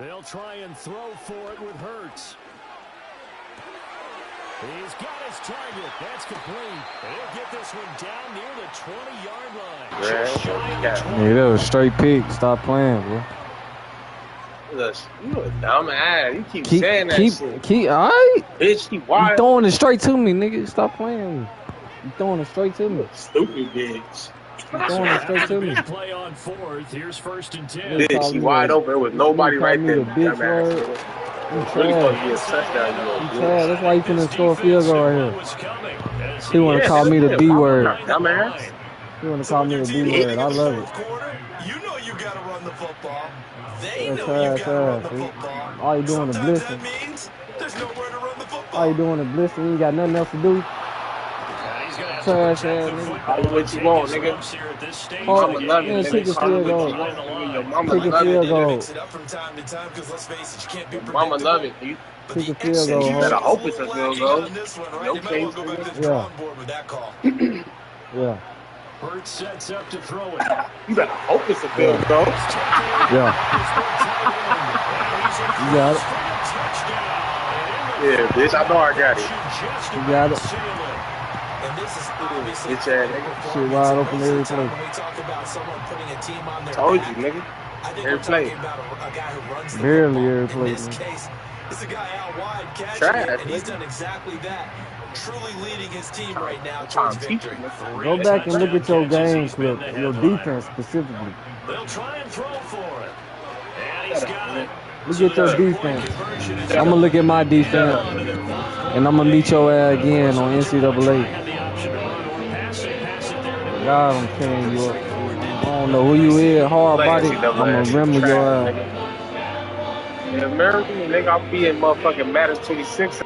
They'll try and throw for it with Hurts. He's got his target. That's complete. He'll get this one down near the 20-yard line. Yeah, that was straight pick. Stop playing, bro. You a dumb ass. You keep saying that shit. All right. Bitch, keep wild. You throwing it straight to me, nigga. Stop playing. You throwing it straight to me. Stupid bitch. You throwing it straight to me. Play on 4th. Here's 1st and 10. Bitch, he wide open with nobody right there. You trash. That's why you finna score a field goal right here. He want to call me the B word. Dumbass. He want to call me the B word. I love it. You know you got to run the football. They That's know you got to run the football. All you doing is Sometimes blitzing. that means there's nowhere to run the football. All you doing is blitzing. You ain't got nothing else to do. Trash ass nigga. All what you want, nigga. Mama love you, Take a nigga. field goal. Your mama Take a love field you. goal. Mix it up from time to time, because let's face it, you can't be predictable. Mama love it, dude. Take a field goal. You better hope it's a field goal. No case. Yeah. Hurts sets up to throw it. You better hope it's a field goal. Yeah. You got it. Yeah, bitch, I know I got it. You got it. And this is obviously Bitch ass nigga. Shit wide open every play. when we talk about someone putting a team on their Told back, you, nigga. I think Every we're play. talking about a guy who runs the Barely football. every play, In this man. case, this is a guy out wide catching Trash, it, and he's nigga. done exactly that. Truly leading his team right now I'm trying towards to teach victory. you. Go back and look at your game clip, your defense specifically. They'll try and throw for it. And he's got it. Look at your defense. I'm gonna look at my defense, and I'm gonna meet your ass again on NCAA. God, I'm tearing you up. I don't know who you is, hard body. I'm gonna remember your ass. In America, nigga, I'll be in motherfucking Madden 26.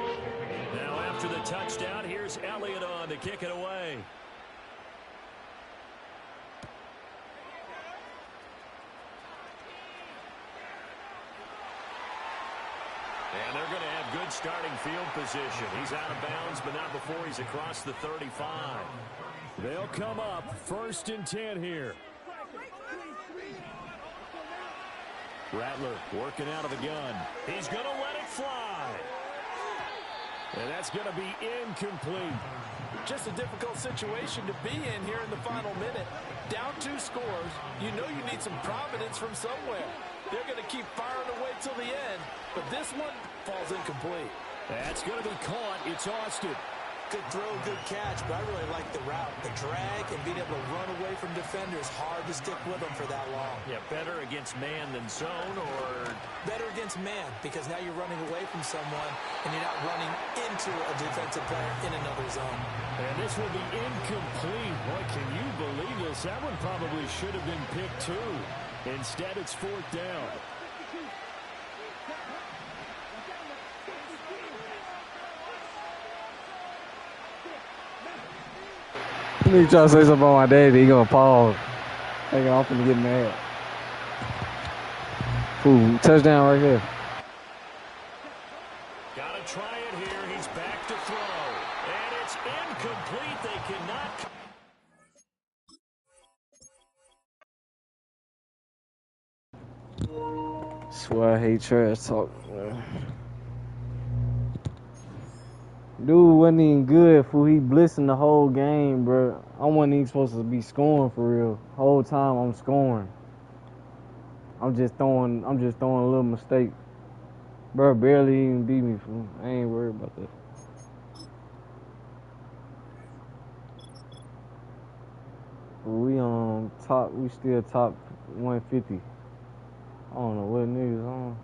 Now after the touchdown, here's Elliott on to kick it away. And they're going to have good starting field position. He's out of bounds, but not before he's across the 35. They'll come up 1st and 10 here. Rattler working out of the gun. He's going to let it fly. And that's going to be incomplete. Just a difficult situation to be in here in the final minute. Down 2 scores. You know you need some providence from somewhere. They're going to keep firing away till the end. But this one falls incomplete. That's going to be caught. It's Austin. Good throw, good catch, but I really like the route. The drag and being able to run away from defenders. Hard to stick with them for that long. Yeah, better against man than zone, or better against man, because now you're running away from someone and you're not running into a defensive player in another zone. And this will be incomplete. Boy, can you believe this? That one probably should have been picked too. Instead, it's 4th down. You try to say something about my daddy, he gonna pause. Thinking I'm finna get mad. Ooh, touchdown right here. Gotta try it here. He's back to throw. And it's incomplete. They cannot. Swear I hate trash talk, man. Dude wasn't even good, fool. He blitzing the whole game, bro. I wasn't even supposed to be scoring for real. Whole time I'm scoring. I'm just throwing a little mistake. Bro, barely even beat me, fool. I ain't worried about that. We still top 150. I don't know what niggas on.